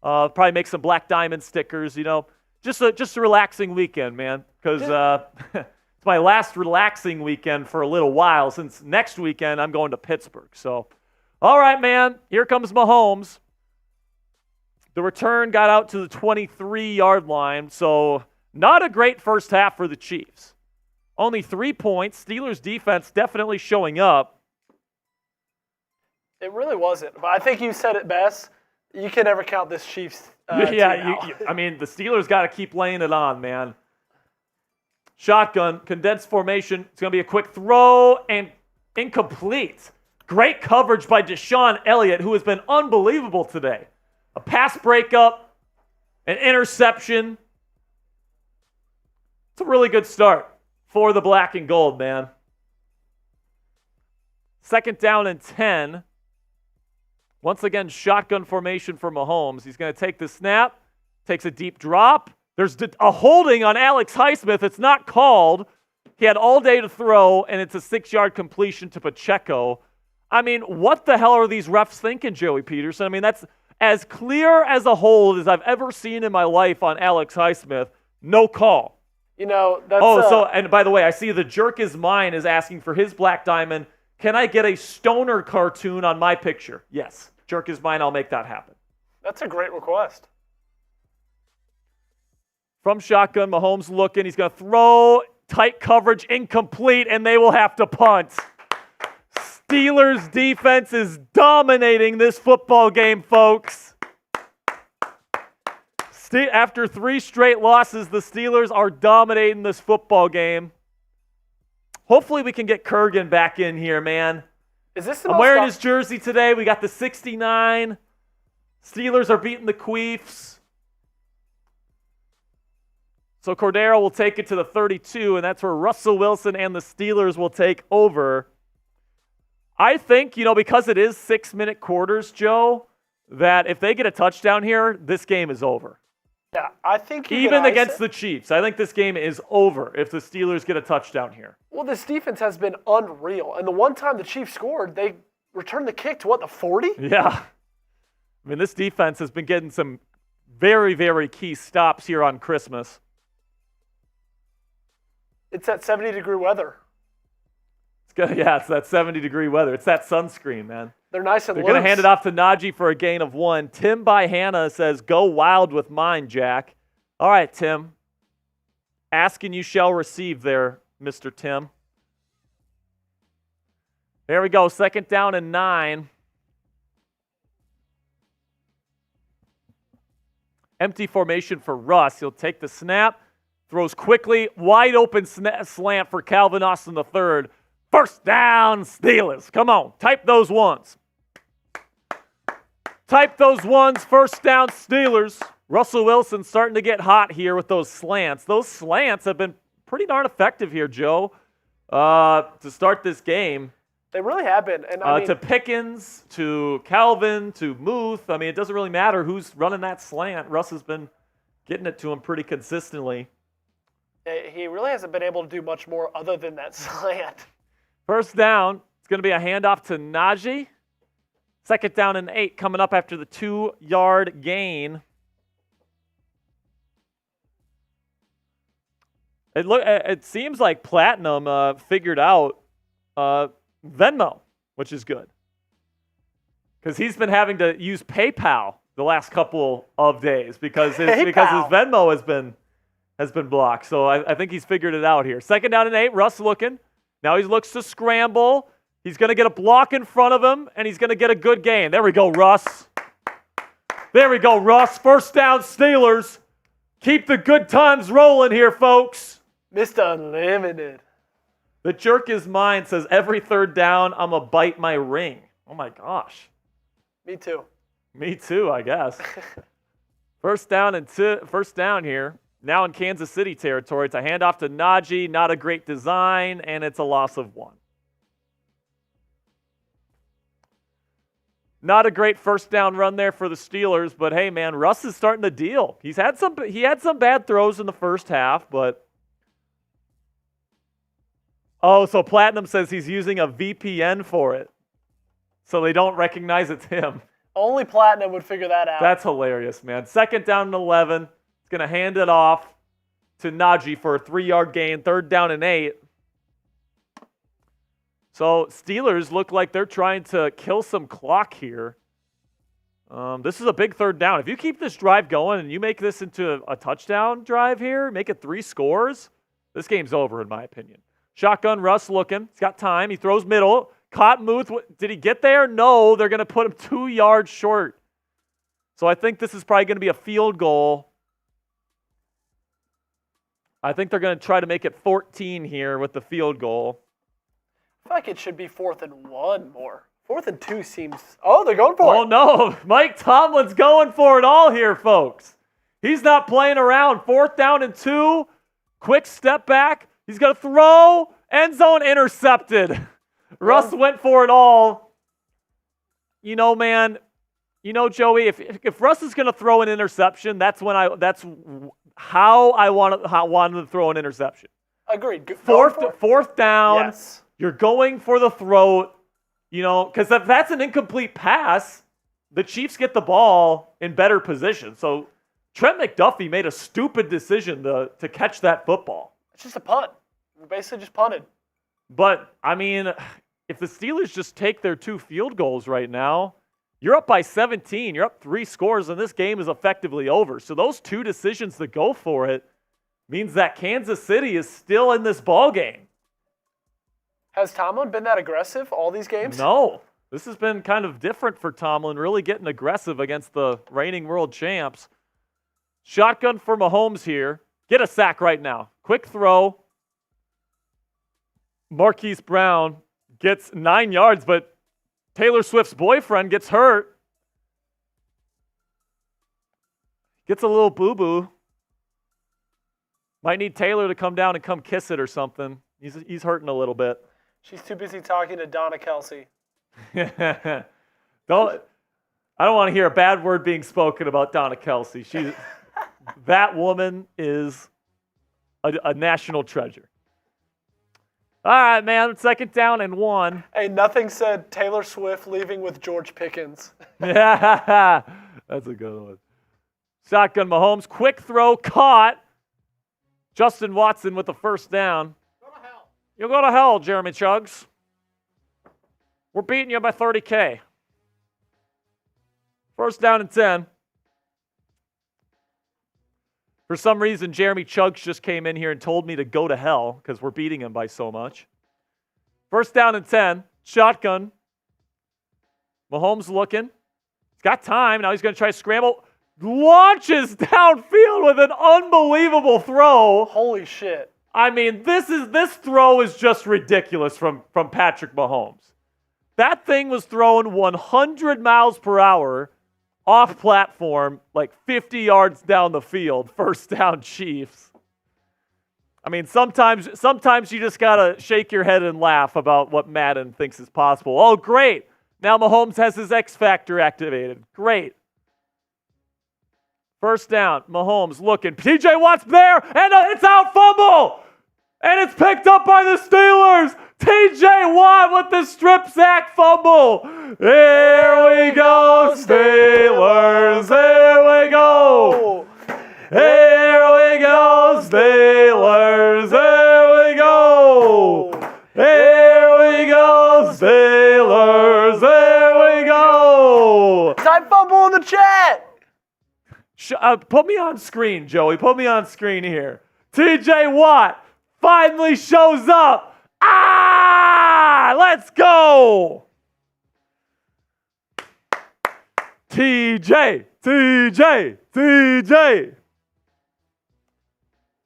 Probably make some Black Diamond stickers. You know, just a relaxing weekend, man. Because it's my last relaxing weekend for a little while. Since next weekend I'm going to Pittsburgh. So, all right, man. Here comes Mahomes. The return got out to the 23-yard line, so not a great first half for the Chiefs. Only 3 points. Steelers defense definitely showing up. It really wasn't, but I think you said it best. You can never count this Chiefs team out. I mean, the Steelers got to keep laying it on, man. Shotgun, condensed formation. It's going to be a quick throw and incomplete. Great coverage by Deshaun Elliott, who has been unbelievable today. A pass breakup, an interception. It's a really good start for the black and gold, man. 2nd down and 10. Once again, shotgun formation for Mahomes. He's going to take the snap, takes a deep drop. There's a holding on Alex Highsmith. It's not called. He had all day to throw, and it's a 6-yard completion to Pacheco. I mean, what the hell are these refs thinking, Joey Peterson? I mean, that's as clear as a hold as I've ever seen in my life on Alex Highsmith. No call. You know, that's... and by the way, I see the Jerk Is Mine is asking for his Black Diamond. Can I get a Stoner cartoon on my picture? Yes. Jerk Is Mine, I'll make that happen. That's a great request. From shotgun, Mahomes looking. He's going to throw. Tight coverage, incomplete, and they will have to punt. Steelers defense is dominating this football game, folks. After 3 straight losses, the Steelers are dominating this football game. Hopefully we can get Kurgan back in here, man. Is this I'm wearing his jersey today. We got the 69. Steelers are beating the Queefs. So Cordero will take it to the 32, and that's where Russell Wilson and the Steelers will take over. I think, because it is 6-minute quarters, Joe, that if they get a touchdown here, this game is over. Yeah, I think even against the Chiefs, I think this game is over if the Steelers get a touchdown here. Well, this defense has been unreal. And the one time the Chiefs scored, they returned the kick to, the 40? Yeah. I mean, this defense has been getting some very, very key stops here on Christmas. It's that 70-degree weather. It's that 70-degree weather. It's that sunscreen, man. They're nice and They're going to hand it off to Najee for a gain of 1. Tim by Hannah says, go wild with mine, Jack. All right, Tim. Ask and you shall receive there, Mr. Tim. There we go. 2nd down and 9. Empty formation for Russ. He'll take the snap. Throws quickly. Wide open slant for Calvin Austin III. First down, Steelers. Come on. Type those ones. Type those ones. First down, Steelers. Russell Wilson starting to get hot here with those slants. Those slants have been pretty darn effective here, Joe, to start this game. They really have been. And to Pickens, to Calvin, to Muth. I mean, it doesn't really matter who's running that slant. Russ has been getting it to him pretty consistently. He really hasn't been able to do much more other than that slant. First down. It's going to be a handoff to Najee. 2nd down and 8 coming up after the 2-yard gain. It seems like Platinum figured out Venmo, which is good. Because he's been having to use PayPal the last couple of days because his Venmo has been blocked. So I think he's figured it out here. 2nd down and 8, Russ looking. Now he looks to scramble. He's going to get a block in front of him, and he's going to get a good gain. There we go, Russ. There we go, Russ. First down, Steelers. Keep the good times rolling here, folks. Mr. Unlimited. The jerk is mine says every 3rd down, I'm going to bite my ring. Oh, my gosh. Me too. Me too, I guess. First down here. Now in Kansas City territory. It's a handoff to Najee. Not a great design, and it's a loss of 1. Not a great first down run there for the Steelers, but hey, man, Russ is starting to deal. He had some bad throws in the first half, but so Platinum says he's using a VPN for it, so they don't recognize it's him. Only Platinum would figure that out. That's hilarious, man. 2nd down and 11. He's going to hand it off to Najee for a 3-yard gain. 3rd down and 8. So Steelers look like they're trying to kill some clock here. This is a big 3rd down. If you keep this drive going and you make this into a touchdown drive here, make it 3 scores, this game's over in my opinion. Shotgun, Russ looking. He's got time. He throws middle. Caught Muth. Did he get there? No. They're going to put him 2 yards short. So I think this is probably going to be a field goal. I think they're going to try to make it 14 here with the field goal. I feel like it should be 4th and 1 more. 4th and 2 seems... Oh, they're going for it. Oh, no. Mike Tomlin's going for it all here, folks. He's not playing around. 4th down and 2. Quick step back. He's going to throw. End zone intercepted. Russ went for it all. You know, man. You know, Joey, if Russ is going to throw an interception, that's how I want to throw an interception. Agreed. Fourth down. Yes. You're going for the throat. You know, because if that's an incomplete pass, the Chiefs get the ball in better position. So Trent McDuffie made a stupid decision to catch that football. It's just a punt. We basically just punted. But, I mean, if the Steelers just take their 2 field goals right now, you're up by 17. You're up 3 scores, and this game is effectively over. So those 2 decisions to go for it means that Kansas City is still in this ball game. Has Tomlin been that aggressive all these games? No. This has been kind of different for Tomlin, really getting aggressive against the reigning world champs. Shotgun for Mahomes here. Get a sack right now. Quick throw. Marquise Brown gets 9 yards, but Taylor Swift's boyfriend gets hurt. Gets a little boo-boo. Might need Taylor to come down and come kiss it or something. He's hurting a little bit. She's too busy talking to Donna Kelsey. I don't want to hear a bad word being spoken about Donna Kelsey. That woman is a national treasure. All right, man. 2nd down and 1. Hey, nothing said Taylor Swift leaving with George Pickens. Yeah, that's a good one. Shotgun Mahomes, quick throw, caught. Justin Watson with the 1st down. Go to hell. You'll go to hell, Jeremy Chugs. We're beating you by 30K. 1st down and 10. For some reason, Jeremy Chugs just came in here and told me to go to hell because we're beating him by so much. 1st down and 10. Shotgun. Mahomes looking. He's got time. Now he's going to try to scramble. Launches downfield with an unbelievable throw. Holy shit. I mean, this throw is just ridiculous from Patrick Mahomes. That thing was throwing 100 miles per hour off platform, like 50 yards down the field. 1st down, Chiefs. I mean, sometimes you just got to shake your head and laugh about what Madden thinks is possible. Oh, great. Now Mahomes has his X Factor activated. Great. 1st down, Mahomes looking. TJ Watt's there, and it's out, fumble! And it's picked up by the Steelers. TJ Watt with the strip sack fumble. Here we go, Steelers. Here we go. Here we go, Steelers. Here we go. Here we go, Steelers. Here we go. Type fumble in the chat. Put me on screen, Joey. Put me on screen here. TJ Watt finally shows up. Let's go. TJ.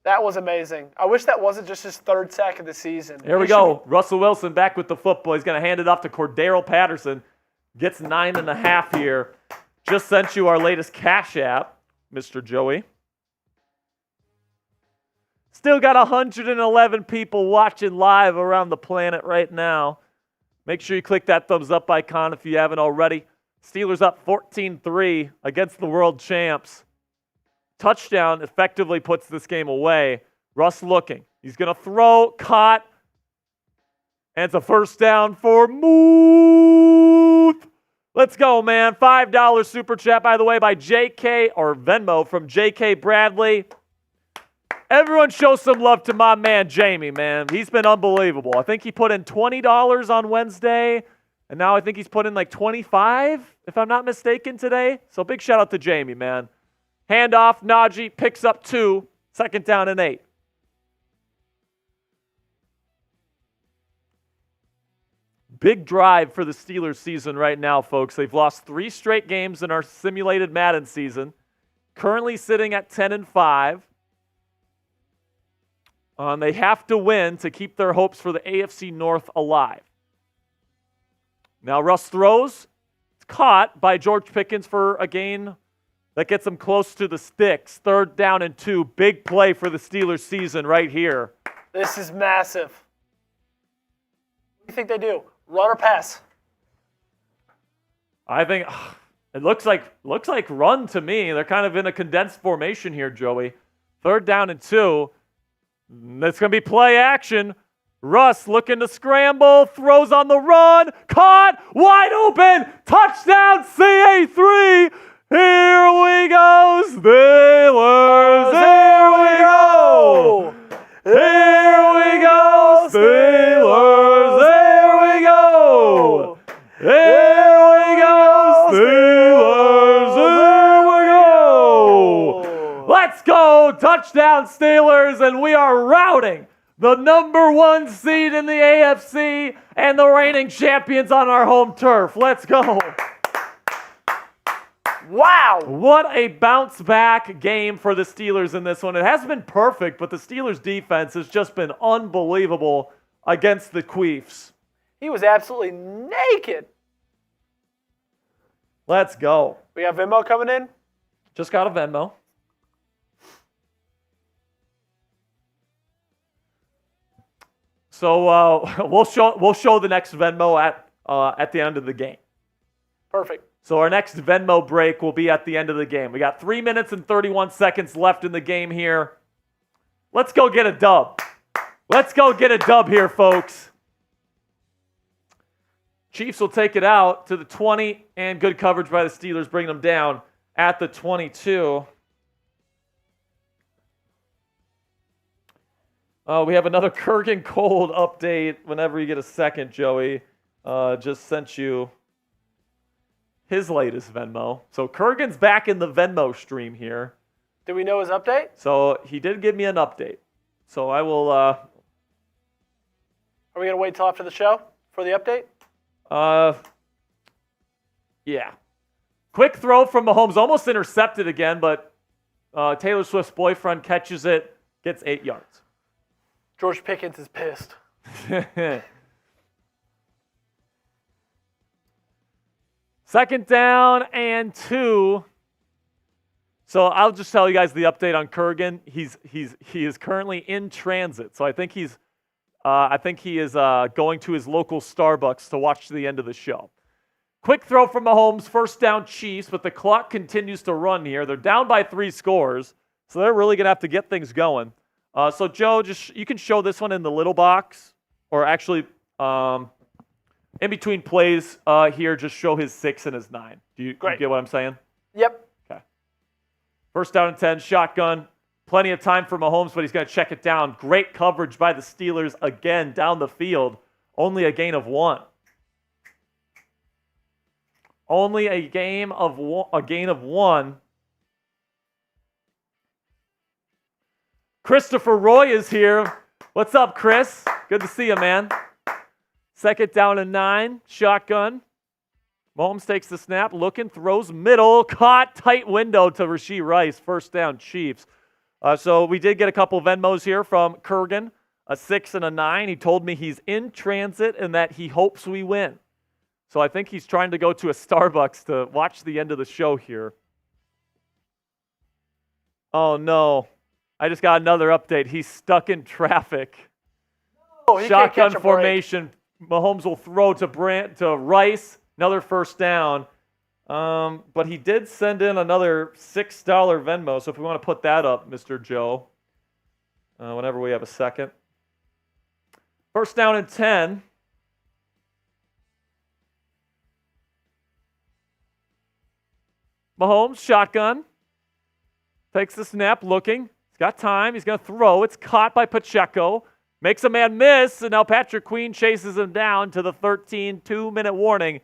That was amazing. I wish that wasn't just his 3rd sack of the season. Here we go. Russell Wilson back with the football. He's going to hand it off to Cordero Patterson. Gets 9.5 here. Just sent you our latest Cash App, Mr. Joey. Still got 111 people watching live around the planet right now. Make sure you click that thumbs up icon if you haven't already. Steelers up 14-3 against the world champs. Touchdown effectively puts this game away. Russ looking. He's going to throw, caught, and it's a 1st down for Muth. Let's go, man. $5 super chat, by the way, by JK, or Venmo from JK Bradley. Everyone show some love to my man, Jamie, man. He's been unbelievable. I think he put in $20 on Wednesday, and now I think he's put in like $25, if I'm not mistaken, today. So big shout out to Jamie, man. Handoff, Najee picks up 2, 2nd down and 8. Big drive for the Steelers season right now, folks. They've lost 3 straight games in our simulated Madden season. Currently sitting at 10-5. They have to win to keep their hopes for the AFC North alive. Now Russ throws. It's caught by George Pickens for a gain that gets them close to the sticks. 3rd down and 2. Big play for the Steelers season right here. This is massive. What do you think they do? Run or pass? I think it looks like run to me. They're kind of in a condensed formation here, Joey. 3rd down and 2. It's going to be play action. Russ looking to scramble, throws on the run, caught, wide open, touchdown CA3. Here we go, Steelers. Here we go. Here we go, Steelers. Here we go. Here we go, Steelers. Here we go. Let's go, touchdown Steelers, and we are routing the number 1 seed in the AFC and the reigning champions on our home turf. Let's go. Wow. What a bounce back game for the Steelers in this one. It hasn't been perfect, but the Steelers defense has just been unbelievable against the Queefs. He was absolutely naked. Let's go. We got Venmo coming in. Just got a Venmo. So we'll show the next Venmo at the end of the game. Perfect. So our next Venmo break will be at the end of the game. We got 3 minutes and 31 seconds left in the game here. Let's go get a dub. Let's go get a dub here, folks. Chiefs will take it out to the 20, and good coverage by the Steelers, bringing them down at the 22. We have another Kurgan Cold update whenever you get a second, Joey. Just sent you his latest Venmo. So Kurgan's back in the Venmo stream here. Do we know his update? So he did give me an update. So I will... Are we going to wait till after the show for the update? Yeah. Quick throw from Mahomes, almost intercepted again, but Taylor Swift's boyfriend catches it, gets 8 yards. George Pickens is pissed. Second down and 2. So I'll just tell you guys the update on Kurgan. He is currently in transit. So I think he is going to his local Starbucks to watch the end of the show. Quick throw from Mahomes, first down Chiefs, but the clock continues to run here. They're down by 3 scores, so they're really going to have to get things going. So Joe, you can show this one in the little box, or actually in between plays here, just show his 6 and his 9. Do you get what I'm saying? Yep. Okay. First down and 10, shotgun. Plenty of time for Mahomes, but he's going to check it down. Great coverage by the Steelers again down the field. Only a gain of 1. Only a gain of 1. Christopher Roy is here. What's up, Chris? Good to see you, man. Second down and 9, shotgun. Mahomes takes the snap, looking, throws middle, caught, tight window to Rashee Rice. First down, Chiefs. So we did get a couple Venmos here from Kurgan, a 6 and a 9. He told me he's in transit and that he hopes we win. So I think he's trying to go to a Starbucks to watch the end of the show here. Oh, no. I just got another update. He's stuck in traffic. Oh, he Shotgun can't catch a formation. Mahomes will throw to Rice. Another first down. But he did send in another $6 Venmo. So if we want to put that up, Mr. Joe, whenever we have a second. First down and 10. Mahomes, shotgun. Takes the snap, looking. He's got time. He's going to throw. It's caught by Pacheco. Makes a man miss, and now Patrick Queen chases him down to the 13, 2-minute warning.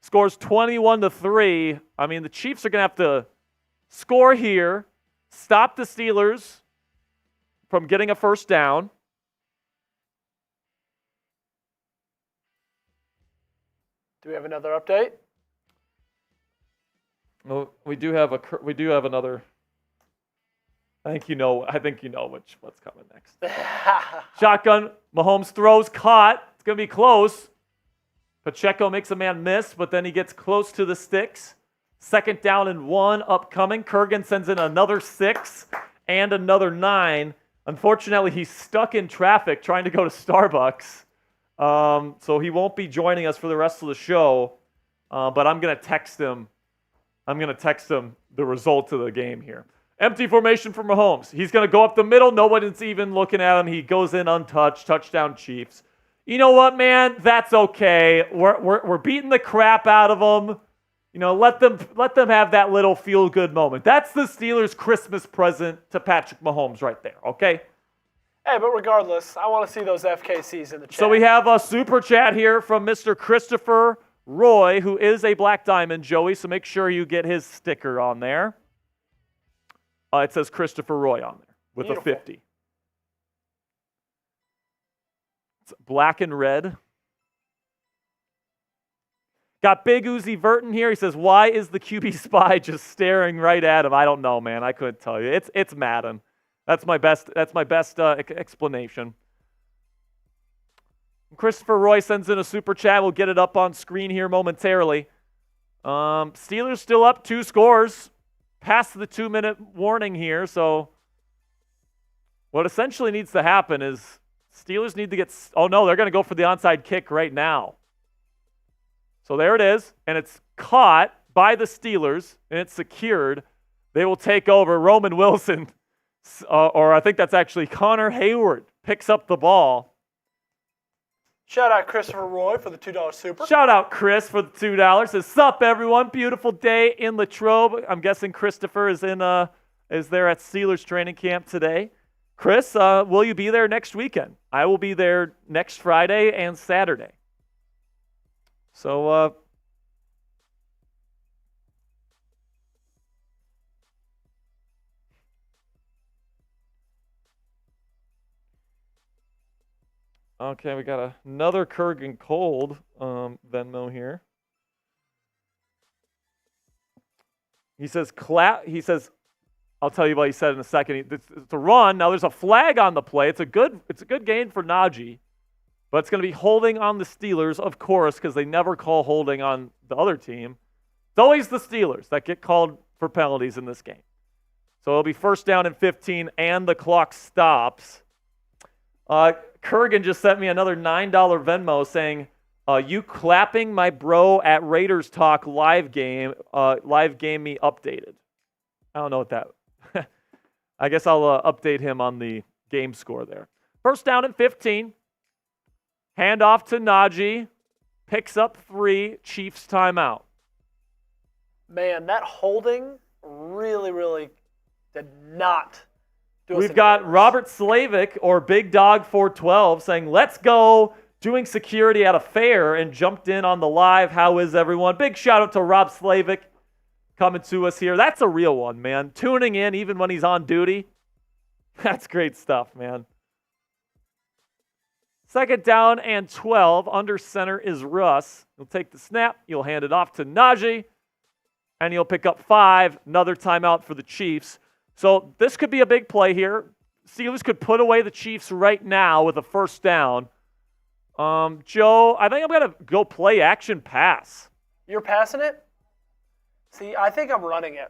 Scores 21-3. I mean, the Chiefs are going to have to score here, stop the Steelers from getting a first down. Do we have another update? Well, we do have another. I think you know what's coming next. Shotgun. Mahomes throws, caught. It's going to be close. Pacheco makes a man miss, but then he gets close to the sticks. Second down and 1 upcoming. Kurgan sends in another 6 and another 9. Unfortunately, he's stuck in traffic trying to go to Starbucks. So he won't be joining us for the rest of the show. But I'm going to text him. The result of the game here. Empty formation for Mahomes. He's going to go up the middle. Nobody's even looking at him. He goes in untouched. Touchdown, Chiefs. You know what, man? That's okay. We're beating the crap out of them. You know, let them have that little feel-good moment. That's the Steelers' Christmas present to Patrick Mahomes right there, okay? Hey, but regardless, I want to see those FKCs in the chat. So we have a super chat here from Mr. Christopher Roy, who is a Black Diamond, Joey, so make sure you get his sticker on there. It says Christopher Roy on there with Beautiful. a 50. It's black and red. Got Big Uzi Verton here. He says, why is the QB spy just staring right at him? I don't know, man. I couldn't tell you. It's Madden. That's my best explanation. Christopher Roy sends in a super chat. We'll get it up on screen here momentarily. Steelers still up 2 scores. Past the 2-minute warning here. So what essentially needs to happen is Steelers need to get – oh, no, they're going to go for the onside kick right now. So there it is, and it's caught by the Steelers, and it's secured. They will take over. Roman Wilson, or I think that's actually Connor Hayward, picks up the ball. Shout out Christopher Roy for the $2 super. Shout out Chris for the $2. Says, sup, everyone. Beautiful day in Latrobe. I'm guessing Christopher is there at Steelers training camp today. Chris, will you be there next weekend? I will be there next Friday and Saturday. So, okay, we got another Kurgan Cold Venmo here. He says, I'll tell you what he said in a second. It's a run. Now there's a flag on the play. It's a good gain for Najee, but it's going to be holding on the Steelers, of course, because they never call holding on the other team. It's always the Steelers that get called for penalties in this game. So it'll be first down and 15, and the clock stops. Kurgan just sent me another $9 Venmo saying, you clapping my bro at Raiders Talk live game me updated. I don't know what that. I guess I'll update him on the game score there. First down and 15. Hand off to Najee. Picks up 3. Chiefs timeout. Man, that holding really, really did not do us We've got favors. Robert Slavic, or Big Dog 412, saying, let's go, doing security at a fair, and jumped in on the live. How is everyone? Big shout out to Rob Slavic coming to us here. That's a real one, man. Tuning in even when he's on duty. That's great stuff, man. Second down and 12. Under center is Russ. He'll take the snap. You'll hand it off to Najee. And he'll pick up 5. Another timeout for the Chiefs. So this could be a big play here. Steelers could put away the Chiefs right now with a first down. Joe, I think I'm going to go play action pass. You're passing it? See, I think I'm running it.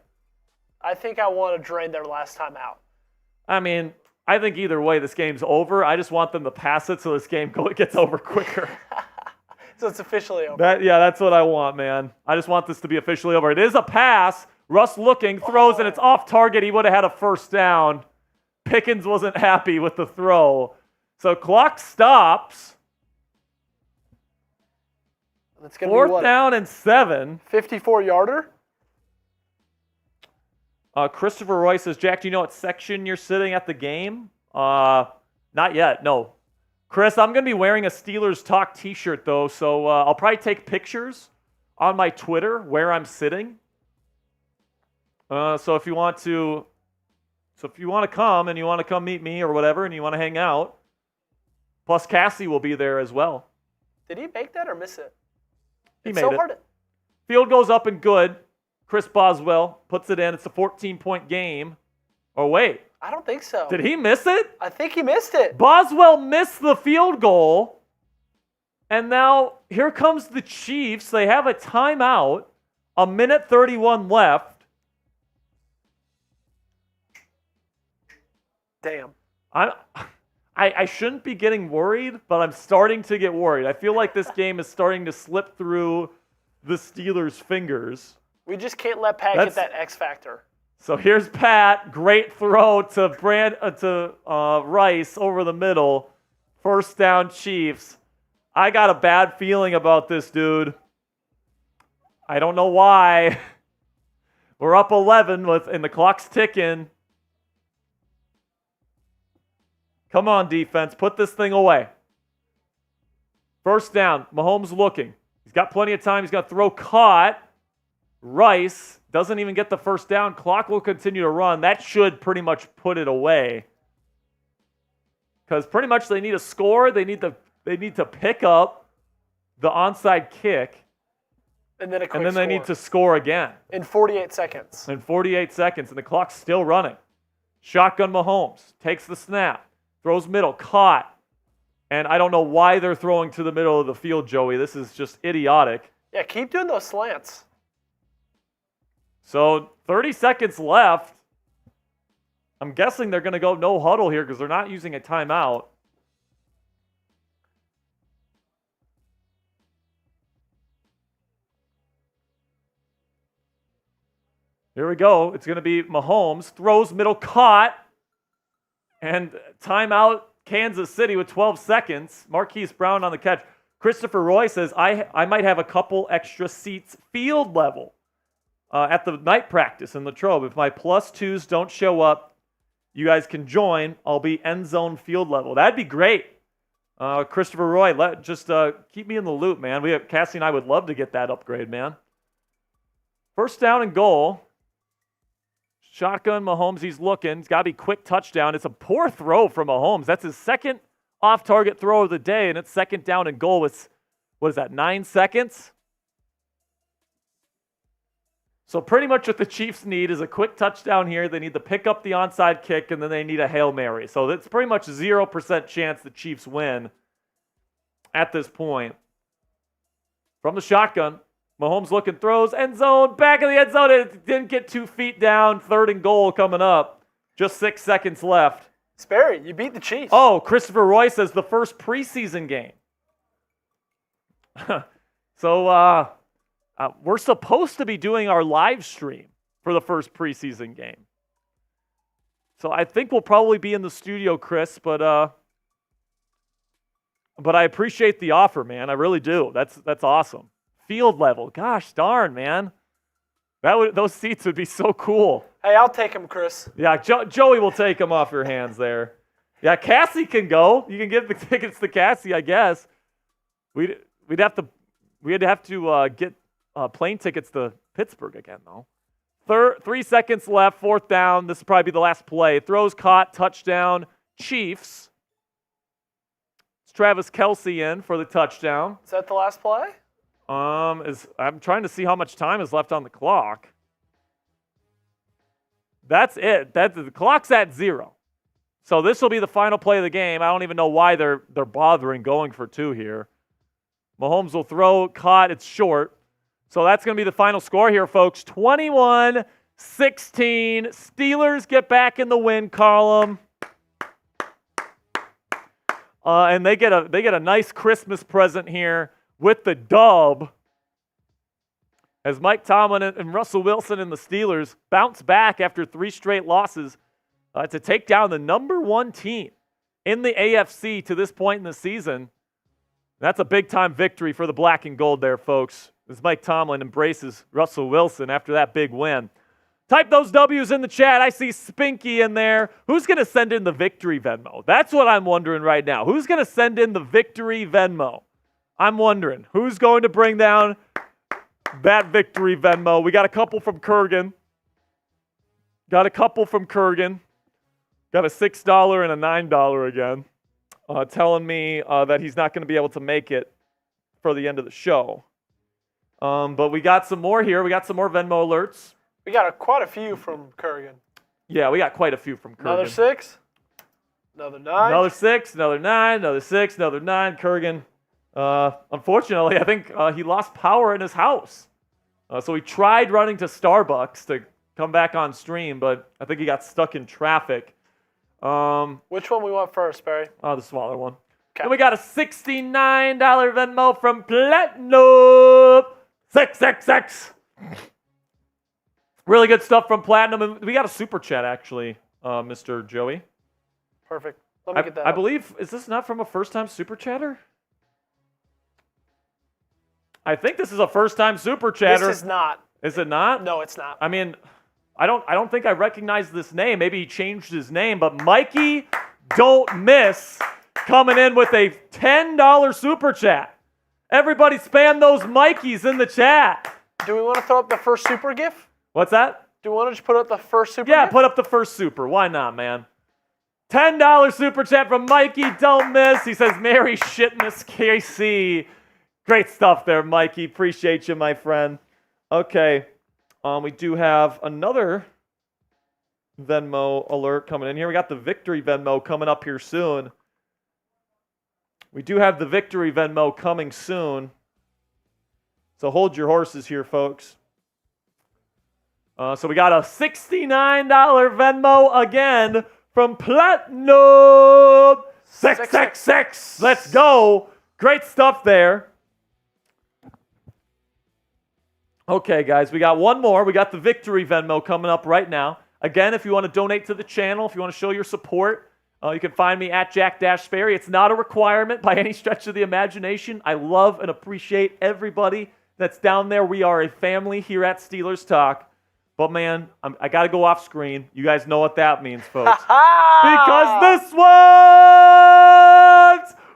I think I want to drain their last time out. I mean, I think either way, this game's over. I just want them to pass it so this game gets over quicker. So it's officially over. That's what I want, man. I just want this to be officially over. It is a pass. Russ looking, throws, and it's off target. He would have had a first down. Pickens wasn't happy with the throw. So clock stops. That's gonna Fourth be what, down and 7. 54-yarder? Christopher Roy says, Jack, do you know what section you're sitting at the game? Not yet, no. Chris, I'm going to be wearing a Steelers Talk t-shirt, though, so I'll probably take pictures on my Twitter where I'm sitting. So if you want to come and you want to come meet me or whatever and you want to hang out, plus Cassie will be there as well. Did he make that or miss it? He It's made so it. hard to... Field goes up and good. Chris Boswell puts it in. It's a 14-point game. Oh, wait. I don't think so. Did he miss it? I think he missed it. Boswell missed the field goal. And now here comes the Chiefs. They have a timeout. 1:31 left. Damn. I shouldn't be getting worried, but I'm starting to get worried. I feel like this game is starting to slip through the Steelers' fingers. We just can't let Pat get that X factor. So here's Pat. Great throw to Rice over the middle. First down, Chiefs. I got a bad feeling about this, dude. I don't know why. We're up 11 and the clock's ticking. Come on, defense. Put this thing away. First down. Mahomes looking. He's got plenty of time. He's going to throw caught. Rice doesn't even get the first down. Clock will continue to run. That should pretty much put it away. Because pretty much they need a score. They need to pick up the onside kick. And then they need to score again. In 48 seconds. In 48 seconds. And the clock's still running. Shotgun Mahomes. Takes the snap. Throws middle. Caught. And I don't know why they're throwing to the middle of the field, Joey. This is just idiotic. Yeah, keep doing those slants. So 30 seconds left. I'm guessing they're going to go no huddle here because they're not using a timeout. Here we go. It's going to be Mahomes. Throws middle, caught. And timeout Kansas City with 12 seconds. Marquise Brown on the catch. Christopher Roy says, I might have a couple extra seats field level at the night practice in Latrobe. If my +2s don't show up, you guys can join. I'll be end zone field level. That'd be great. Christopher Roy, just keep me in the loop, man. Cassie and I would love to get that upgrade, man. First down and goal. Shotgun Mahomes, he's looking. It's got to be quick touchdown. It's a poor throw from Mahomes. That's his second off-target throw of the day, and it's second down and goal with, 9 seconds? So pretty much what the Chiefs need is a quick touchdown here. They need to pick up the onside kick, and then they need a Hail Mary. So it's pretty much 0% chance the Chiefs win at this point. From the shotgun, Mahomes looking, throws, end zone, back of the end zone. It didn't get 2 feet down. Third and goal coming up. Just 6 seconds left. Sperry, you beat the Chiefs. Oh, Christopher Roy says the first preseason game. So we're supposed to be doing our live stream for the first preseason game. So I think we'll probably be in the studio, Chris, but I appreciate the offer, man. I really do. That's awesome. Field level. Gosh darn, man. Those seats would be so cool. Hey, I'll take them, Chris. Yeah, Joey will take them off your hands there. Yeah, Cassie can go. You can give the tickets to Cassie, I guess. We'd have to get plane tickets to Pittsburgh again, though. 3 seconds left, fourth down. This will probably be the last play. Throws caught, touchdown, Chiefs. It's Travis Kelce in for the touchdown. Is that the last play? I'm trying to see how much time is left on the clock. That's it. The clock's at 0. So this will be the final play of the game. I don't even know why they're bothering going for 2 here. Mahomes will throw, caught, it's short. So that's going to be the final score here, folks. 21-16. Steelers get back in the win column. And they get a nice Christmas present here with the dub, as Mike Tomlin and Russell Wilson and the Steelers bounce back after 3 straight losses to take down the number 1 team in the AFC to this point in the season. That's a big-time victory for the black and gold there, folks, as Mike Tomlin embraces Russell Wilson after that big win. Type those W's in the chat. I see Spinky in there. Who's going to send in the victory Venmo? That's what I'm wondering right now. Who's going to send in the victory Venmo? I'm wondering who's going to bring down that victory Venmo. We got a couple from Kurgan. Got a $6 and a $9 again, telling me that he's not going to be able to make it for the end of the show. But we got some more here. We got some more Venmo alerts. We got quite a few from Kurgan. Yeah, we got quite a few from Kurgan. Another 6. Another 9. Another 6. Another 9. Another 6. Another 9. Kurgan. Unfortunately, I think he lost power in his house. So he tried running to Starbucks to come back on stream, but I think he got stuck in traffic. Which one we want first, Barry? The smaller one. Okay. And we got a $69 Venmo from Platinum. 666. Really good stuff from Platinum. And we got a super chat, actually, Mr. Joey. Perfect. Let me get that. I believe, is this not from a first-time super chatter? I think this is a first-time super chatter. This is not. Is it not? No, it's not. I mean, I don't think I recognize this name. Maybe he changed his name, but Mikey Don't Miss coming in with a $10 super chat. Everybody spam those Mikeys in the chat. Do we want to throw up the first super GIF? What's that? Do we want to just put up the first super Yeah, GIF? put up the first super. Why not, man? $10 super chat from Mikey Don't Miss. He says, Merry Shitmas KC. Great stuff there, Mikey. Appreciate you, my friend. Okay. We do have another Venmo alert coming in here. We got the victory Venmo coming up here soon. We do have the victory Venmo coming soon. So hold your horses here, folks. So we got a $69 Venmo again from Platinum 666. Let's go. Great stuff there. Okay, guys, we got one more. We got the Victory Venmo coming up right now. Again, if you want to donate to the channel, if you want to show your support, you can find me at Jack Sperry. It's not a requirement by any stretch of the imagination. I love and appreciate everybody that's down there. We are a family here at Steelers Talk. But, man, I got to go off screen. You guys know what that means, folks. Because this one's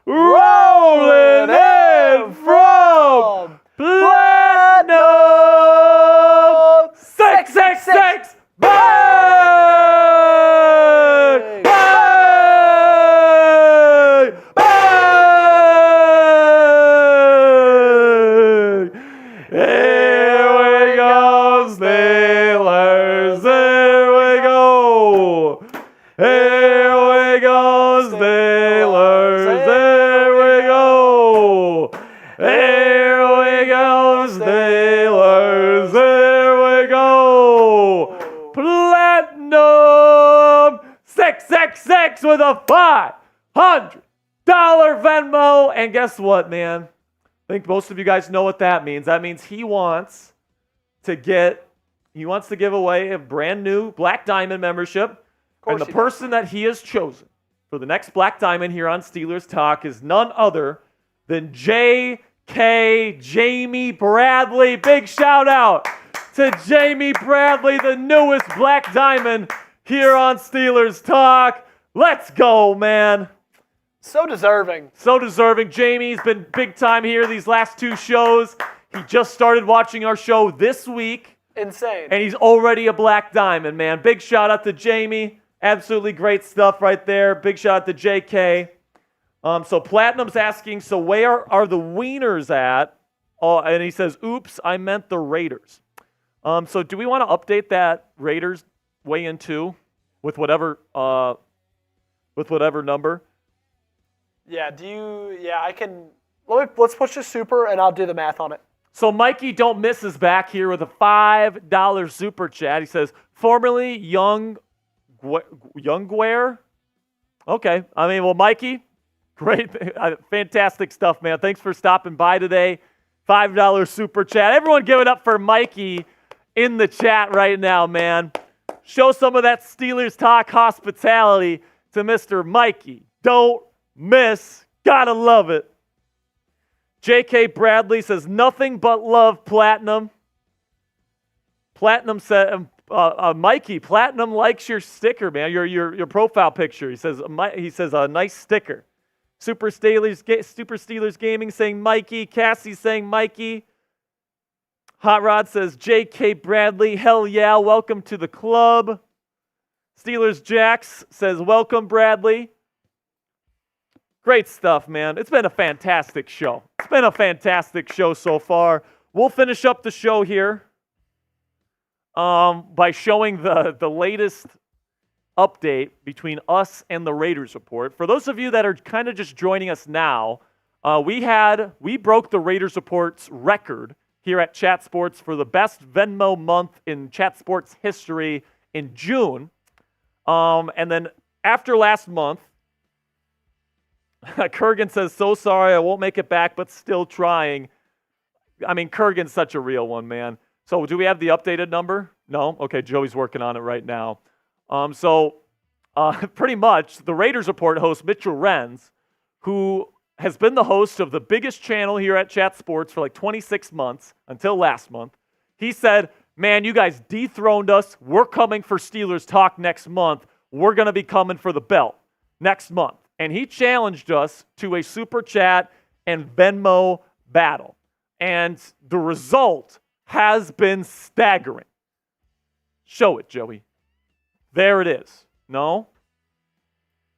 rolling in from Platinum 666. Bang! Bang! Bang! Here we go, Steelers. Here we go. Here we go, Steelers. Here we go. Here we go, Steelers. Here we go. Platinum 666 with a $500 Venmo. And guess what, man? I think most of you guys know what that means. That means he wants to give away a brand new Black Diamond membership. And the person that he has chosen for the next Black Diamond here on Steelers Talk is none other than J.K. Jamie Bradley. Big shout out to Jamie Bradley, the newest Black Diamond here on Steelers Talk. Let's go, man. So deserving. So deserving. Jamie's been big time here these last two shows. He just started watching our show this week. Insane. And he's already a Black Diamond, man. Big shout out to Jamie. Absolutely great stuff right there. Big shout out to JK. So Platinum's asking, so where are the Wieners at? Oh, and he says, oops, I meant the Raiders. So do we want to update that Raiders weigh-in too with whatever number? Yeah, I can. Let's push the super and I'll do the math on it. So Mikey Don't Miss is back here with a $5 super chat. He says, formerly Young Guare. Okay. I mean, well, Mikey, great. Fantastic stuff, man. Thanks for stopping by today. $5 super chat. Everyone give it up for Mikey in the chat right now, man. Show some of that Steelers Talk hospitality to Mr. Mikey Don't Miss. Gotta love it. J.K. Bradley says, nothing but love, Platinum. Platinum said, Mikey, Platinum likes your sticker, man, your profile picture. He says, a nice sticker. Super Steelers Gaming saying Mikey. Cassie saying Mikey. Hot Rod says, J.K. Bradley, hell yeah, welcome to the club. Steelers Jax says, welcome, Bradley. Great stuff, man. It's been a fantastic show. It's been a fantastic show so far. We'll finish up the show here by showing the latest update between us and the Raiders report. For those of you that are kind of just joining us now, we broke the Raiders report's record here at Chat Sports for the best Venmo month in Chat Sports history in June. And then after last month, Kurgan says, so sorry, I won't make it back, but still trying. I mean, Kurgan's such a real one, man. So do we have the updated number? No? Okay, Joey's working on it right now. Pretty much, the Raiders Report host, Mitchell Renz, who has been the host of the biggest channel here at Chat Sports for like 26 months, until last month, he said, man, you guys dethroned us. We're coming for Steelers Talk next month. We're going to be coming for the belt next month. And he challenged us to a Super Chat and Venmo battle. And the result has been staggering. Show it, Joey. There it is. No?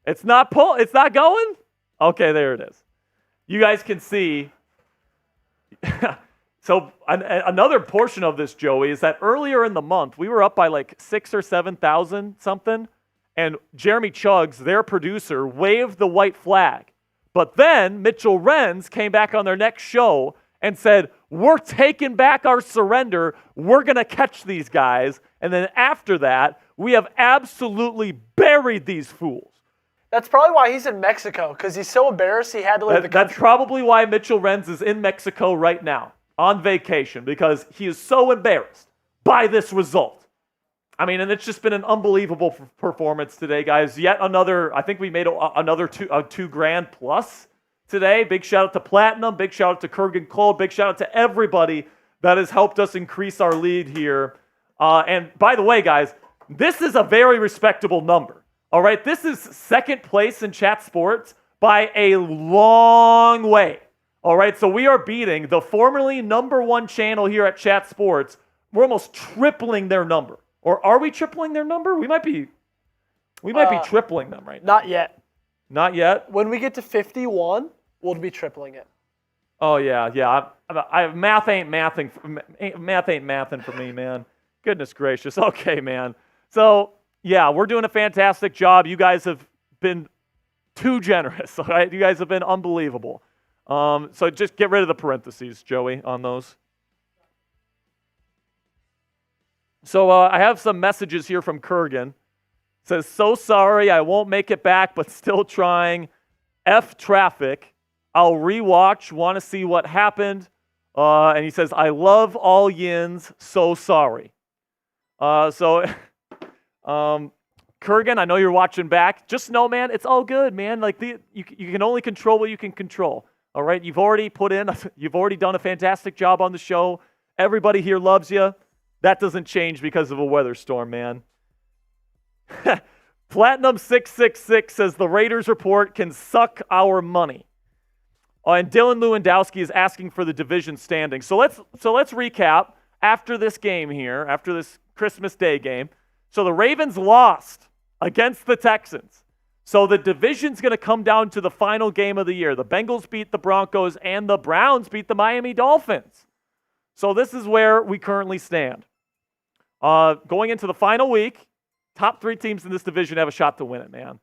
It's not going? Okay, there it is. You guys can see. So another portion of this, Joey, is that earlier in the month, we were up by like 6,000 or 7,000 something. And Jeremy Chuggs, their producer, waved the white flag. But then Mitchell Renz came back on their next show and said, we're taking back our surrender. We're going to catch these guys. And then after that, we have absolutely buried these fools. That's probably why he's in Mexico, because he's so embarrassed he had to leave the country. That's probably why Mitchell Renz is in Mexico right now. on vacation because he is so embarrassed by this result. I mean, and it's just been an unbelievable performance today, guys. Yet another, I think we made another $2,000 plus today. Big shout out to Platinum. Big shout out to Kurgan Cole. Big shout out to everybody that has helped us increase our lead here. And by the way, guys, this is a very respectable number. All right, this is second place in Chat Sports by a long way. All right, so we are beating the formerly number one channel here at Chat Sports. We're almost tripling their number. Or are we tripling their number? We might be tripling them right now. Not yet. Not yet? When we get to 51, we'll be tripling it. Oh, yeah. Math ain't mathing for me, man. Goodness gracious. Okay, man. So, yeah, we're doing a fantastic job. You guys have been too generous, all right? You guys have been unbelievable. So just get rid of the parentheses, Joey, on those. So I have some messages here from Kurgan. It says, so sorry, I won't make it back, but still trying. F traffic. I'll rewatch, want to see what happened. And he says, I love all yins, so sorry. Kurgan, I know you're watching back. Just know, man, it's all good, man. Like you can only control what you can control. All right, you've already done a fantastic job on the show. Everybody here loves you. That doesn't change because of a weather storm, man. Platinum 666 says the Raiders report can suck our money. And Dylan Lewandowski is asking for the division standing. So let's recap after this game here, after this Christmas Day game. So the Ravens lost against the Texans. So the division's going to come down to the final game of the year. The Bengals beat the Broncos and the Browns beat the Miami Dolphins. So this is where we currently stand. Going into the final week, top three teams in this division have a shot to win it, man.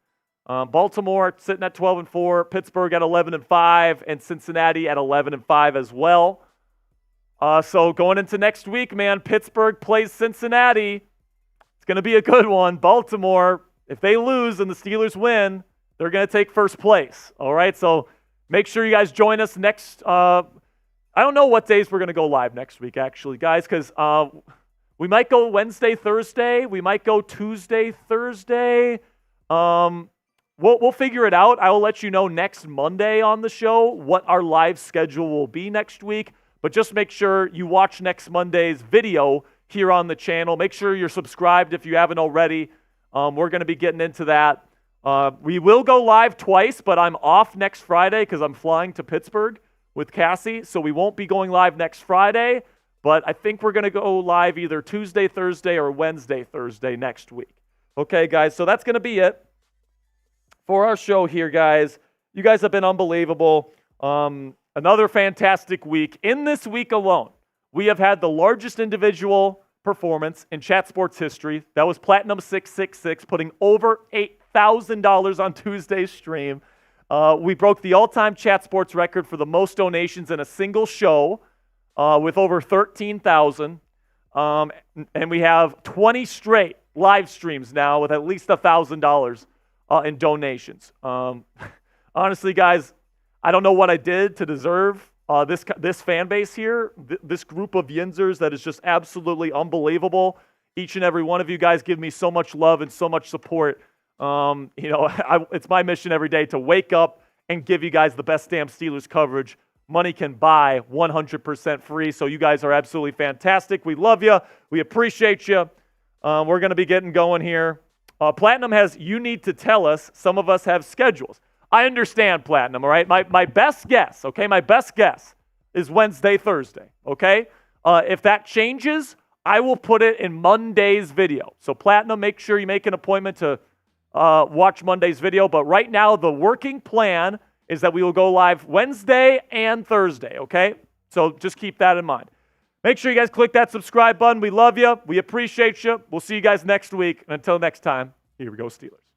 Baltimore sitting at 12-4, Pittsburgh at 11-5, and Cincinnati at 11-5 as well. So going into next week, man, Pittsburgh plays Cincinnati. It's going to be a good one. Baltimore, if they lose and the Steelers win, they're going to take first place. All right, so make sure you guys join us next. I don't know what days we're going to go live next week, actually, guys, because we might go Wednesday, Thursday. We might go Tuesday, Thursday. We'll figure it out. I will let you know next Monday on the show what our live schedule will be next week. But just make sure you watch next Monday's video here on the channel. Make sure you're subscribed if you haven't already. We're going to be getting into that. We will go live twice, but I'm off next Friday because I'm flying to Pittsburgh with Cassie. So we won't be going live next Friday. But I think we're going to go live either Tuesday, Thursday, or Wednesday, Thursday next week. Okay, guys, so that's going to be it for our show here, guys. You guys have been unbelievable. Another fantastic week. In this week alone, we have had the largest individual performance in Chat Sports history. That was Platinum 666, putting over $8,000 on Tuesday's stream. We broke the all-time Chat Sports record for the most donations in a single show, with over 13,000. And we have 20 straight live streams now with at least $1,000 in donations. Honestly, guys, I don't know what I did to deserve this fan base here, this group of Yinzers that is just absolutely unbelievable. Each and every one of you guys give me so much love and so much support. It's my mission every day to wake up and give you guys the best damn Steelers coverage money can buy, 100% free. So you guys are absolutely fantastic. We love you. We appreciate you. We're going to be getting going here. Platinum has, you need to tell us. Some of us have schedules. I understand, Platinum, all right? My best guess, okay? My best guess is Wednesday, Thursday, okay? If that changes, I will put it in Monday's video. So Platinum, make sure you make an appointment to watch Monday's video. But right now, the working plan is that we will go live Wednesday and Thursday, okay? So just keep that in mind. Make sure you guys click that subscribe button. We love you. We appreciate you. We'll see you guys next week. And until next time, here we go, Steelers.